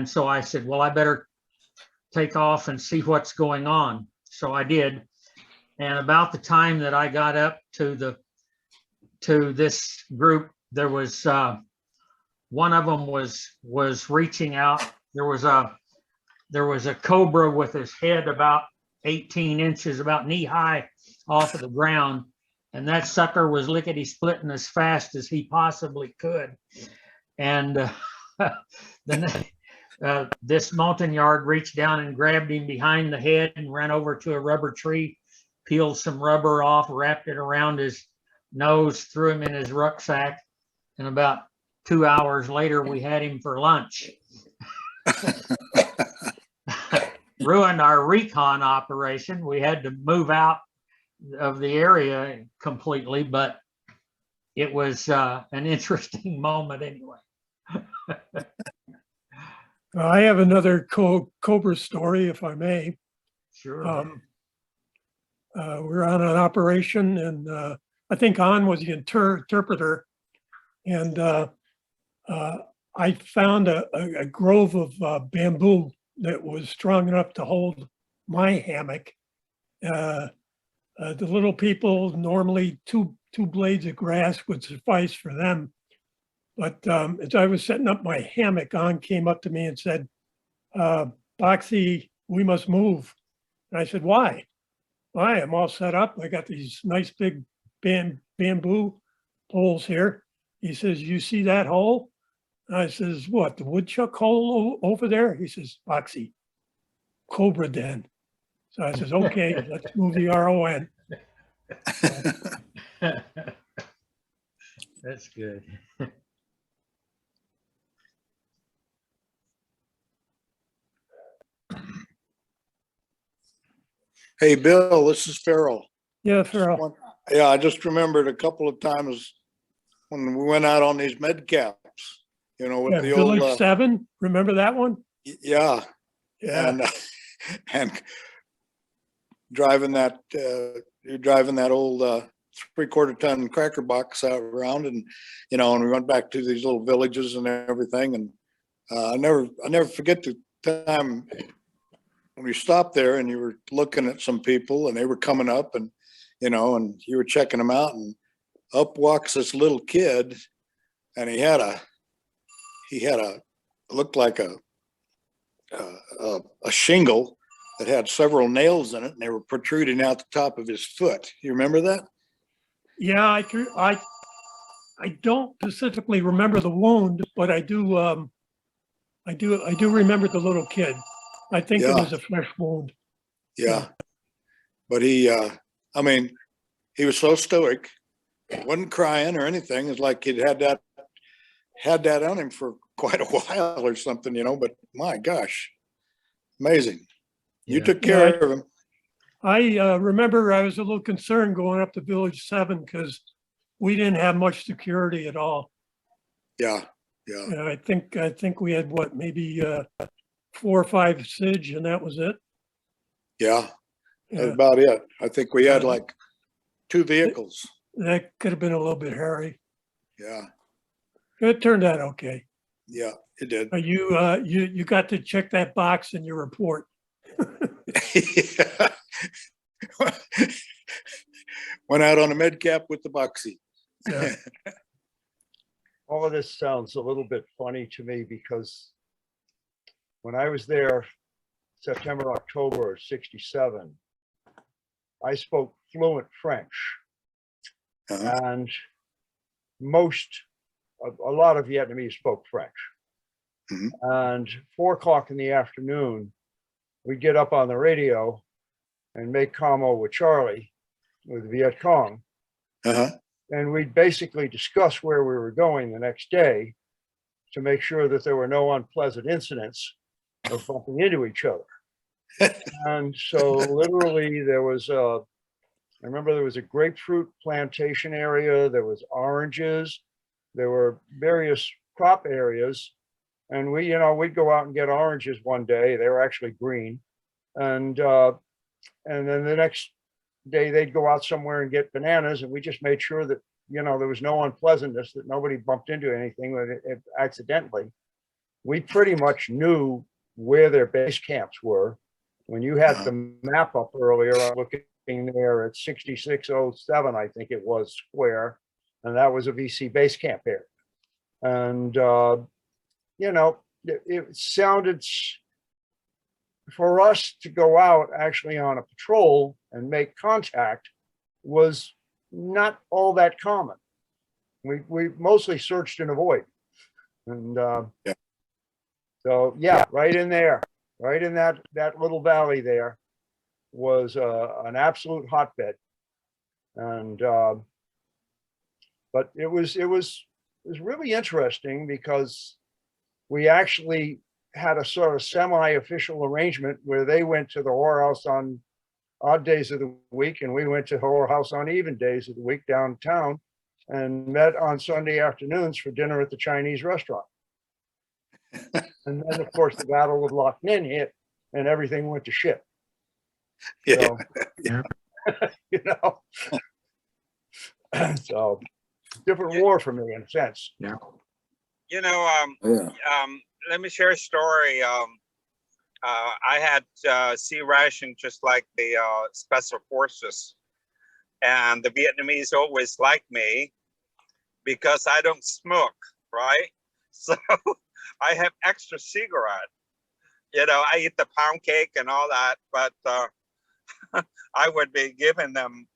So I said, "Well, I better take off and see what's going on." So I did. And about the time that I got up to this group, there was one of them was reaching out. There was a cobra with his head about 18 inches, about knee high off of the ground. And that sucker was lickety splitting as fast as he possibly could. And then this Montagnard reached down and grabbed him behind the head and ran over to a rubber tree, peeled some rubber off, wrapped it around his nose, threw him in his rucksack. And about 2 hours later, we had him for lunch. Ruined our recon operation. We had to move out of the area completely, but it was an interesting moment anyway. I have another Cobra story, if I may. Sure. We're on an operation, and I think On was the interpreter, and I found a grove of bamboo that was strong enough to hold my hammock. The little people, normally two blades of grass would suffice for them. But as I was setting up my hammock, On came up to me and said, "Boxy, we must move." And I said, "Why?" "Why? I'm all set up. I got these nice big bamboo poles here." He says, "You see that hole?" And I says, "What, the woodchuck hole over there?" He says, "Boxy, cobra den." So I says, "Okay, let's move the RON." That's good. Hey, Bill, this is Farrell. Yeah, Farrell. Yeah, I just remembered a couple of times when we went out on these med caps, with Yeah, the Village old, 7, remember that one? yeah. Yeah. And driving that, you're driving that old 3/4 ton cracker box out around, and and we went back to these little villages and everything. And I never forget the time when we stopped there and you were looking at some people and they were coming up, and and you were checking them out, and up walks this little kid, and he had a looked like a shingle that had several nails in it, and they were protruding out the top of his foot. You remember that? Yeah, I don't specifically remember the wound, but I do remember the little kid. I think it was a flesh wound. Yeah. But he was so stoic, wasn't crying or anything. It's like he'd had that on him for quite a while or something, but my gosh, amazing. You took care of him. I remember I was a little concerned going up to Village 7 because we didn't have much security at all. Yeah. I think we had maybe 4 or 5 SIG, and that was it. Yeah, that's about it. I think we had like 2 vehicles. That could have been a little bit hairy. Yeah. It turned out okay. Yeah, it did. You got to check that box in your report. Went out on a med cap with the boxy. Yeah. All of this sounds a little bit funny to me because when I was there September, October of '67, I spoke fluent French. and a lot of Vietnamese spoke French. And 4 o'clock in the afternoon, we'd get up on the radio and make commo with Charlie, with Viet Cong. And we'd basically discuss where we were going the next day to make sure that there were no unpleasant incidents of bumping into each other. And so literally there was I remember there was a grapefruit plantation area, there was oranges, there were various crop areas. And we'd go out and get oranges one day. They were actually green. And then the next day they'd go out somewhere and get bananas. And we just made sure that, there was no unpleasantness, that nobody bumped into anything accidentally. We pretty much knew where their base camps were. When you had the map up earlier, I'm looking there at 6607, I think it was, square. And that was a VC base camp area. And, it sounded, for us to go out actually on a patrol and make contact was not all that common. We mostly searched and avoided. And so, yeah, right in there, right in that little valley there was an absolute hotbed. And but it was really interesting because we actually had a sort of semi-official arrangement where they went to the whorehouse on odd days of the week and we went to the whorehouse on even days of the week downtown and met on Sunday afternoons for dinner at the Chinese restaurant. And then of course the Battle of Loch Ninh hit and everything went to shit. So, so different war for me in a sense. Yeah. Let me share a story. I had sea ration just like the special forces, and the Vietnamese always liked me because I don't smoke, right? So I have extra cigarette. I eat the pound cake and all that, but I would be giving them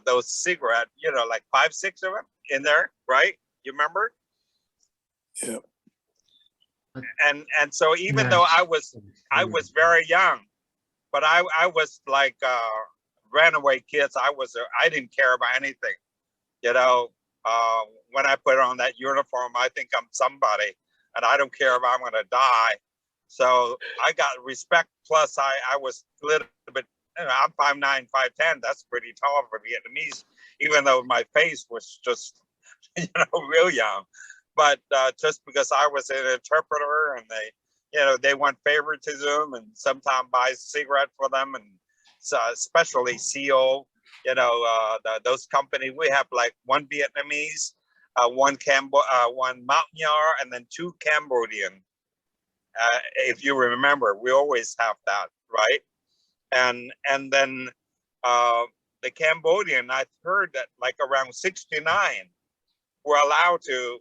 those cigarette, like 5, 6 of them in there, right? You remember? Yeah. And so even though I was very young, but I was like runaway kids. I didn't care about anything. When I put on that uniform, I think I'm somebody, and I don't care if I'm going to die. So I got respect. Plus, I was a little bit. I'm 5'9", 5'10". That's pretty tall for Vietnamese, even though my face was just, real young. But just because I was an interpreter and they want favoritism and sometimes buy cigarette for them, and so especially CO, those companies, we have like 1 Vietnamese, one Mountaineer, and then 2 Cambodian. If you remember, we always have that, right? And then the Cambodian, I've heard that like around 69, were allowed to.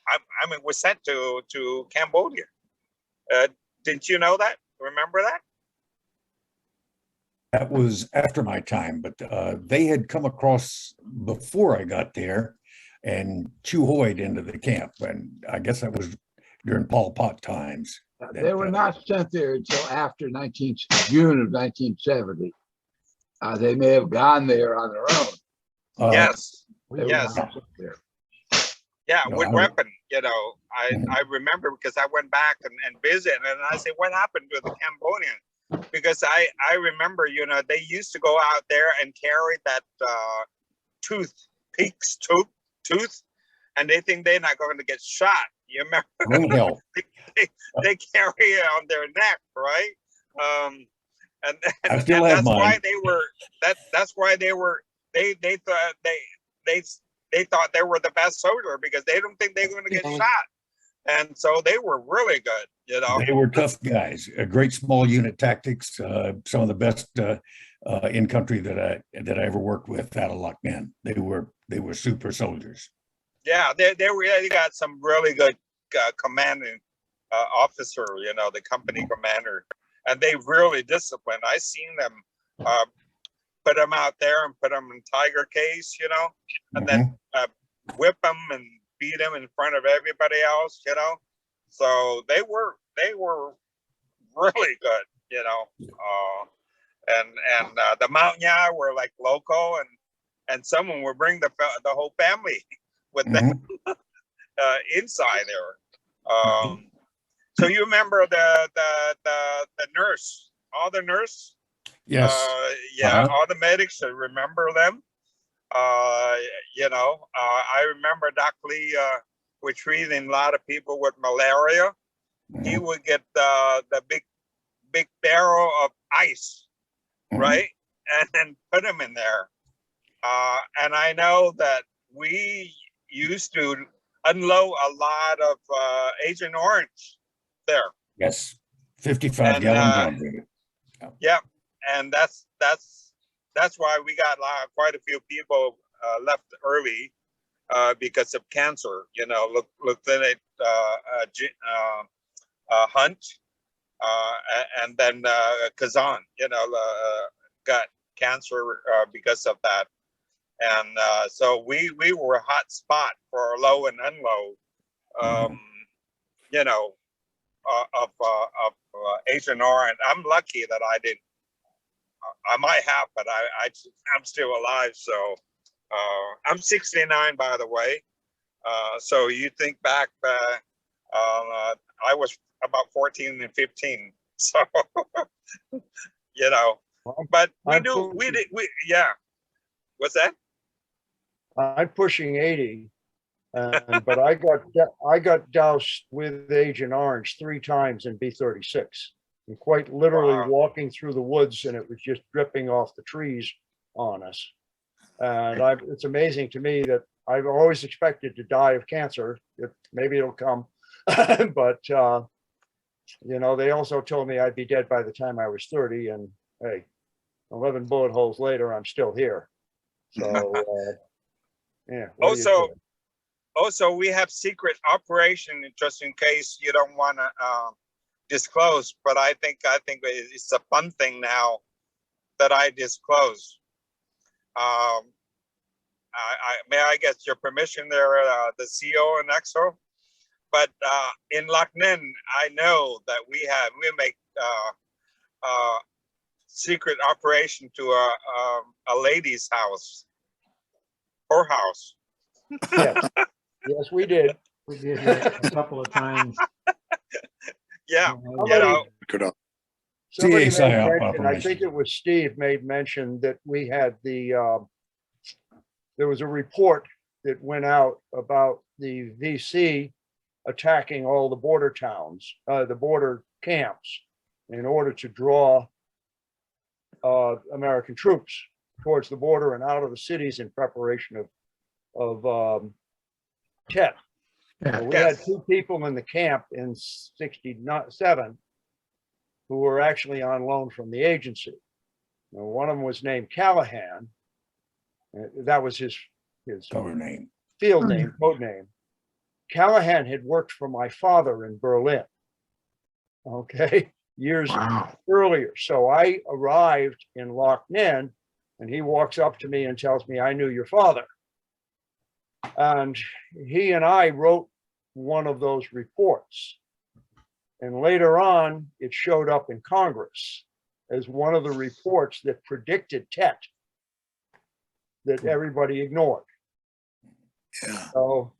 I mean, we're sent to Cambodia. Didn't you know that? Remember that? That was after my time, but they had come across before I got there and Chuhoyed into the camp. And I guess that was during Pol Pot times. They were not sent there until after June of 1970. They may have gone there on their own. Yes. They were Yes. not sent there. Yeah, with weapon, I remember because I went back and visited, and I said, what happened to the Cambodian? Because I remember, they used to go out there and carry that pig's tooth, and they think they're not going to get shot. You remember? they carry it on their neck, right? And that's why they were. That's why they were. They thought they were the best soldier because they don't think they're going to get shot. And so they were really good, They were tough guys, great small unit tactics, some of the best in country that I ever worked with out of Loch Ninh. They were super soldiers. Yeah, they really got some really good commanding officer, the company commander, and they really disciplined. I seen them put them out there and put them in tiger case, and then whip them and beat them in front of everybody else, So they were really good, and the Mountain Yai were like local, and someone would bring the whole family with them inside there. So you remember the nurse, all the nurse? Yes. All the medics, I remember them. I remember Doc Lee was treating a lot of people with malaria. He would get the big barrel of ice, right? And then put them in there. And I know that we used to unload a lot of Agent Orange there. Yes, 55 gallon drums. Yeah, and that's why we got quite a few people left early because of cancer. Lieutenant Hunt, and then Kazan, got cancer because of that. And so we were a hot spot for low and unload, of Agent Orange. I'm lucky that I didn't. I might have, but I'm still alive. So I'm 69, by the way. So you think back, I was about 14 and 15. So, but yeah. What's that? I'm pushing 80, but I got doused with Agent Orange 3 times in B-36, and quite literally walking through the woods, and it was just dripping off the trees on us. And it's amazing to me that I've always expected to die of cancer. Maybe it'll come, but they also told me I'd be dead by the time I was 30, and hey, 11 bullet holes later, I'm still here. So, yeah. Also, we have secret operation, just in case you don't want to disclose. But I think it's a fun thing now that I disclose. May I get your permission there, the CO and XO? But in Loch Ninh, I know that we make secret operation to a lady's house, her house. Yes, yes, we did. We did that a couple of times. Yeah, Somebody CA made psyop mention, I operation. think it was Steve made mention that we had there was a report that went out about the VC attacking all the border towns, the border camps, in order to draw American troops towards the border and out of the cities in preparation of Tet. We had 2 people in the camp in 67 who were actually on loan from the agency. Now, one of them was named Callahan. That was his Cover name. field name, code name. Callahan had worked for my father in Berlin, okay, years earlier. So I arrived in Loch Ninh, and he walks up to me and tells me, "I knew your father." And he and I wrote one of those reports. And later on, it showed up in Congress as one of the reports that predicted Tet that everybody ignored. Yeah. So,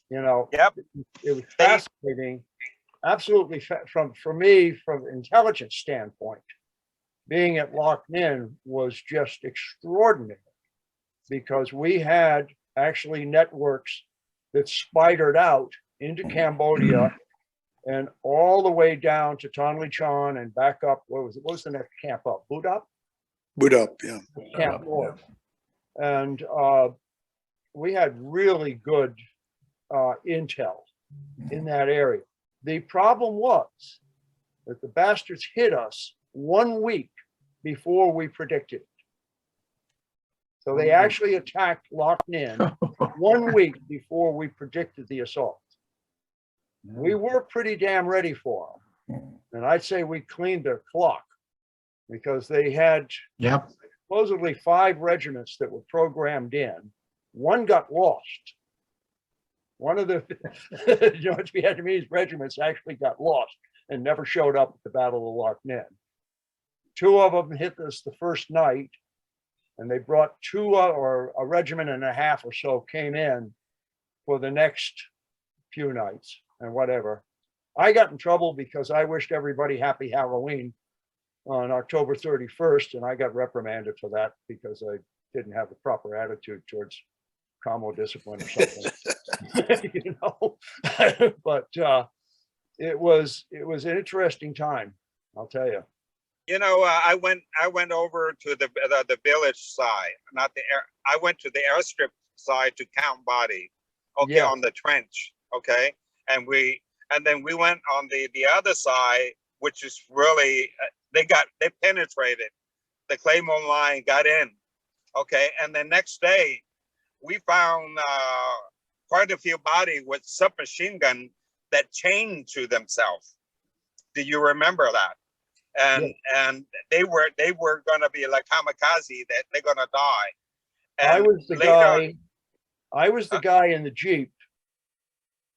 it was fascinating. Absolutely, for me, from an intelligence standpoint, being at Loch Ninh was just extraordinary, because we had actually networks that spidered out into Cambodia and all the way down to Tonle Chon and back up. What was the next camp up? Budap? Budap, yeah. Camp North. And we had really good intel in that area. The problem was that the bastards hit us 1 week before we predicted it. So they actually attacked Loch Ninh 1 week before we predicted the assault. We were pretty damn ready for them. And I'd say we cleaned their clock, because they had supposedly 5 regiments that were programmed in. One got lost. One of the George Vietnamese regiments actually got lost and never showed up at the Battle of Loch Ninh. 2 of them hit us the first night, and they brought 2 or a regiment and a half or so came in for the next few nights and whatever. I got in trouble because I wished everybody happy Halloween on October 31st, and I got reprimanded for that because I didn't have the proper attitude towards commo discipline or something. You know, but it was an interesting time, I'll tell you. You know, I went over to the village side, not the air. I went to the airstrip side to count body. Okay, Yeah. on the trench. Okay, and then we went on the other side, which is really they penetrated the Claymore line, got in. Okay, and the next day we found quite a few bodies with submachine gun that chained to themselves. Do you remember that? And they were going to be like kamikaze, that they're going to die. And I was the later, guy in the Jeep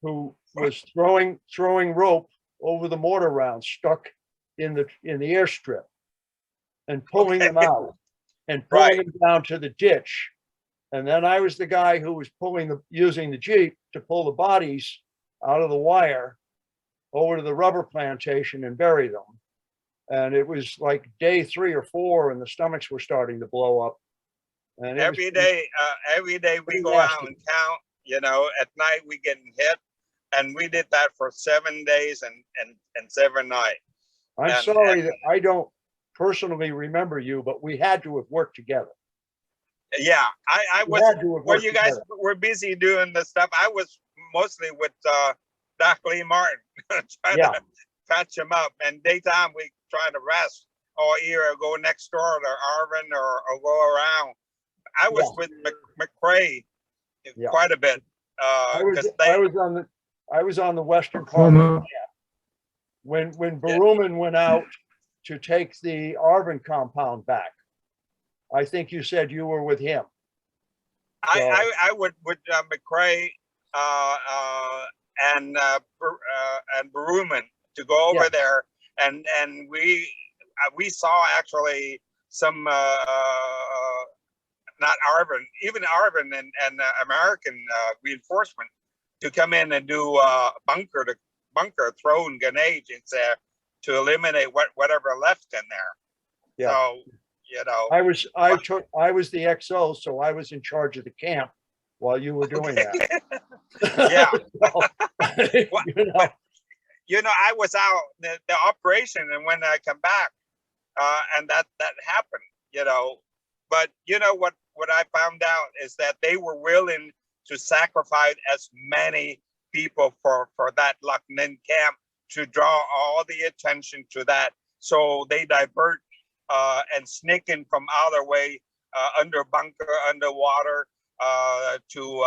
who was throwing rope over the mortar rounds stuck in the airstrip and pulling them out and pulling them down to the ditch. And then I was the guy who was using the Jeep to pull the bodies out of the wire over to the rubber plantation and bury them. And it was like day 3 or 4 and the stomachs were starting to blow up. And every day we go out and count, you know, at night we getting hit. And we did that for 7 days and 7 nights. I'm sorry that I don't personally remember you, but we had to have worked together. Yeah, I was, well, you guys were busy doing the stuff. I was mostly with Doc Lee Martin, trying to patch him up. And daytime, we trying to rest or either go next door to Arvin or go around. I was with McCrae quite a bit. I was on the western part of the camp. When Baruman went out to take the Arvin compound back, I think you said you were with him. I would with McCrae and Baruman to go over there, and we saw actually some not Arvin, even Arvin and American reinforcement to come in and do bunker throwing grenades in there to eliminate whatever left in there. Yeah. So, you know, I was the XO, so I was in charge of the camp while you were doing that. Yeah. So, you know, I was out the operation, and when I come back, and that happened, you know. But you know what I found out is that they were willing to sacrifice as many people for that Loch Ninh camp to draw all the attention to that. So they divert and sneak in from other way under bunker, underwater to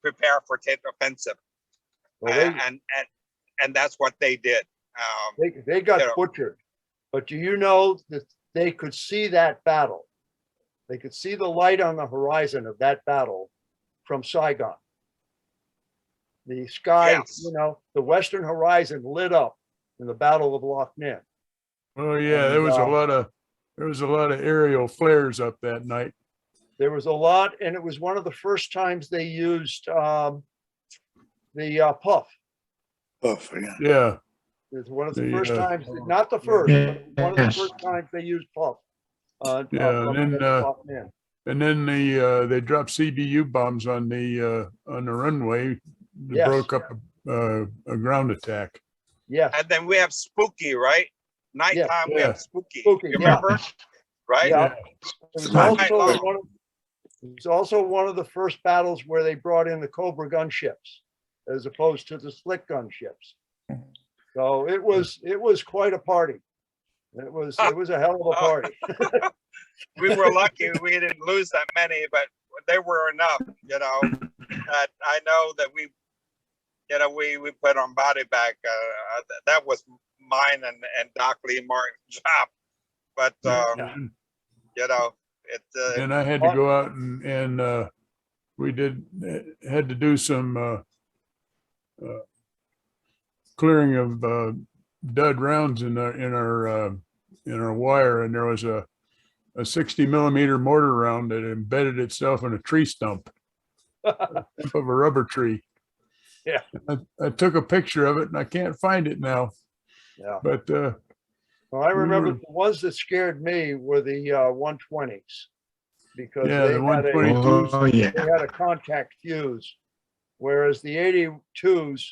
prepare for tent offensive. Well, and that's what they did. They got butchered. But do you know that they could see that battle? They could see the light on the horizon of that battle from Saigon. The sky, you know, the western horizon lit up in the Battle of Loch Ninh. Oh yeah, And, there was a lot of aerial flares up that night. There was a lot, and it was one of the first times they used the puff. Puff, Yeah. It's one of the first times, not the first, but one of the first times they used puff. And then they dropped CBU bombs on the runway. That broke up a ground attack. Yeah. And then we have Spooky, right? Nighttime we have Spooky. You remember? Right? Yeah. It was also one of the first battles where they brought in the Cobra gunships as opposed to the Slick gunships. So it was quite a party. It was a hell of a party. We were lucky we didn't lose that many, but there were enough, you know. I know that we put on body bag. That was mine and Doc Lee Martin's job. But you know, it, And I had to go out and we had to do some clearing of dud rounds in our wire, and there was a 60 millimeter mortar round that embedded itself in a tree stump of a rubber tree. Yeah. I took a picture of it and I can't find it now. Yeah. But well, I remember were- the ones that scared me were the 120s because yeah, they the had 122s. Oh, yeah. they had a contact fuse, whereas the 82s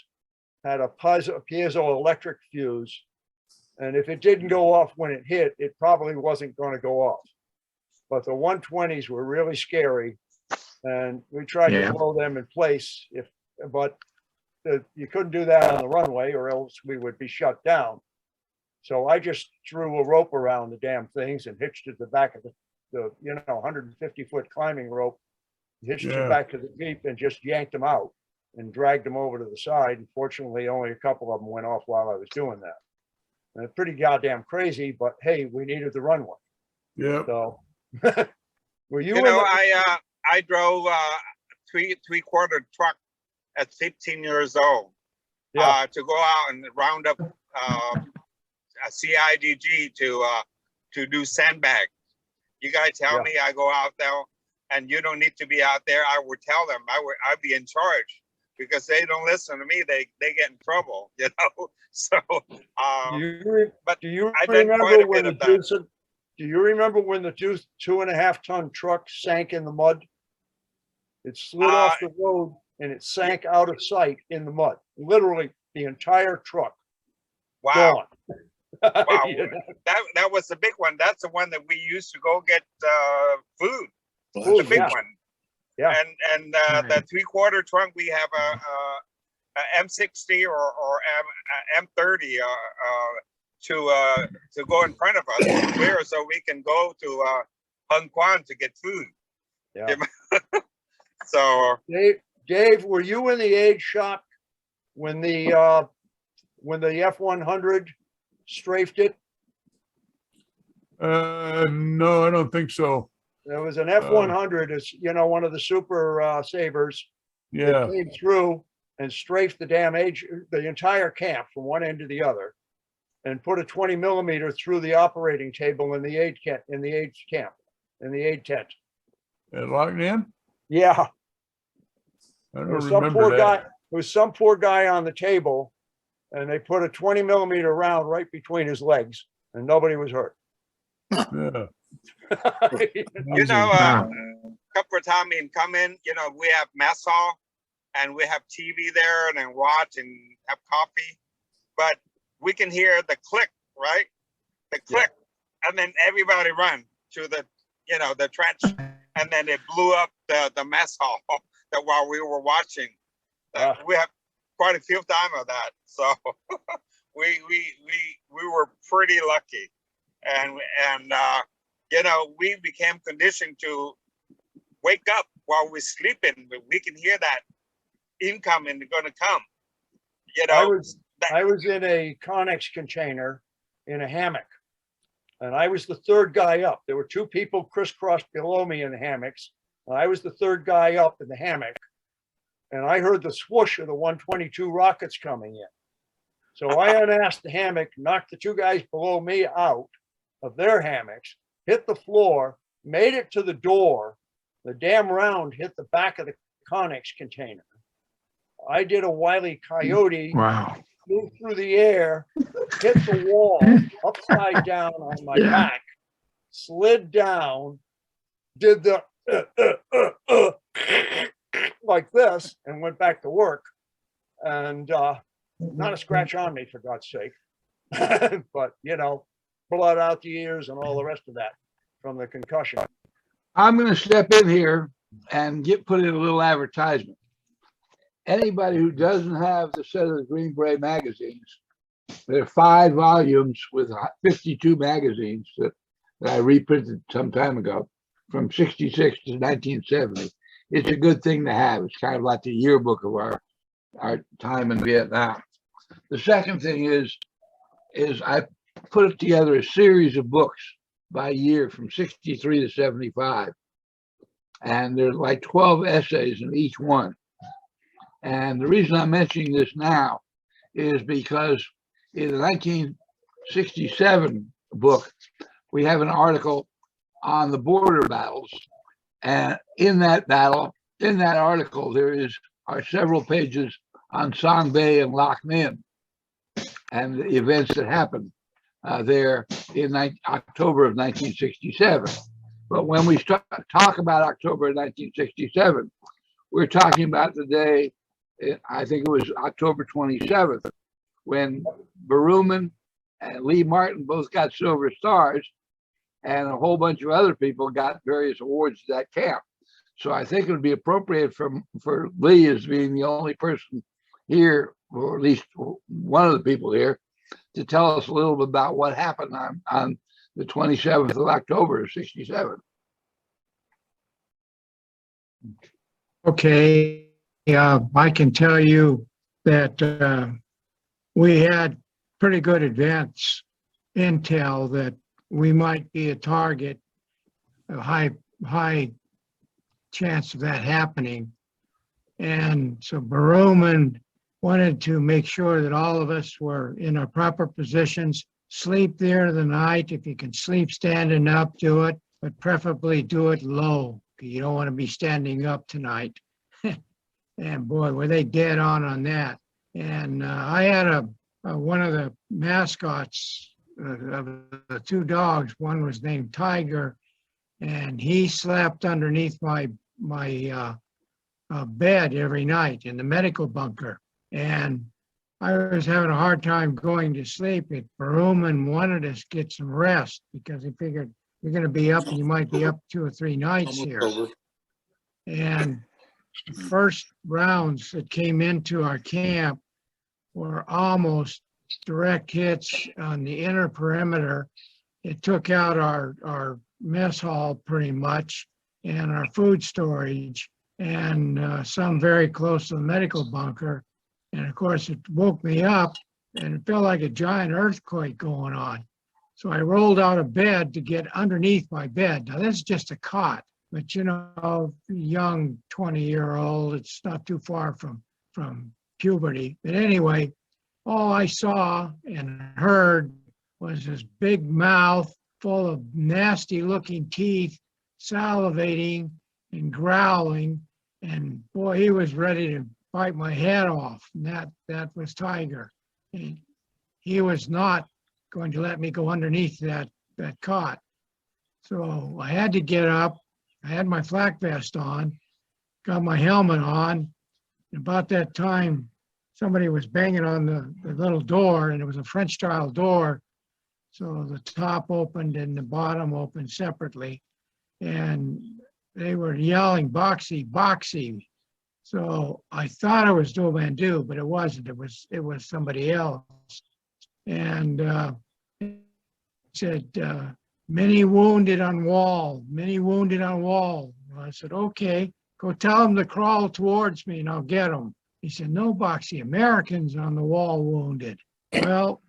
had a piezoelectric fuse. And if it didn't go off when it hit, it probably wasn't going to go off. But the 120s were really scary, and we tried Yeah. to blow them in place. But you couldn't do that on the runway, or else we would be shut down. So I just threw a rope around the damn things and hitched it to the back of the 150-foot climbing rope, hitched Yeah. it back to the Jeep, and just yanked them out and dragged them over to the side. And fortunately, only a couple of them went off while I was doing that. And it's pretty goddamn crazy, but hey, we needed the runway. Yeah. So were you you know, I drove three-quarter truck at 15 years old to go out and round up a CIDG to do sandbag. You guys tell me I go out there and you don't need to be out there. I would tell them I'd be in charge, because they don't listen to me. They get in trouble, you know. So but do you I've done quite remember a when bit the of that. do you remember when the 2.5-ton truck sank in the mud? It slid off the road and it sank out of sight in the mud. Literally the entire truck. Wow. Gone. Wow, You know? that was the big one. That's the one that we used to go get food. Food, The big yeah. one. Yeah. And the three-quarter trunk, we have a M60 or M30 to go in front of us to clear, so we can go to Hung Kwan to get food. Yeah. So Dave, were you in the aid shop when the F-100 strafed it? No, I don't think so. There was an F-100, it's, one of the super sabers. Yeah. That came through and strafed the entire camp from one end to the other, and put a 20 millimeter through the operating table in the aid camp, in the aid tent. At Locknan? Yeah. I don't There was some remember poor that. guy. There was some poor guy on the table, and they put a 20 millimeter round right between his legs, and nobody was hurt. Yeah. you know, a couple of times in coming, we have mess hall and we have TV there and then watch and have coffee, but we can hear the click, right? The click, and then everybody run to the trench, and then it blew up the mess hall that while we were watching. We have quite a few times of that, so we were pretty lucky, and we became conditioned to wake up while we're sleeping, but we can hear that incoming going to come. I was in a Connex container in a hammock, and I was the third guy up. There were two people crisscrossed below me in the hammocks, and I was the third guy up in the hammock, and I heard the swoosh of the 122 rockets coming in. So I unasked the hammock, knocked the two guys below me out of their hammocks, hit the floor, made it to the door. The damn round hit the back of the Connex container. I did a Wile E. Coyote. Wow. Flew through the air, hit the wall upside down on my back, slid down, did the like this, and went back to work. And not a scratch on me, for God's sake. But, blood out the ears and all the rest of that from the concussion. I'm going to step in here and put in a little advertisement. Anybody who doesn't have the set of the Green Beret magazines, there are 5 volumes with 52 magazines that I reprinted some time ago from 66 to 1970. It's a good thing to have. It's kind of like the yearbook of our time in Vietnam. The second thing is I put together a series of books by year from 63 to 75. And there's like 12 essays in each one. And the reason I'm mentioning this now is because in the 1967 book, we have an article on the border battles. And in that article, are several pages on Song Bay and Loch Ninh and the events that happened there in October of 1967. But when we talk about October of 1967, we're talking about the day, I think it was October 27th, when Berowman and Lee Martin both got Silver Stars, and a whole bunch of other people got various awards at that camp. So I think it would be appropriate for Lee, as being the only person here, or at least one of the people here, to tell us a little bit about what happened on the 27th of October of 67. Okay, I can tell you that we had pretty good advance intel that we might be a target, a high chance of that happening. And so Berowman wanted to make sure that all of us were in our proper positions, sleep there the night. If you can sleep standing up, do it, but preferably do it low. You don't want to be standing up tonight. And boy, were they dead on that. And I had one of the mascots of the two dogs. One was named Tiger, and he slept underneath my bed every night in the medical bunker. And I was having a hard time going to sleep. Berowman wanted us to get some rest because he figured you're going to be up, and you might be up 2 or 3 nights here. And the first rounds that came into our camp were almost direct hits on the inner perimeter. It took out our mess hall pretty much, and our food storage, and some very close to the medical bunker. And of course, it woke me up, and it felt like a giant earthquake going on. So I rolled out of bed to get underneath my bed. Now, this is just a cot, but you know, young 20-year-old, it's not too far from puberty. But anyway, all I saw and heard was this big mouth full of nasty looking teeth, salivating and growling. And boy, he was ready to bite my head off. And that was Tiger. And he was not going to let me go underneath that cot. So I had to get up. I had my flak vest on, got my helmet on. And about that time, somebody was banging on the little door, and it was a French style door. So the top opened and the bottom opened separately. And they were yelling, "Boxy, Boxy." So I thought it was Dobandu, but it wasn't. It was somebody else. And it said, "Many wounded on wall, many wounded on wall." And I said, "Okay, go tell them to crawl towards me and I'll get them." He said, "No, Boxy, Americans on the wall wounded." Well,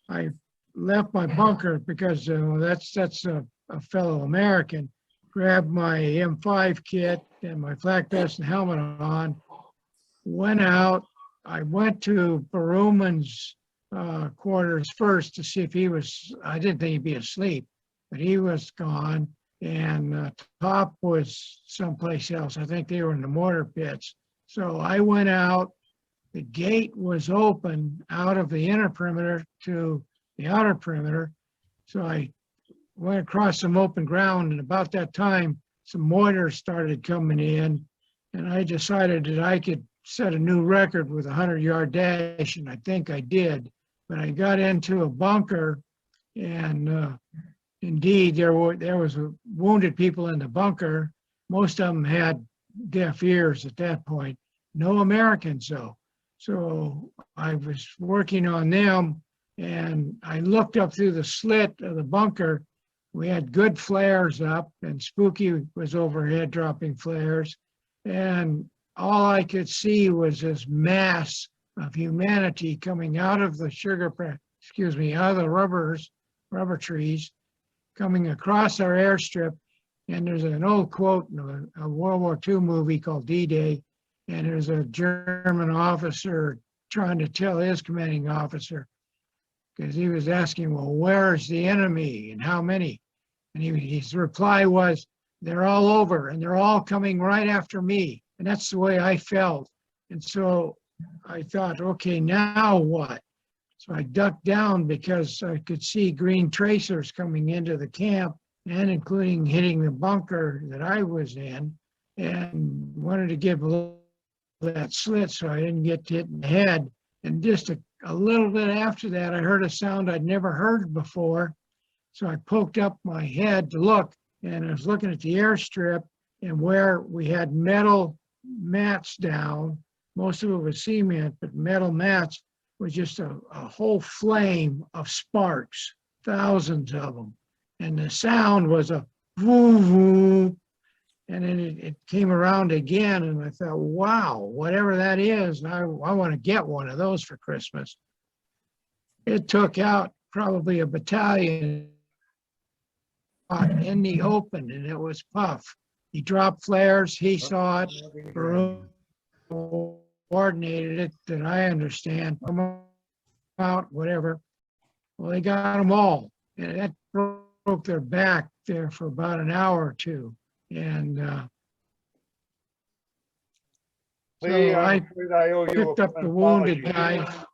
I left my bunker because that's a fellow American. Grabbed my M5 kit and my flak vest and helmet on, went out. I went to Berowman's quarters first to see if he was, I didn't think he'd be asleep, but he was gone. And Top was someplace else. I think they were in the mortar pits. So I went out. The gate was open out of the inner perimeter to the outer perimeter. So I went across some open ground, and about that time, some mortars started coming in, and I decided that I could set a new record with a 100-yard dash, and I think I did. But I got into a bunker, and indeed, there was wounded people in the bunker. Most of them had deaf ears at that point. No Americans, though. So I was working on them, and I looked up through the slit of the bunker. We had good flares up, and Spooky was overhead dropping flares. And all I could see was this mass of humanity coming out of the out of the rubber trees, coming across our airstrip, and there's an old quote in a World War II movie called D-Day, and there's a German officer trying to tell his commanding officer, because he was asking, well, where's the enemy and how many? And his reply was, they're all over and they're all coming right after me. And that's the way I felt. And so I thought, okay, now what? So I ducked down because I could see green tracers coming into the camp and including hitting the bunker that I was in, and wanted to give a little that slit so I didn't get hit in the head. And just a little bit after that, I heard a sound I'd never heard before. So I poked up my head to look, and I was looking at the airstrip, and where we had metal mats down, most of it was cement, but metal mats was just a whole flame of sparks, thousands of them. And the sound was a woo woo. And then it came around again, and I thought, wow, whatever that is, I want to get one of those for Christmas. It took out probably a battalion in the open, and it was Puff. He dropped flares, he saw it, coordinated it, that I understand, come out, whatever. Well, they got them all, and that broke their back there for about an hour or two. And Lee, so I'm afraid I owe you picked up an the wounded apology. guy.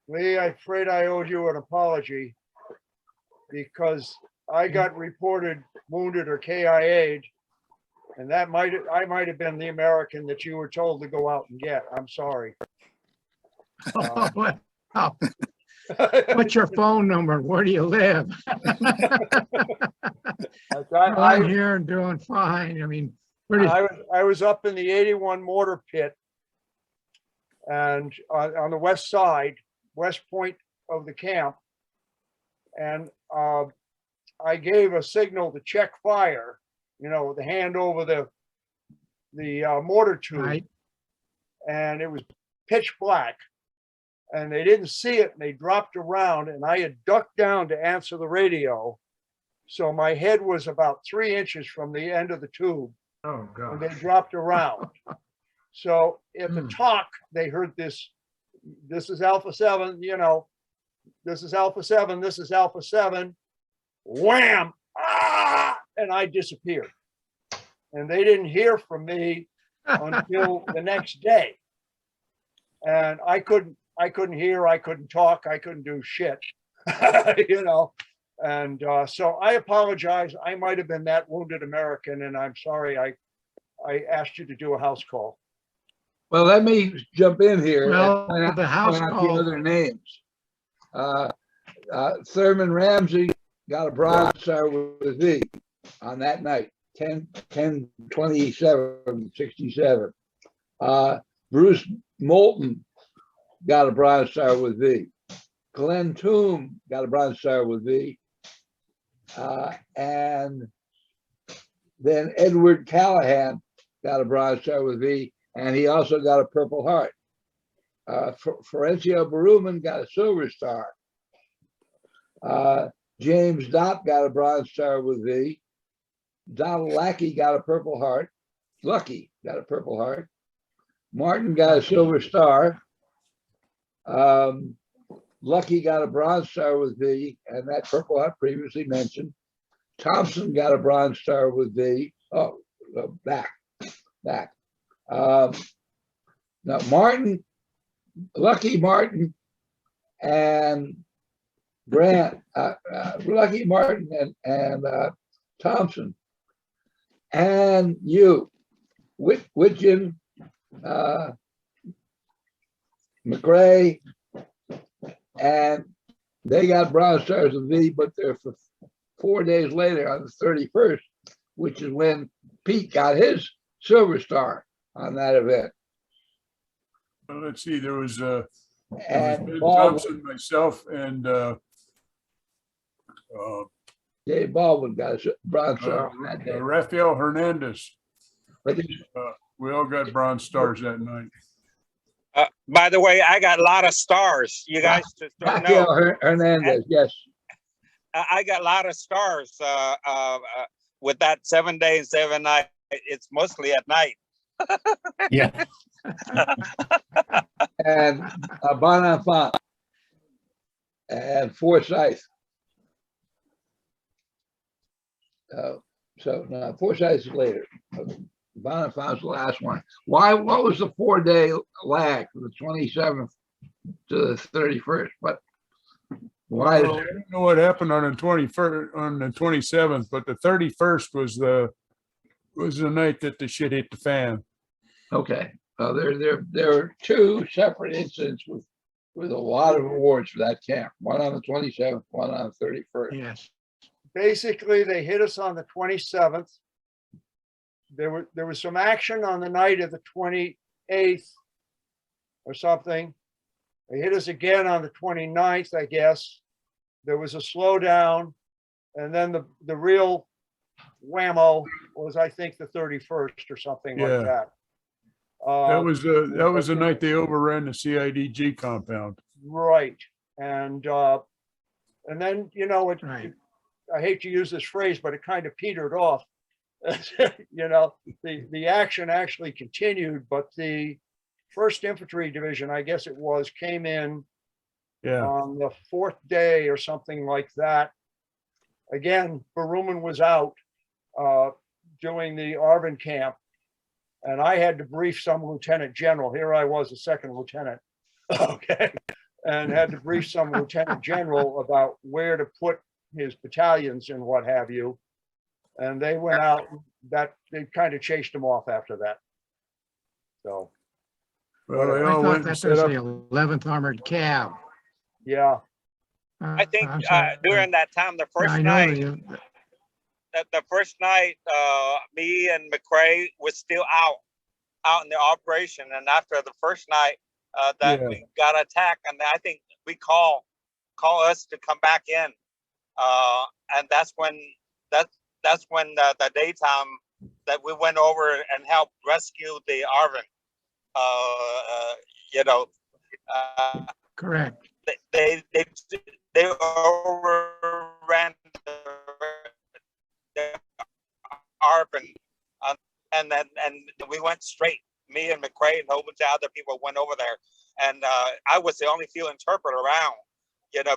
Lee, I'm afraid I owed you an apology because I got reported wounded or KIA'd, and I might have been the American that you were told to go out and get. I'm sorry. Wow. What's your phone number? Where do you live? I'm here and doing fine. I mean, I was up in the 81 mortar pit and on the west side, west point of the camp. And I gave a signal to check fire, you know, the hand over the mortar tube. Right. And it was pitch black. And they didn't see it, and they dropped around, and I had ducked down to answer the radio. So my head was about 3 inches from the end of the tube. Oh, God. And they dropped around. So at the talk, they heard this is Alpha 7, you know, this is Alpha 7, this is Alpha 7. Wham! Ah! And I disappeared. And they didn't hear from me until the next day. And I couldn't hear, I couldn't talk, I couldn't do shit, you know. And so I apologize. I might have been that wounded American, and I'm sorry I asked you to do a house call. Well, let me jump in here. Well, and the house point out call. the other names. Thurman Ramsey got a Bronze Star with thee on that night, 10/27/67. Bruce Moulton got a Bronze Star with thee. Glenn Toom got a Bronze Star with thee. And then Edward Callahan got a Bronze Star with thee, and he also got a Purple Heart. Florencio Baruman got a Silver Star. James Dopp got a Bronze Star with thee. Donald Lackey got a Purple Heart. Lucky got a Purple Heart. Martin got a Silver Star. Lucky got a Bronze Star with thee, and that Purple Heart previously mentioned. Thompson got a Bronze Star with thee. Oh, back. Now Martin, Lucky Martin, and Grant, Lucky Martin and Thompson, and you, Whitgen, McRae, and they got Bronze Stars with thee, but they're for 4 days later on the 31st, which is when Pete got his Silver Star on that event. Well, let's see, there was Ben And Thompson, myself, and Dave Baldwin got a Bronze Star on that day. Rafael Hernandez. But We all got Bronze Stars that night. By the way, I got a lot of stars. You guys just don't Rafael know. Hernandez, yes. I got a lot of stars with that 7 day and 7 night. It's mostly at night. Yeah. And Bon Enfant and Forsyth. So no, Forsyth is later. Bon Enfant's the last one. Why? What was the 4-day lag from the 27th to the 31st? But why? Well, I don't know what happened on the 21st, on the 27th, but the 31st was the night that the shit hit the fan. Okay. There are two separate incidents with a lot of awards for that camp. One on the 27th, one on the 31st. Yes. Basically, they hit us on the 27th. There was some action on the night of the 28th or something. They hit us again on the 29th, I guess. There was a slowdown, and then the real whammo was, I think, the 31st or something like that. That was the night they overran the CIDG compound. Right, and then I hate to use this phrase, but it kind of petered off. The action actually continued, but the 1st Infantry Division, I guess it was, came in on the 4th day or something like that. Again, Baruman was out doing the Arvin camp, and I had to brief some lieutenant general. Here I was, a 2nd lieutenant, okay, and had to brief some lieutenant general about where to put his battalions and what have you. And they went out, they kind of chased him off after that. So. Well, they I all thought went that and set was up. the 11th Armored Cav. Yeah. I think I'm sorry. during that time, the first I know night, you. the first night, me and McCrae was still out in the operation, and after the first night, we got attacked, and I think we call us to come back in, and that's when the daytime that we went over and helped rescue the Arvin. Correct. They overran the Arvin, and we went straight. Me and McCrae and a whole bunch of other people went over there, and I was the only field interpreter around,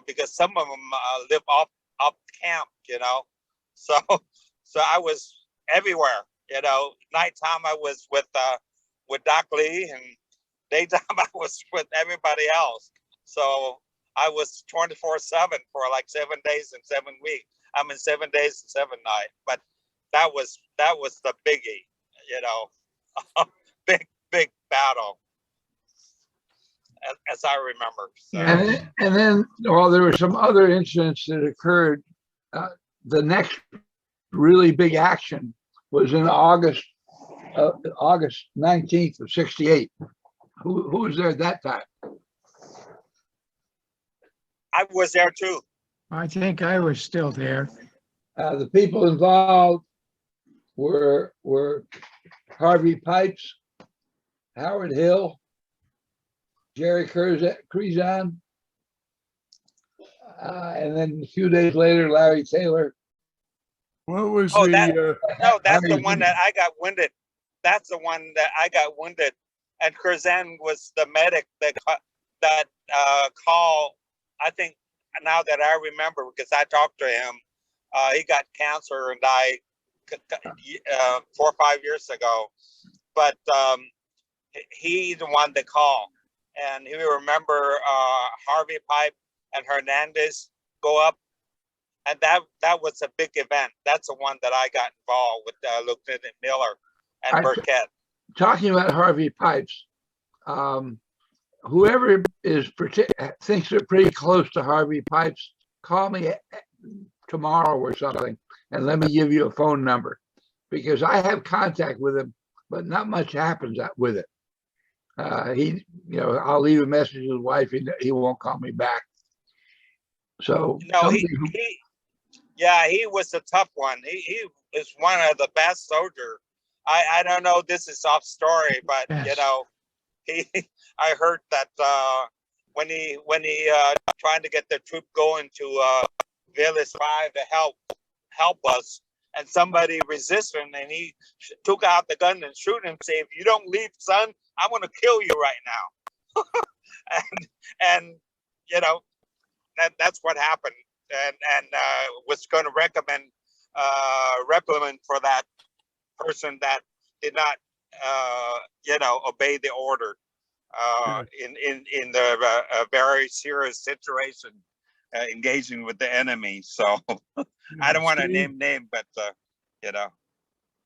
because some of them live off camp, so I was everywhere, nighttime I was with Doc Lee, and daytime I was with everybody else. So I was 24/7 for like 7 days and 7 weeks. 7 days and 7 nights. But that was the biggie, big battle, as I remember. So. And then, while there were some other incidents that occurred, the next really big action was in August 19th of '68. Who was there at that time? I was there too. I think I was still there. The people involved were Harvey Pipes, Howard Hill, Jerry Curzon, and then a few days later, Larry Taylor. What was that's the one that I got winded. That's the one that I got wounded, and Curzon was the medic that called. I think now that I remember, because I talked to him, he got cancer and died 4 or 5 years ago. But he's the one that called, and he remember Harvey Pipe and Hernandez go up, and that was a big event. That's the one that I got involved with Lieutenant Miller and Burkett. Talking about Harvey Pipes, whoever thinks they're pretty close to Harvey Pipes, call me tomorrow or something, and let me give you a phone number, because I have contact with him, but not much happens with it. I'll leave a message to his wife. He won't call me back. So no, he was a tough one. He is one of the best soldiers. I don't know. This is off story, but yes. I heard that when he trying to get the troop going to village 5 to help us. And somebody resisted him, and he took out the gun and shoot him. Say, if you don't leave, son, I'm gonna kill you right now. and you know, that's what happened. And was going to recommend reprimand for that person that did not obey the order in the very serious situation engaging with the enemy. So I don't want to name name, but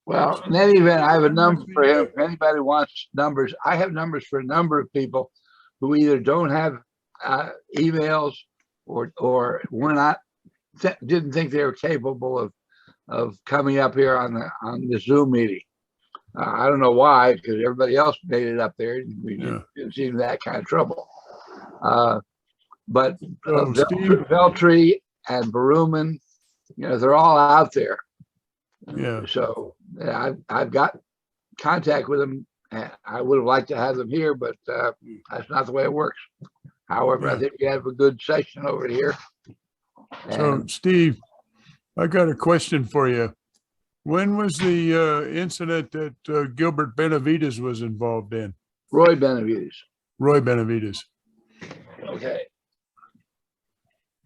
Well, in any event, I have a number for him. If anybody wants numbers, I have numbers for a number of people who either don't have emails or were not didn't think they were capable of coming up here on the Zoom meeting. I don't know why, because everybody else made it up there. We didn't seem that kind of trouble. But Veltri and Baruman, they're all out there. Yeah. So I've got contact with them. And I would have liked to have them here, but that's not the way it works. However, I think we have a good session over here. So, Steve, I got a question for you. When was the incident that Gilbert Benavides was involved in? Roy Benavides. Roy Benavides. Okay.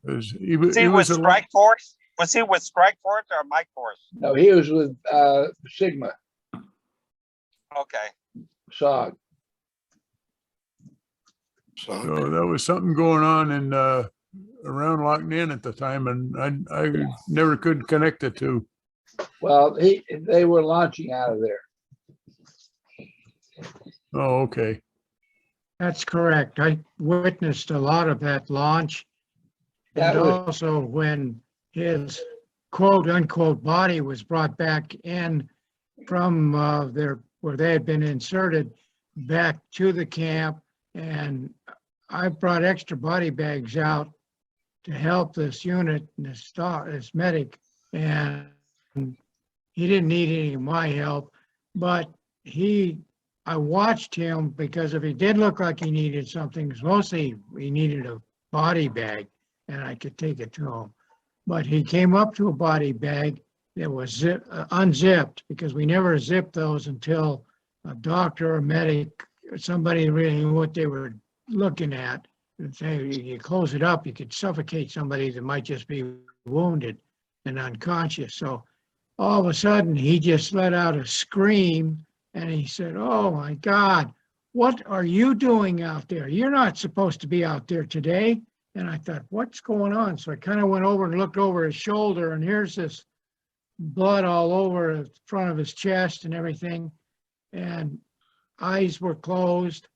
Was he with Strike Force? Was he with Strike Force or Mike Force? No, he was with Sigma. Okay. SOG. So that was something going on in around Loch Ninh at the time, and I never could connect the two. Well, they were launching out of there. Oh, okay. That's correct. I witnessed a lot of that launch. And also when his quote unquote body was brought back in from where they had been inserted back to the camp. And I brought extra body bags out to help this unit and this medic. And he didn't need any of my help, but I watched him because if he did look like he needed something, mostly he needed a body bag and I could take it to him. But he came up to a body bag that was unzipped because we never zipped those until a doctor or medic, somebody really knew what they were looking at. And say, you close it up, you could suffocate somebody that might just be wounded and unconscious. So all of a sudden he just let out a scream and he said, "Oh my God, what are you doing out there? You're not supposed to be out there today." And I thought, what's going on? So I kind of went over and looked over his shoulder, and here's this blood all over the front of his chest and everything. And eyes were closed,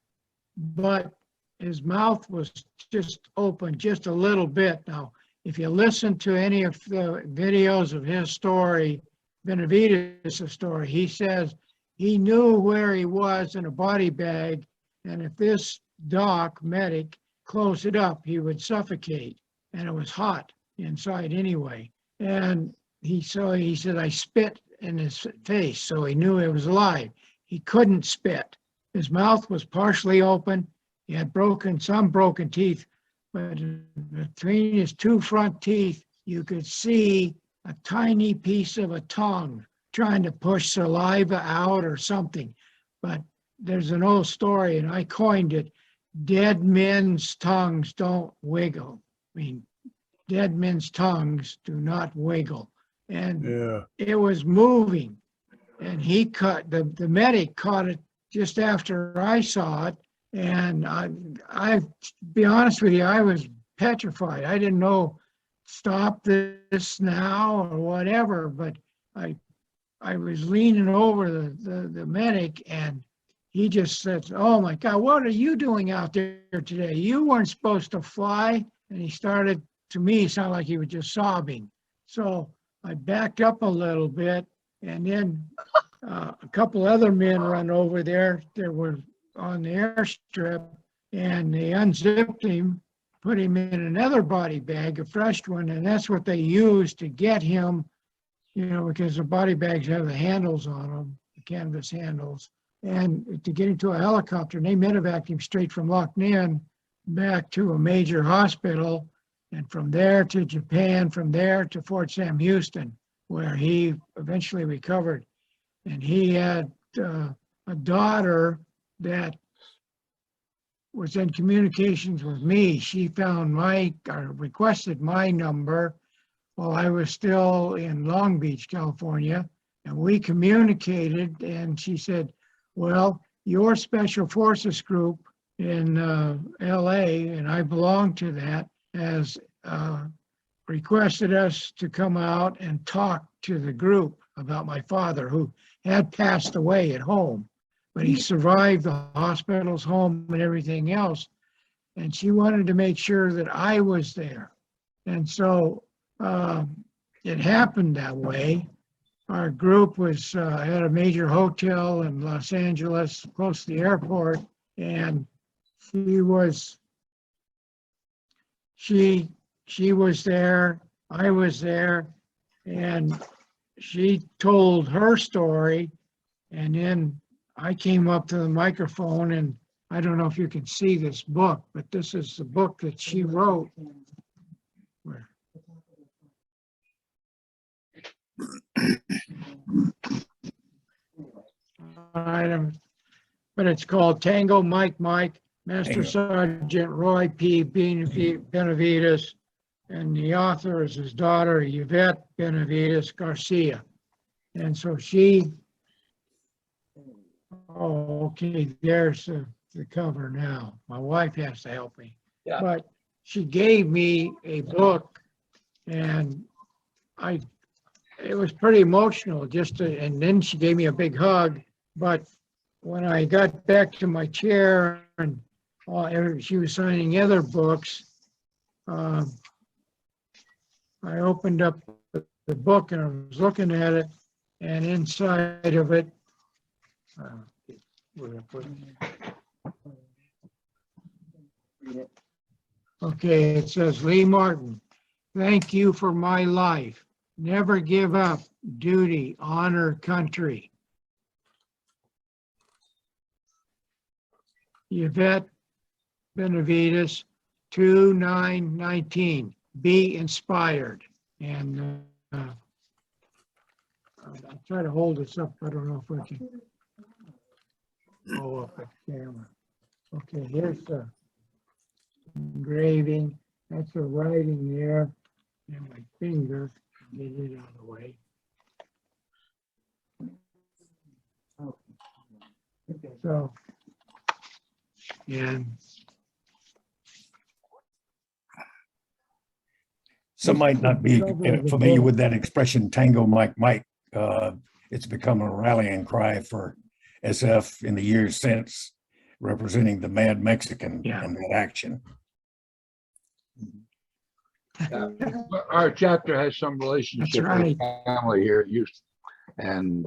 but his mouth was just open just a little bit. Now, if you listen to any of the videos of his story, Benavides' story, he says he knew where he was in a body bag, and if this doc, medic, closed it up, he would suffocate, and it was hot inside anyway. And he said, I spit in his face, so he knew he was alive. He couldn't spit. His mouth was partially open. He had some broken teeth, but between his two front teeth, you could see a tiny piece of a tongue trying to push saliva out or something. But there's an old story, and I coined it, dead men's tongues don't wiggle. I mean, dead men's tongues do not wiggle. And it was moving. And the medic caught it just after I saw it. And I be honest with you, I was petrified. I didn't know, stop this now or whatever, but I was leaning over the medic, and he just said, "Oh my God, what are you doing out there today? You weren't supposed to fly." And he started, to me, it sounded like he was just sobbing. So I backed up a little bit, and then a couple other men run over there that were on the airstrip, and they unzipped him, put him in another body bag, a fresh one, and that's what they used to get him, because the body bags have the handles on them, the canvas handles, and to get him to a helicopter. And they medevaced him straight from Loch Ninh back to a major hospital, And from there to Japan, from there to Fort Sam Houston, where he eventually recovered. And he had a daughter that was in communications with me. She found requested my number while I was still in Long Beach, California. And we communicated, and she said, well, your Special Forces group in LA, and I belong to that, has requested us to come out and talk to the group about my father, who had passed away at home, but he survived the hospitals, home, and everything else. And she wanted to make sure that I was there. And so it happened that way. Our group was at a major hotel in Los Angeles, close to the airport, and she was there, I was there, and she told her story, and then I came up to the microphone, and I don't know if you can see this book, but this is the book that she wrote. Where? But it's called Tango Mike Mike, Master Sergeant Roy P. Benavides, and the author is his daughter, Yvette Benavides Garcia. And so okay, there's the cover now. My wife has to help me. Yeah. But she gave me a book, and it was pretty emotional and then she gave me a big hug. But when I got back to my chair and she was signing other books, I opened up the book and I was looking at it, and inside of it, okay, it says, Lee Martin, thank you for my life. Never give up. Duty, honor, country. Yvette Benavides, 2/9/19. Be inspired. And I'll try to hold this up. I don't know if I can go up at the camera. Okay, here's the engraving. That's the writing there. And my finger, get it out of the way. So, and some might not be familiar with that expression, Tango Mike Mike. It's become a rallying cry for SF in the years since, representing the mad Mexican in that action. Our chapter has some relationship right. with family here at Houston, and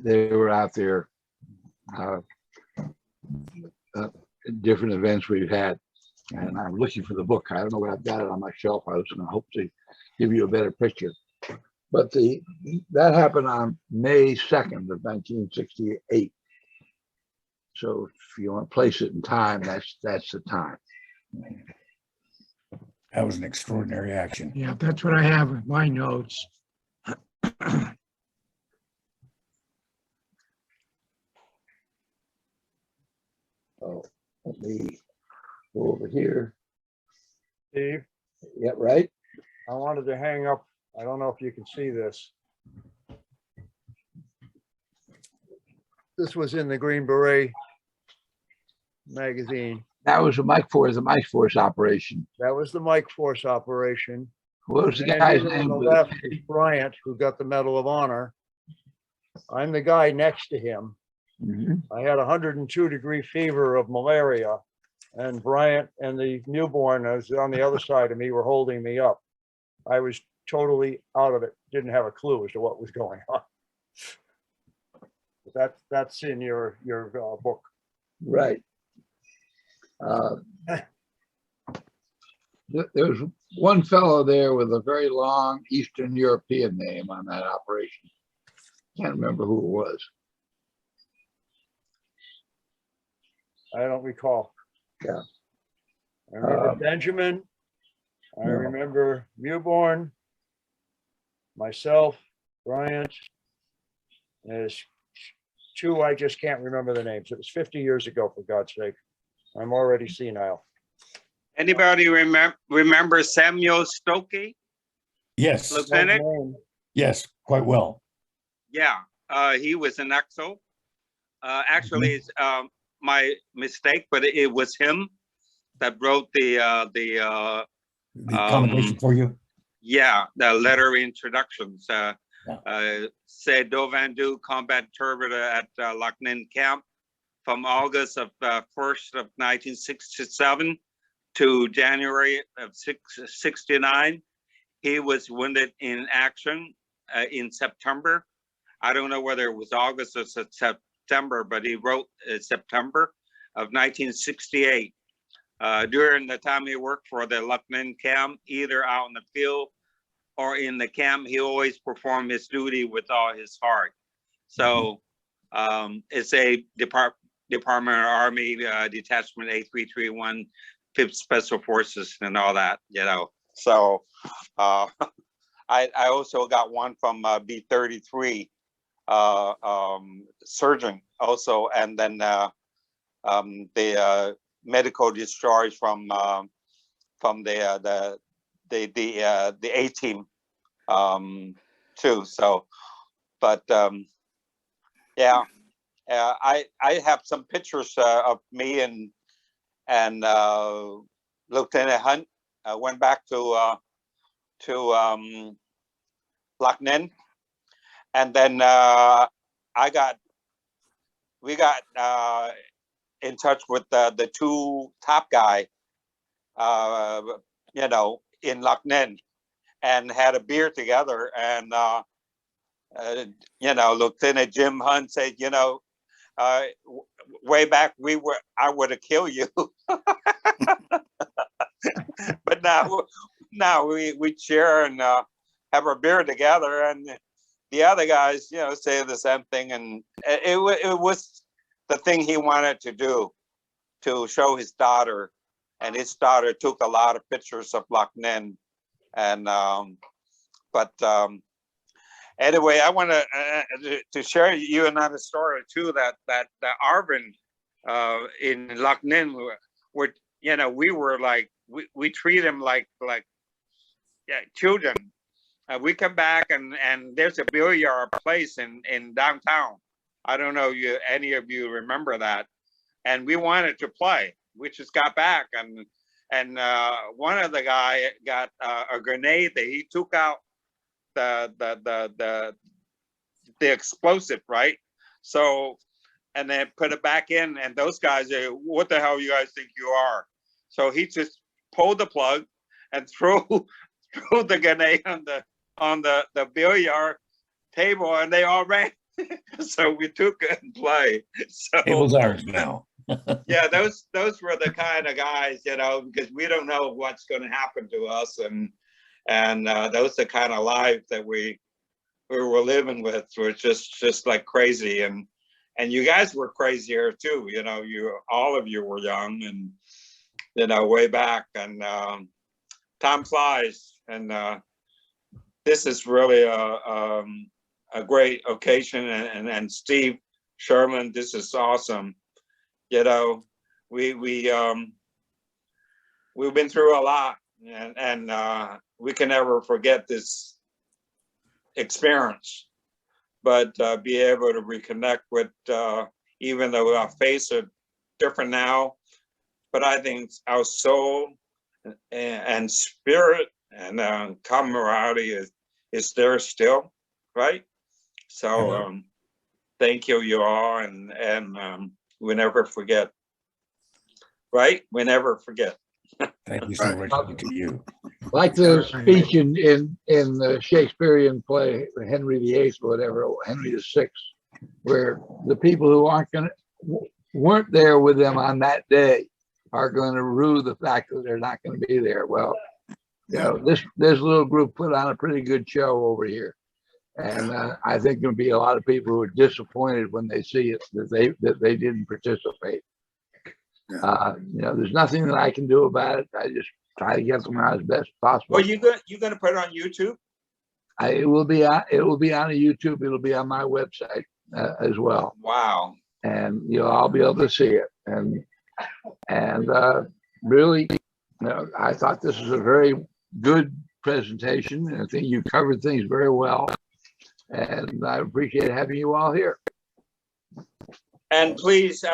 they were out there different events we've had, and I'm looking for the book. I don't know where I've got it on my shelf. I was going to hope to give you a better picture, but that happened on May 2nd of 1968. So if you want to place it in time, that's the time. That was an extraordinary action. Yeah, that's what I have with my notes. Oh, let me go over here. Steve? Yeah, right. I wanted to hang up, I don't know if you can see this. This was in the Green Beret magazine. That was the Mike Force operation. That was the Mike Force operation. What was the And guy's on name? the left, Bryant, who got the Medal of Honor. I'm the guy next to him. I had 102-degree fever of malaria, and Bryant and the newborn was on the other side of me were holding me up. I was totally out of it, didn't have a clue as to what was going on. That's in your book. Right. There was one fellow there with a very long Eastern European name on that operation. Can't remember who it was. I don't recall. Yeah. I remember Benjamin. I Yeah. remember Mewborn, myself, Bryant. There's two, I just can't remember the names. It was 50 years ago, for God's sake. I'm already senile. Anybody remember Samuel Stokey? Yes, Lieutenant? yes, quite well. Yeah, he was an XO. Actually, it's my mistake, but it was him that wrote the commendation for you. Yeah, the letter introductions. Said Dovandu combat interpreter at Loch Ninh camp from August of 1st of 1967 to January of 69. He was wounded in action in September. I don't know whether it was August or September, but he wrote September of 1968. During the time he worked for the Loch Ninh camp, either out in the field or in the camp, he always performed his duty with all his heart. So it's a Department of Army detachment A-331, 5th Special Forces and all that, you know. So I also got one from B-33 surgeon also, and then the medical discharge from the A-team too. So, but yeah, I have some pictures of me and Lieutenant Hunt. Went back to Loch Ninh, and then we got in touch with the two top guy, you know, in Loch Ninh, and had a beer together. And you know, Lieutenant Jim Hunt said, you know, way back I would have killed you, but now we cheer and have a beer together, and the other guys, you know, say the same thing. And it was the thing he wanted to do, to show his daughter, and his daughter took a lot of pictures of Loch Ninh. And anyway, I want to share you another story too, that Arvin in Loch Ninh, were, you know, we were like, we treat him like children. We come back and there's a billiard place in downtown. I don't know any of you remember that. And we wanted to play. We just got back, and one of the guy got a grenade that he took out the explosive, right? So, and then put it back in, and those guys say, what the hell you guys think you are? So he just pulled the plug and threw the grenade on the billiard table, and they all ran. So we took it and played. So It was ours now. yeah, those were the kind of guys, you know, because we don't know what's going to happen to us, and those are the kind of life that we were living with. Were just like crazy, and you guys were crazier too. You know, all of you were young, and you know, way back, and time flies, and this is really a great occasion, and Steve Sherman, this is awesome. You know, we've been through a lot, and we can never forget this experience. But be able to reconnect with, even though our faces are different now, but I think our soul and spirit and camaraderie is there still, right? So thank you all, and we never forget, right? We never forget. Thank you so much to you. Like the speech in the Shakespearean play, Henry VIII, whatever, Henry VI, where the people who weren't there with them on that day are going to rue the fact that they're not going to be there. Well, you know, this little group put on a pretty good show over here, and I think there'll be a lot of people who are disappointed when they see it that they didn't participate. There's nothing that I can do about it. I just try to get them out as best possible. Well, you gonna put it on YouTube? It will be on a YouTube. It'll be on my website as well. Wow. And I'll be able to see it. And really, I thought this was a very good presentation. I think you covered things very well, and I appreciate having you all here. And please,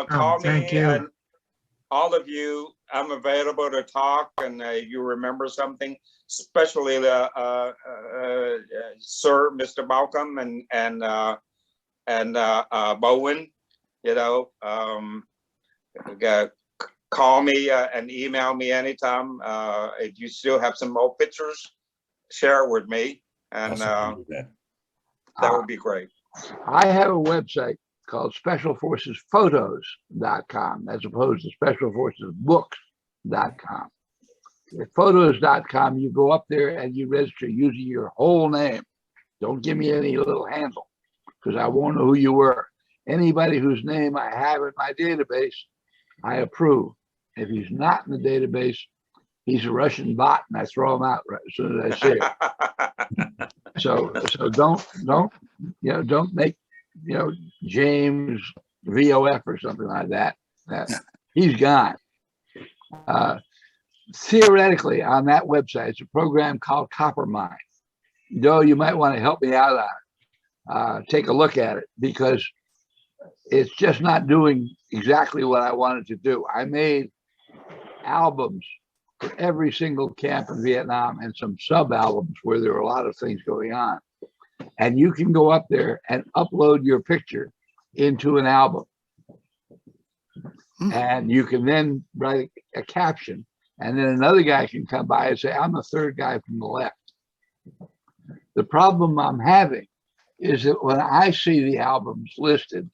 call thank me, you. and all of you. I'm available to talk, and you remember something, especially Sir Mr. Malcolm and Bowen. Call me and email me anytime. If you still have some more pictures, share it with me, and that would be great. I have a website called specialforcesphotos.com as opposed to specialforcesbooks.com. At photos.com, you go up there and you register using your whole name. Don't give me any little handle because I won't know who you were. Anybody whose name I have in my database, I approve. If he's not in the database, he's a Russian bot, and I throw him out right as soon as I see it. So don't make James VOF or something like that. He's gone. Theoretically, on that website, it's a program called Coppermine. Though you might want to help me out on it. Take a look at it because it's just not doing exactly what I wanted to do. I made albums for every single camp in Vietnam and some sub albums where there were a lot of things going on. And you can go up there and upload your picture into an album. And you can then write a caption, and then another guy can come by and say, I'm the third guy from the left. The problem I'm having is that when I see the albums listed,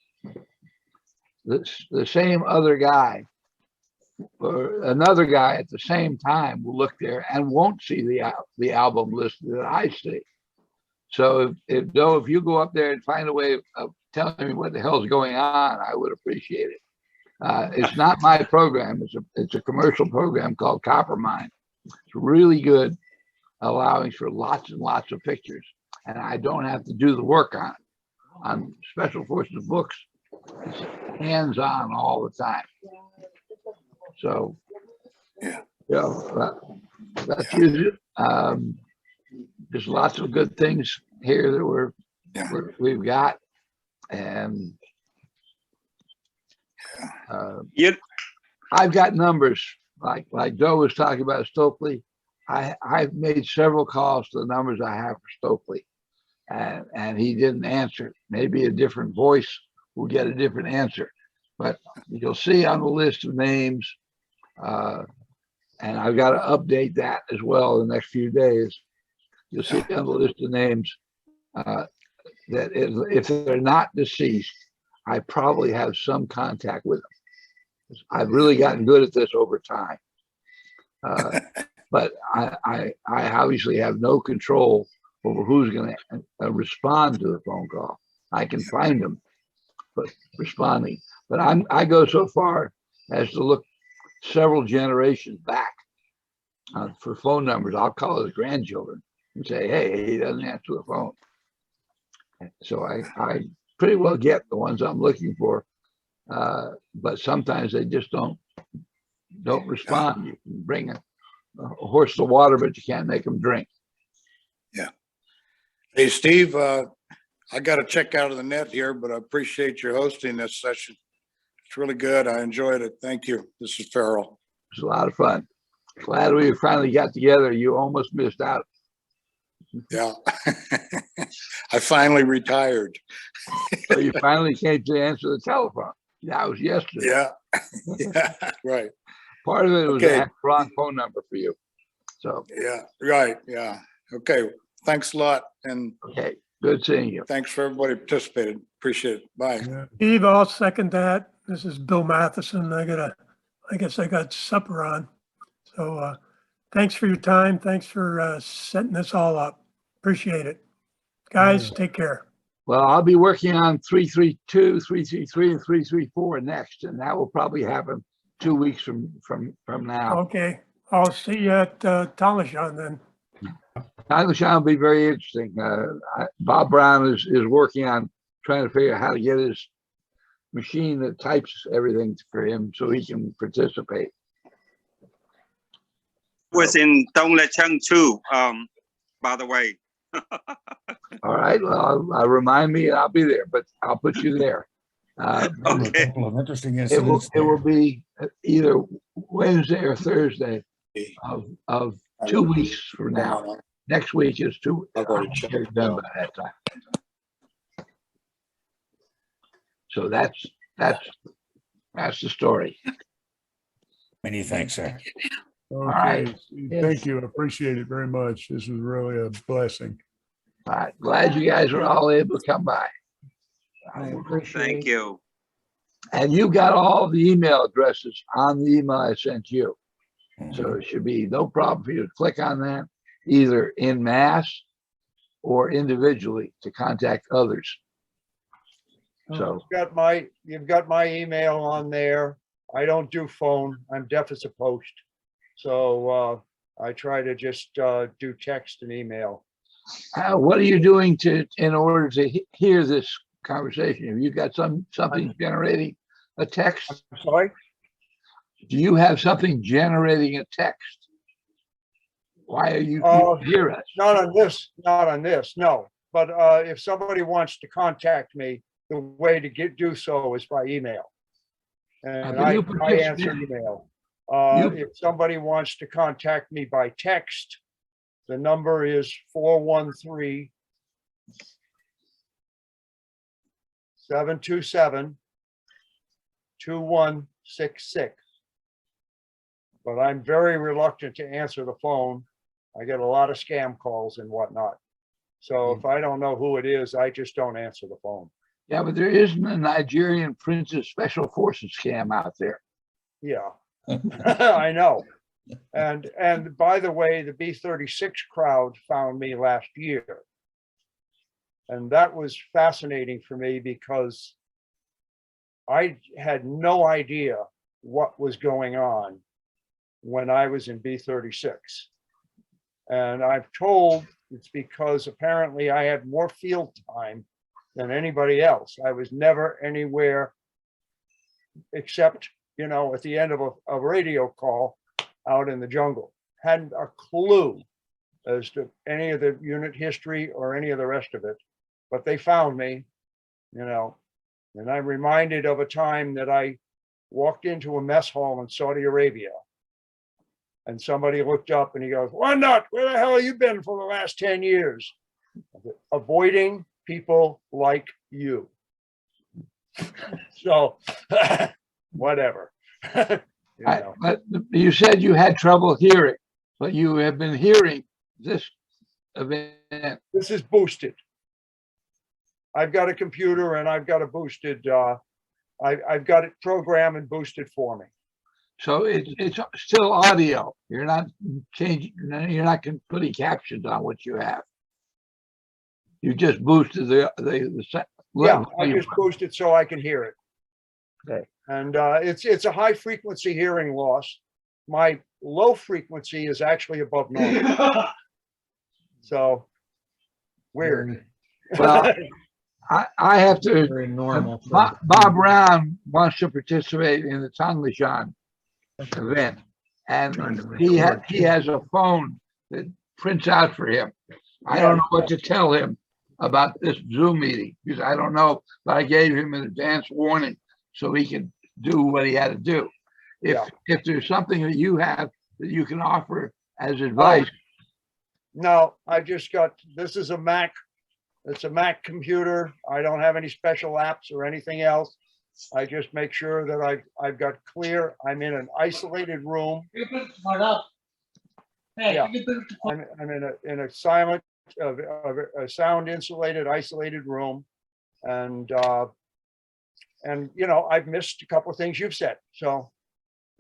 the same other guy or another guy at the same time will look there and won't see the album listed that I see. So if you go up there and find a way of telling me what the hell's going on, I would appreciate it. It's not my program. It's a commercial program called Coppermine. It's really good, allowing for lots and lots of pictures. And I don't have to do the work on it. On Special Forces books, it's hands-on all the time. So, that's usually, there's lots of good things here that we've got. And I've got numbers like Joe was talking about Stokely. I've made several calls to the numbers I have for Stokely, and he didn't answer. Maybe a different voice will get a different answer, but you'll see on the list of names, and I've got to update that as well in the next few days. You'll see on the list of names that if they're not deceased, I probably have some contact with them. I've really gotten good at this over time. But I obviously have no control over who's going to respond to the phone call. I can find them, but responding. But I go so far as to look several generations back for phone numbers. I'll call his grandchildren and say, hey, he doesn't answer the phone. So I pretty well get the ones I'm looking for, but sometimes they just don't respond. You can bring a horse to water, but you can't make them drink. Yeah. Hey, Steve, I got to check out of the net here, but I appreciate your hosting this session. It's really good. I enjoyed it. Thank you. This is Farrell. It was a lot of fun. Glad we finally got together. You almost missed out. Yeah. I finally retired. So you finally came to answer the telephone. That was yesterday. Yeah. Yeah. Right. Part of it was Okay. I had the wrong phone number for you. So. Yeah. Right. Yeah. Okay. Thanks a lot. And okay. Good seeing you. Thanks for everybody participated. Appreciate it. Bye. Steve, I'll second that. This is Bill Matheson. I guess I got supper on. So thanks for your time. Thanks for setting this all up. Appreciate it. Guys, take care. Well, I'll be working on 332, 333, and 334 next, and that will probably happen 2 weeks from now. Okay, I'll see you at Talashan then. Talashan will be very interesting. Bob Brown is working on trying to figure out how to get his machine that types everything for him so he can participate. Was in Tonglecheng too, by the way. All right. Well, remind me, I'll be there, but I'll put you there. A couple of interesting It will, incidents. it will be either Wednesday or Thursday of 2 weeks from now. Next week is two. I'll get it done by that time. So that's the story. Many thanks, sir. Okay, right. thank you. I appreciate it very much. This was really a blessing. All right. Glad you guys were all able to come by. I appreciate Thank you. And you got all the email addresses on the email I sent you. So it should be no problem for you to click on that, either in mass or individually to contact others. So You've got my email on there. I don't do phone. I'm deficit post. So I try to just do text and email. what are you doing in order to hear this conversation? Have you got something generating a text? I'm sorry? Do you have something generating a text? Why are you hear us? Not on this, no. But if somebody wants to contact me, the way to do so is by email. And I answer email. If somebody wants to contact me by text, the number is 413-727-2166. But I'm very reluctant to answer the phone. I get a lot of scam calls and whatnot. So if I don't know who it is, I just don't answer the phone. Yeah, but there isn't a Nigerian Prince's Special Forces scam out there. Yeah, I know. And by the way, the B-36 crowd found me last year. And that was fascinating for me because I had no idea what was going on when I was in B-36. And I've told it's because apparently I had more field time than anybody else. I was never anywhere except, you know, at the end of a radio call out in the jungle. Hadn't a clue as to any of the unit history or any of the rest of it, but they found me, you know, and I'm reminded of a time that I walked into a mess hall in Saudi Arabia and somebody looked up and he goes, "Why not? Where the hell have you been for the last 10 years? Avoiding people like you." So whatever. But you said you had trouble hearing, but you have been hearing this event. This is boosted. I've got a computer and I've got a boosted, I've got it programmed and boosted for me. So it's still audio. You're not changing, you're not putting captions on what you have. You just boosted the Yeah, I just boosted so I can hear it. Okay. And it's a high frequency hearing loss. My low frequency is actually above normal. So weird. Well, I have to. Very normal. Bob Brown wants to participate in the Tongleshan event, and he has a phone that prints out for him. I don't know what to tell him about this Zoom meeting because I don't know, but I gave him an advance warning so he can do what he had to do. If there's something that you have that you can offer as advice. No, I just got, this is a Mac. It's a Mac computer. I don't have any special apps or anything else. I just make sure that I've got clear. I'm in an isolated room. Yeah, I'm in a silent, a sound insulated, isolated room, and you know, I've missed a couple of things you've said. So,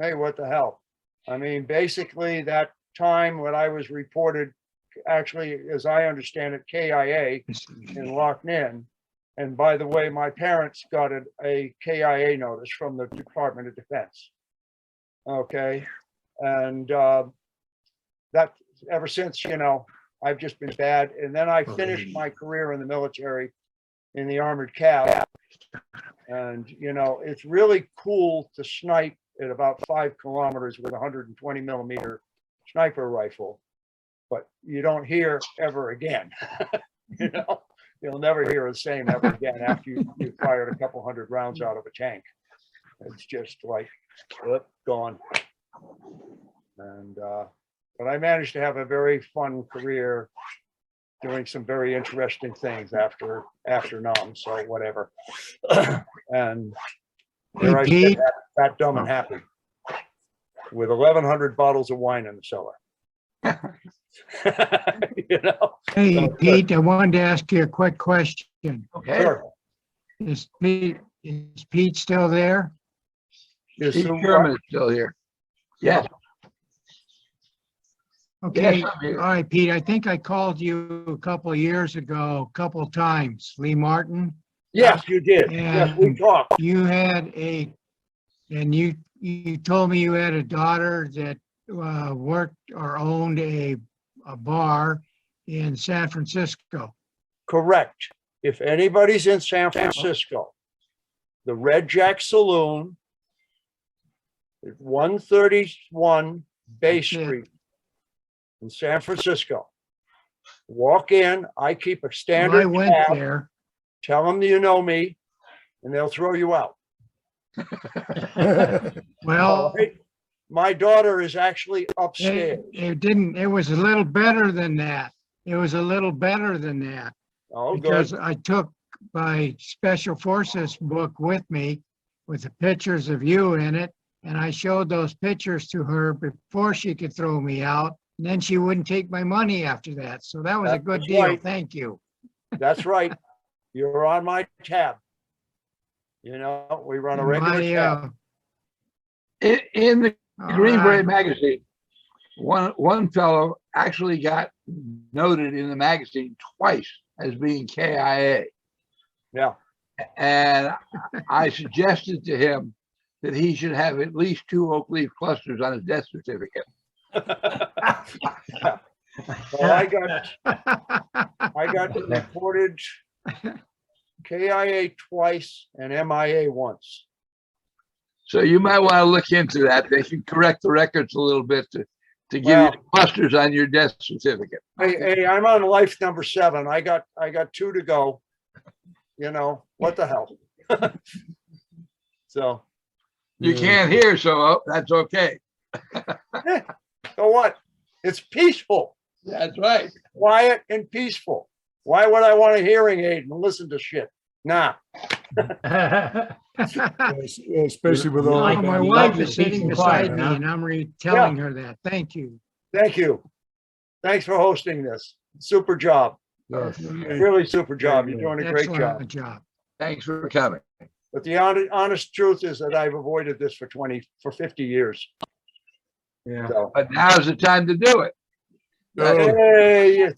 hey, what the hell? I mean, basically that time when I was reported, actually, as I understand it, KIA in Loch Ninh, And by the way, my parents got a KIA notice from the Department of Defense. Okay, and that ever since, you know, I've just been bad. And then I finished my career in the military in the Armored Cav. And, you know, it's really cool to snipe at about 5 kilometers with a 120 millimeter sniper rifle, but you don't hear ever again. You know, you'll never hear the same ever again after you fired a couple hundred rounds out of a tank. It's just like, whoop, gone. And, but I managed to have a very fun career doing some very interesting things after Nam, so whatever. And there I Pete? sit, fat, dumb, and happy, with 1,100 bottles of wine in the cellar. You know. Hey, Pete, I wanted to ask you a quick question. Okay. Sure. Is Pete still there? Is Steve the- Sherman is still here. Yes. Okay, Yes, I'm all here. right, Pete, I think I called you a couple of years ago, a couple of times, Lee Martin. Yes, you did. Yes, we And talked. you had and you told me you had a daughter that worked or owned a bar in San Francisco. Correct. If anybody's in San Francisco, the Red Jack Saloon, 131 Bay Street in San Francisco. Walk in, I keep a Well, standard I went tab, there. tell them you know me, and they'll throw you out. Well, All right? My daughter is actually upstairs. it was a little better than that. It was a little better than that. Oh, Because good. I took my Special Forces book with me with the pictures of you in it. And I showed those pictures to her before she could throw me out. And then she wouldn't take my money after that. So that was a good That's deal. right. Thank you. That's right. You're on my tab. You know, we run a regular tab. In the All Green Beret right. magazine, one fellow actually got noted in the magazine twice as being KIA. Yeah. And I suggested to him that he should have at least 2 oak leaf clusters on his death certificate. Well, I got reported KIA twice and MIA once. So you might want to look into that. They can correct the records a little bit to give Well, you clusters on your death certificate. Hey, I'm on life number 7. I got 2 to go. You know, what the hell? So You can't hear, so that's okay. so what? It's peaceful. That's right. Quiet and peaceful. Why would I want a hearing aid and listen to shit? Nah. Especially with all Oh, that. my wife is sitting beside me and I'm telling her that. Thank you. Thank you. Thanks for hosting this. Super job. Really super job. You're doing a great job. Excellent job. Thanks for coming. But the honest truth is that I've avoided this for 50 years. Yeah. So, But now's the time to do it. hey,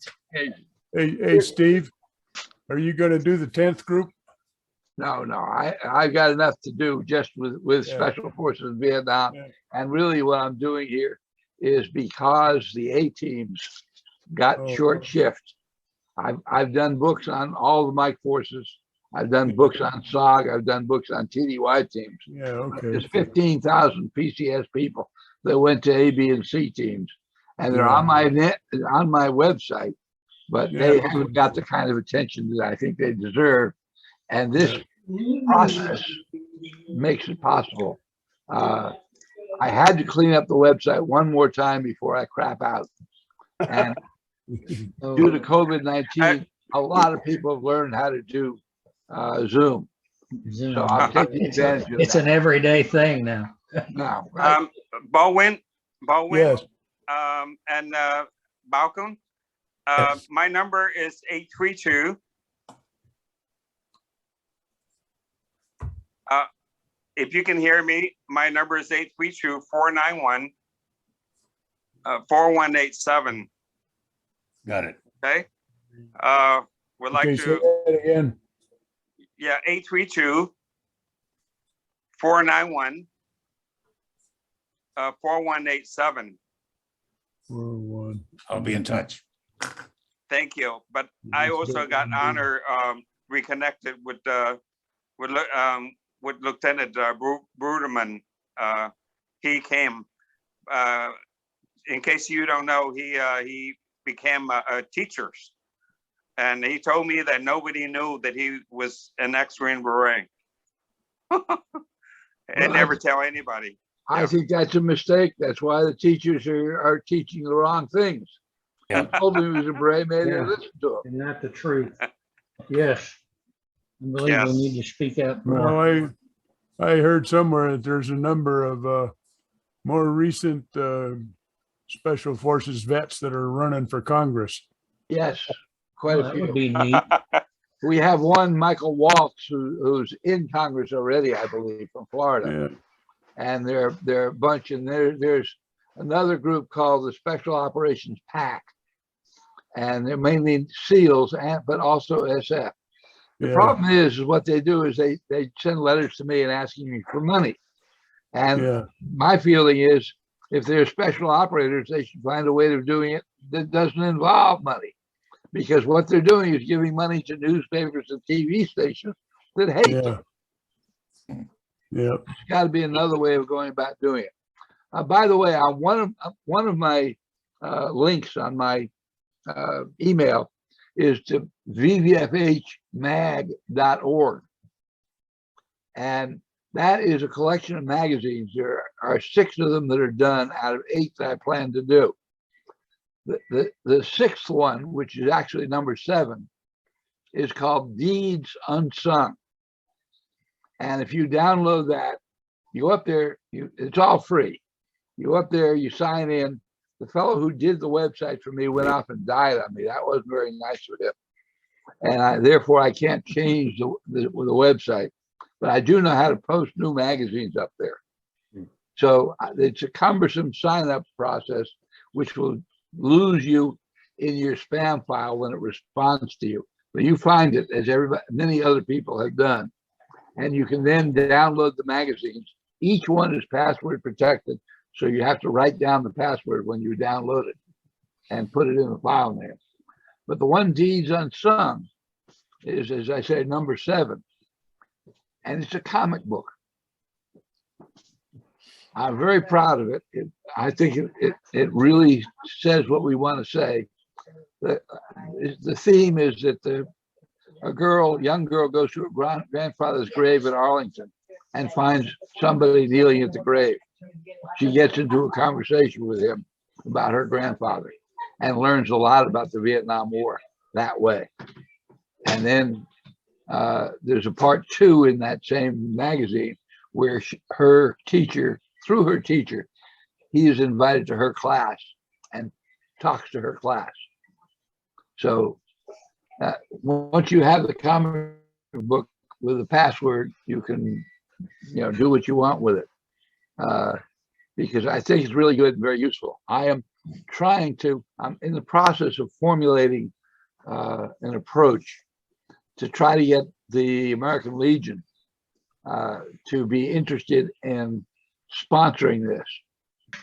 Hey, Steve, are you going to do the 10th group? No, I've got enough to do just with Special Forces in Vietnam. And really what I'm doing here is because the A teams got short shift. I've done books on all the Mike forces. I've done books on SOG. I've done books on TDY teams. Yeah, okay. There's 15,000 PCS people that went to A, B, and C teams. And they're on my website, but they haven't got the kind of attention that I think they deserve. And this process makes it possible. I had to clean up the website one more time before I crap out. And due to COVID-19, a lot of people have learned how to do Zoom. So I'm taking advantage of It's that. an everyday thing now. Now, Baldwin, Yes. and Balcom. My number is 832. If you can hear me, my number is 832-491-4187. Got it. Okay. Would like Okay, to. say that again. Yeah, 832 491 4187. I'll be in touch. Thank you. But I also got honor reconnected with Lieutenant Bruderman. He came. In case you don't know, he became a teacher, and he told me that nobody knew that he was an ex-Green Beret. And never tell anybody. I think that's a mistake. That's why the teachers are teaching the wrong things. Yeah. I told him he was a beret, maybe they Yeah. listen to him. And not the truth. Yes. I believe Yes. we need to speak up more. Well, I heard somewhere that there's a number of more recent Special Forces vets that are running for Congress. Yes, quite Well, a that few. would be neat. We have one, Michael Waltz, who's in Congress already, I believe, from Florida. Yeah. And they're a bunch, and there's another group called the Special Operations PAC, and they're mainly SEALs, but also SF. The Yeah. problem is what they do is they send letters to me and asking me for money. And Yeah. my feeling is if they're special operators, they should find a way of doing it that doesn't involve money. Because what they're doing is giving money to newspapers and TV stations that hate them. Yep. There's got to be another way of going about doing it. By the way, on one of my links on my email is to vvfhmag.org. And that is a collection of magazines. There are 6 of them that are done out of 8 that I plan to do. The 6th one, which is actually number 7, is called Deeds Unsung. And if you download that, you go up there, it's all free. You go up there, you sign in. The fellow who did the website for me went off and died on me. That wasn't very nice of him. And therefore I can't change the website, but I do know how to post new magazines up there. So it's a cumbersome sign up process, which will lose you in your spam file when it responds to you. But you find it, as many other people have done. And you can then download the magazines. Each one is password protected. So you have to write down the password when you download it and put it in the file name. But the one Deeds Unsung is, as I said, number 7. And it's a comic book. I'm very proud of it. I think it really says what we want to say. The theme is that a young girl goes to her grandfather's grave in Arlington and finds somebody kneeling at the grave. She gets into a conversation with him about her grandfather and learns a lot about the Vietnam War that way. And then there's a part 2 in that same magazine where her teacher, through her teacher, he is invited to her class and talks to her class. So once you have the comic book with a password, you can, do what you want with it. Because I think it's really good and very useful. I'm in the process of formulating an approach to try to get the American Legion to be interested in sponsoring this.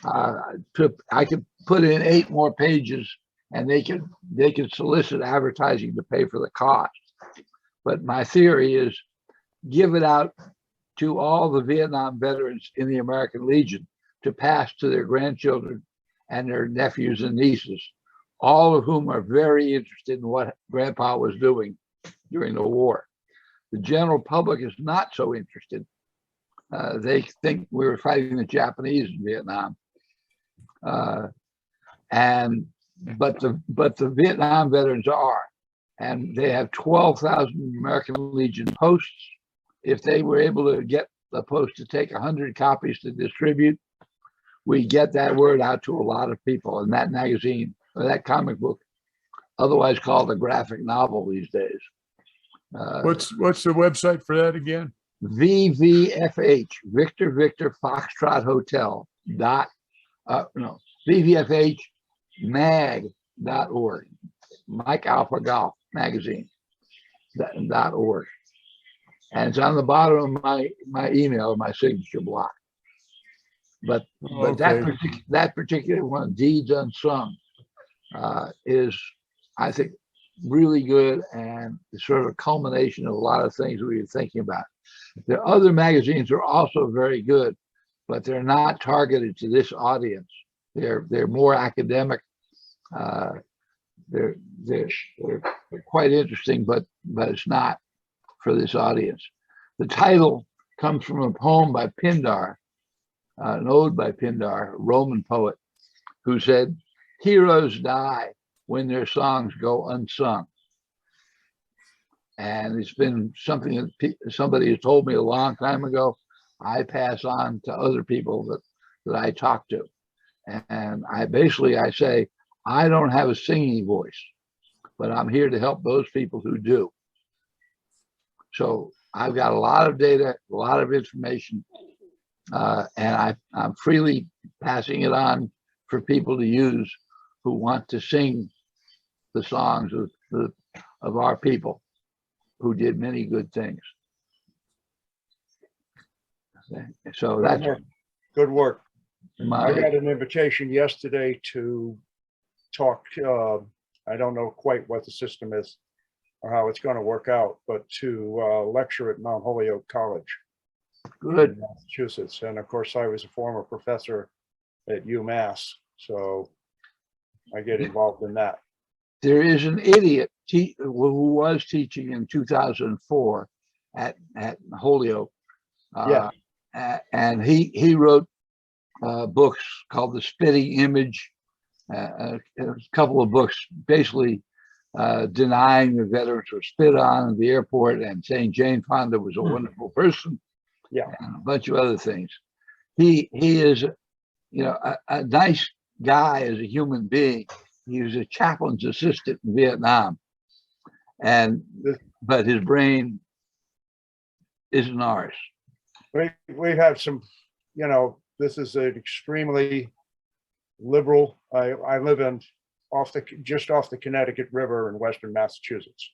I could put in 8 more pages and they could solicit advertising to pay for the cost. But my theory is give it out to all the Vietnam veterans in the American Legion to pass to their grandchildren and their nephews and nieces, all of whom are very interested in what Grandpa was doing during the war. The general public is not so interested. They think we were fighting the Japanese in Vietnam. But the Vietnam veterans are, and they have 12,000 American Legion posts. If they were able to get the post to take 100 copies to distribute, we get that word out to a lot of people. And that magazine, or that comic book, otherwise called a graphic novel these days. What's the website for that again? VVFH, Victor Foxtrot Hotel VVFHmag.org, Mike Alpha Golf magazine .org. And it's on the bottom of my email, my signature block. But that particular one, Deeds Unsung, is, I think, really good, and it's sort of a culmination of a lot of things we were thinking about. The other magazines are also very good, but they're not targeted to this audience. They're more academic. They're quite interesting, but it's not for this audience. The title comes from a poem by Pindar, an ode by Pindar, a Roman poet, who said, "Heroes die when their songs go unsung." And it's been something that somebody has told me a long time ago. I pass on to other people that I talk to. And I say, I don't have a singing voice, but I'm here to help those people who do. So I've got a lot of data, a lot of information, and I'm freely passing it on for people to use who want to sing the songs of our people who did many good things. So that's good work. I got an invitation yesterday to talk. I don't know quite what the system is or how it's going to work out, but to lecture at Mount Holyoke College, good, Massachusetts. And of course, I was a former professor at UMass, so I get involved in that. There is an idiot who was teaching in 2004 at Holyoke. And he wrote books called The Spitting Image, a couple of books basically denying the veterans were spit on at the airport and saying Jane Fonda was a wonderful person. Yeah, and a bunch of other things. He is, a nice guy as a human being. He was a chaplain's assistant in Vietnam, but his brain isn't ours. We have some, this is an extremely liberal. I live just off the Connecticut River in Western Massachusetts,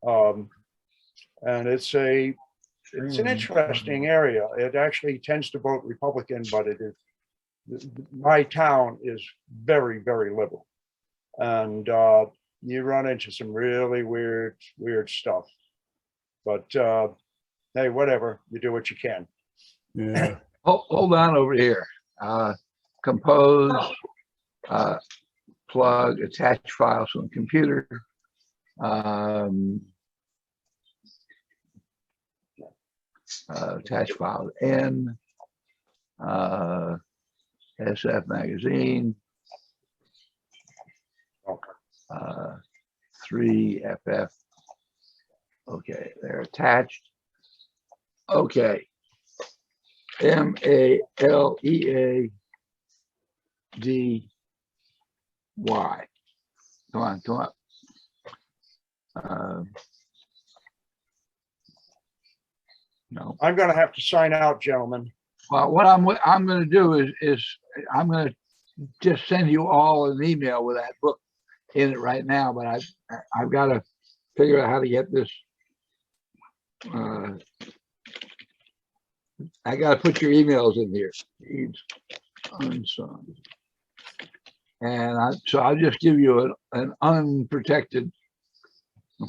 and it's an interesting area. It actually tends to vote Republican, but my town is very, very liberal, and you run into some really weird stuff. But hey, whatever, you do what you can. Yeah. Hold on over here. Compose, plug, attach files from the computer. Attach file N, SF magazine, 3FF. Okay, they're attached. Okay. MALEADY. Come on. No. I'm going to have to sign out, gentlemen. Well, what I'm going to do is I'm going to just send you all an email with that book in it right now. But I've got to figure out how to get this. I got to put your emails in here. Unsung. And so I'll just give you an unprotected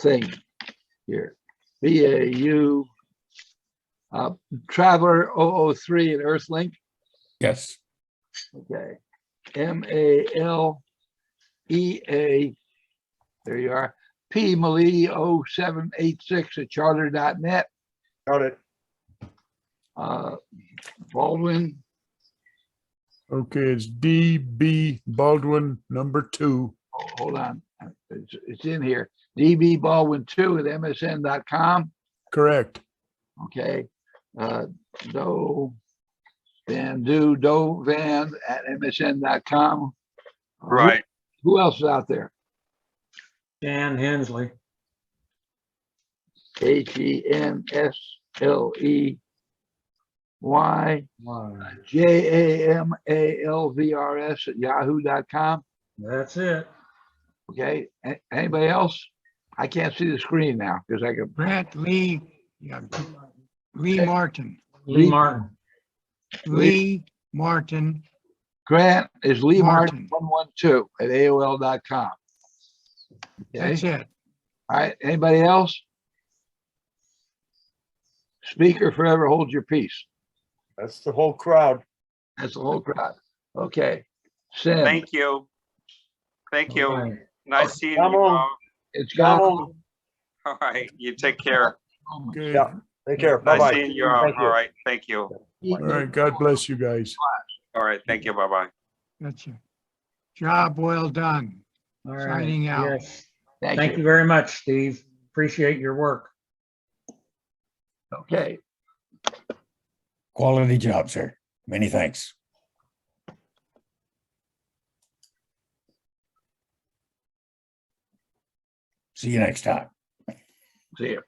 thing here. BAU Traveler 003 at Earthlink. Yes. Okay. MALEA. There you are. P Malidi 0786 at charter.net. Got it. Baldwin. Okay, it's DB Baldwin #2. Hold on. It's in here. DB Baldwin 2 at MSN.com. Correct. Okay. Dovan at MSN.com. Right. Who else is out there? Dan Hensley. HENSLEY JAMALVRS at yahoo.com. That's it. Okay. Anybody else? I can't see the screen now because I can. Grant Lee, yeah, Lee Okay. Martin. Lee Martin. Lee Martin. Grant is Lee Martin. Martin 112 at AOL.com. That's Okay. it. All right. Anybody else? Speaker forever hold your peace. That's the whole crowd. That's the whole crowd. Okay. Sim. Thank you. Thank you. All right. Nice seeing Come you on. all. It's Come gone. on. All right, you take care. Okay. Yeah. Take care. Nice Bye-bye. seeing you all. Thank you. All right, thank you. All right. God bless you guys. All right, thank you. Bye-bye. That's it. Job well done. All right. Signing out. Yes. Thank Thank you. you very much, Steve. Appreciate your work. Okay. Quality job, sir. Many thanks. See you next time. See you.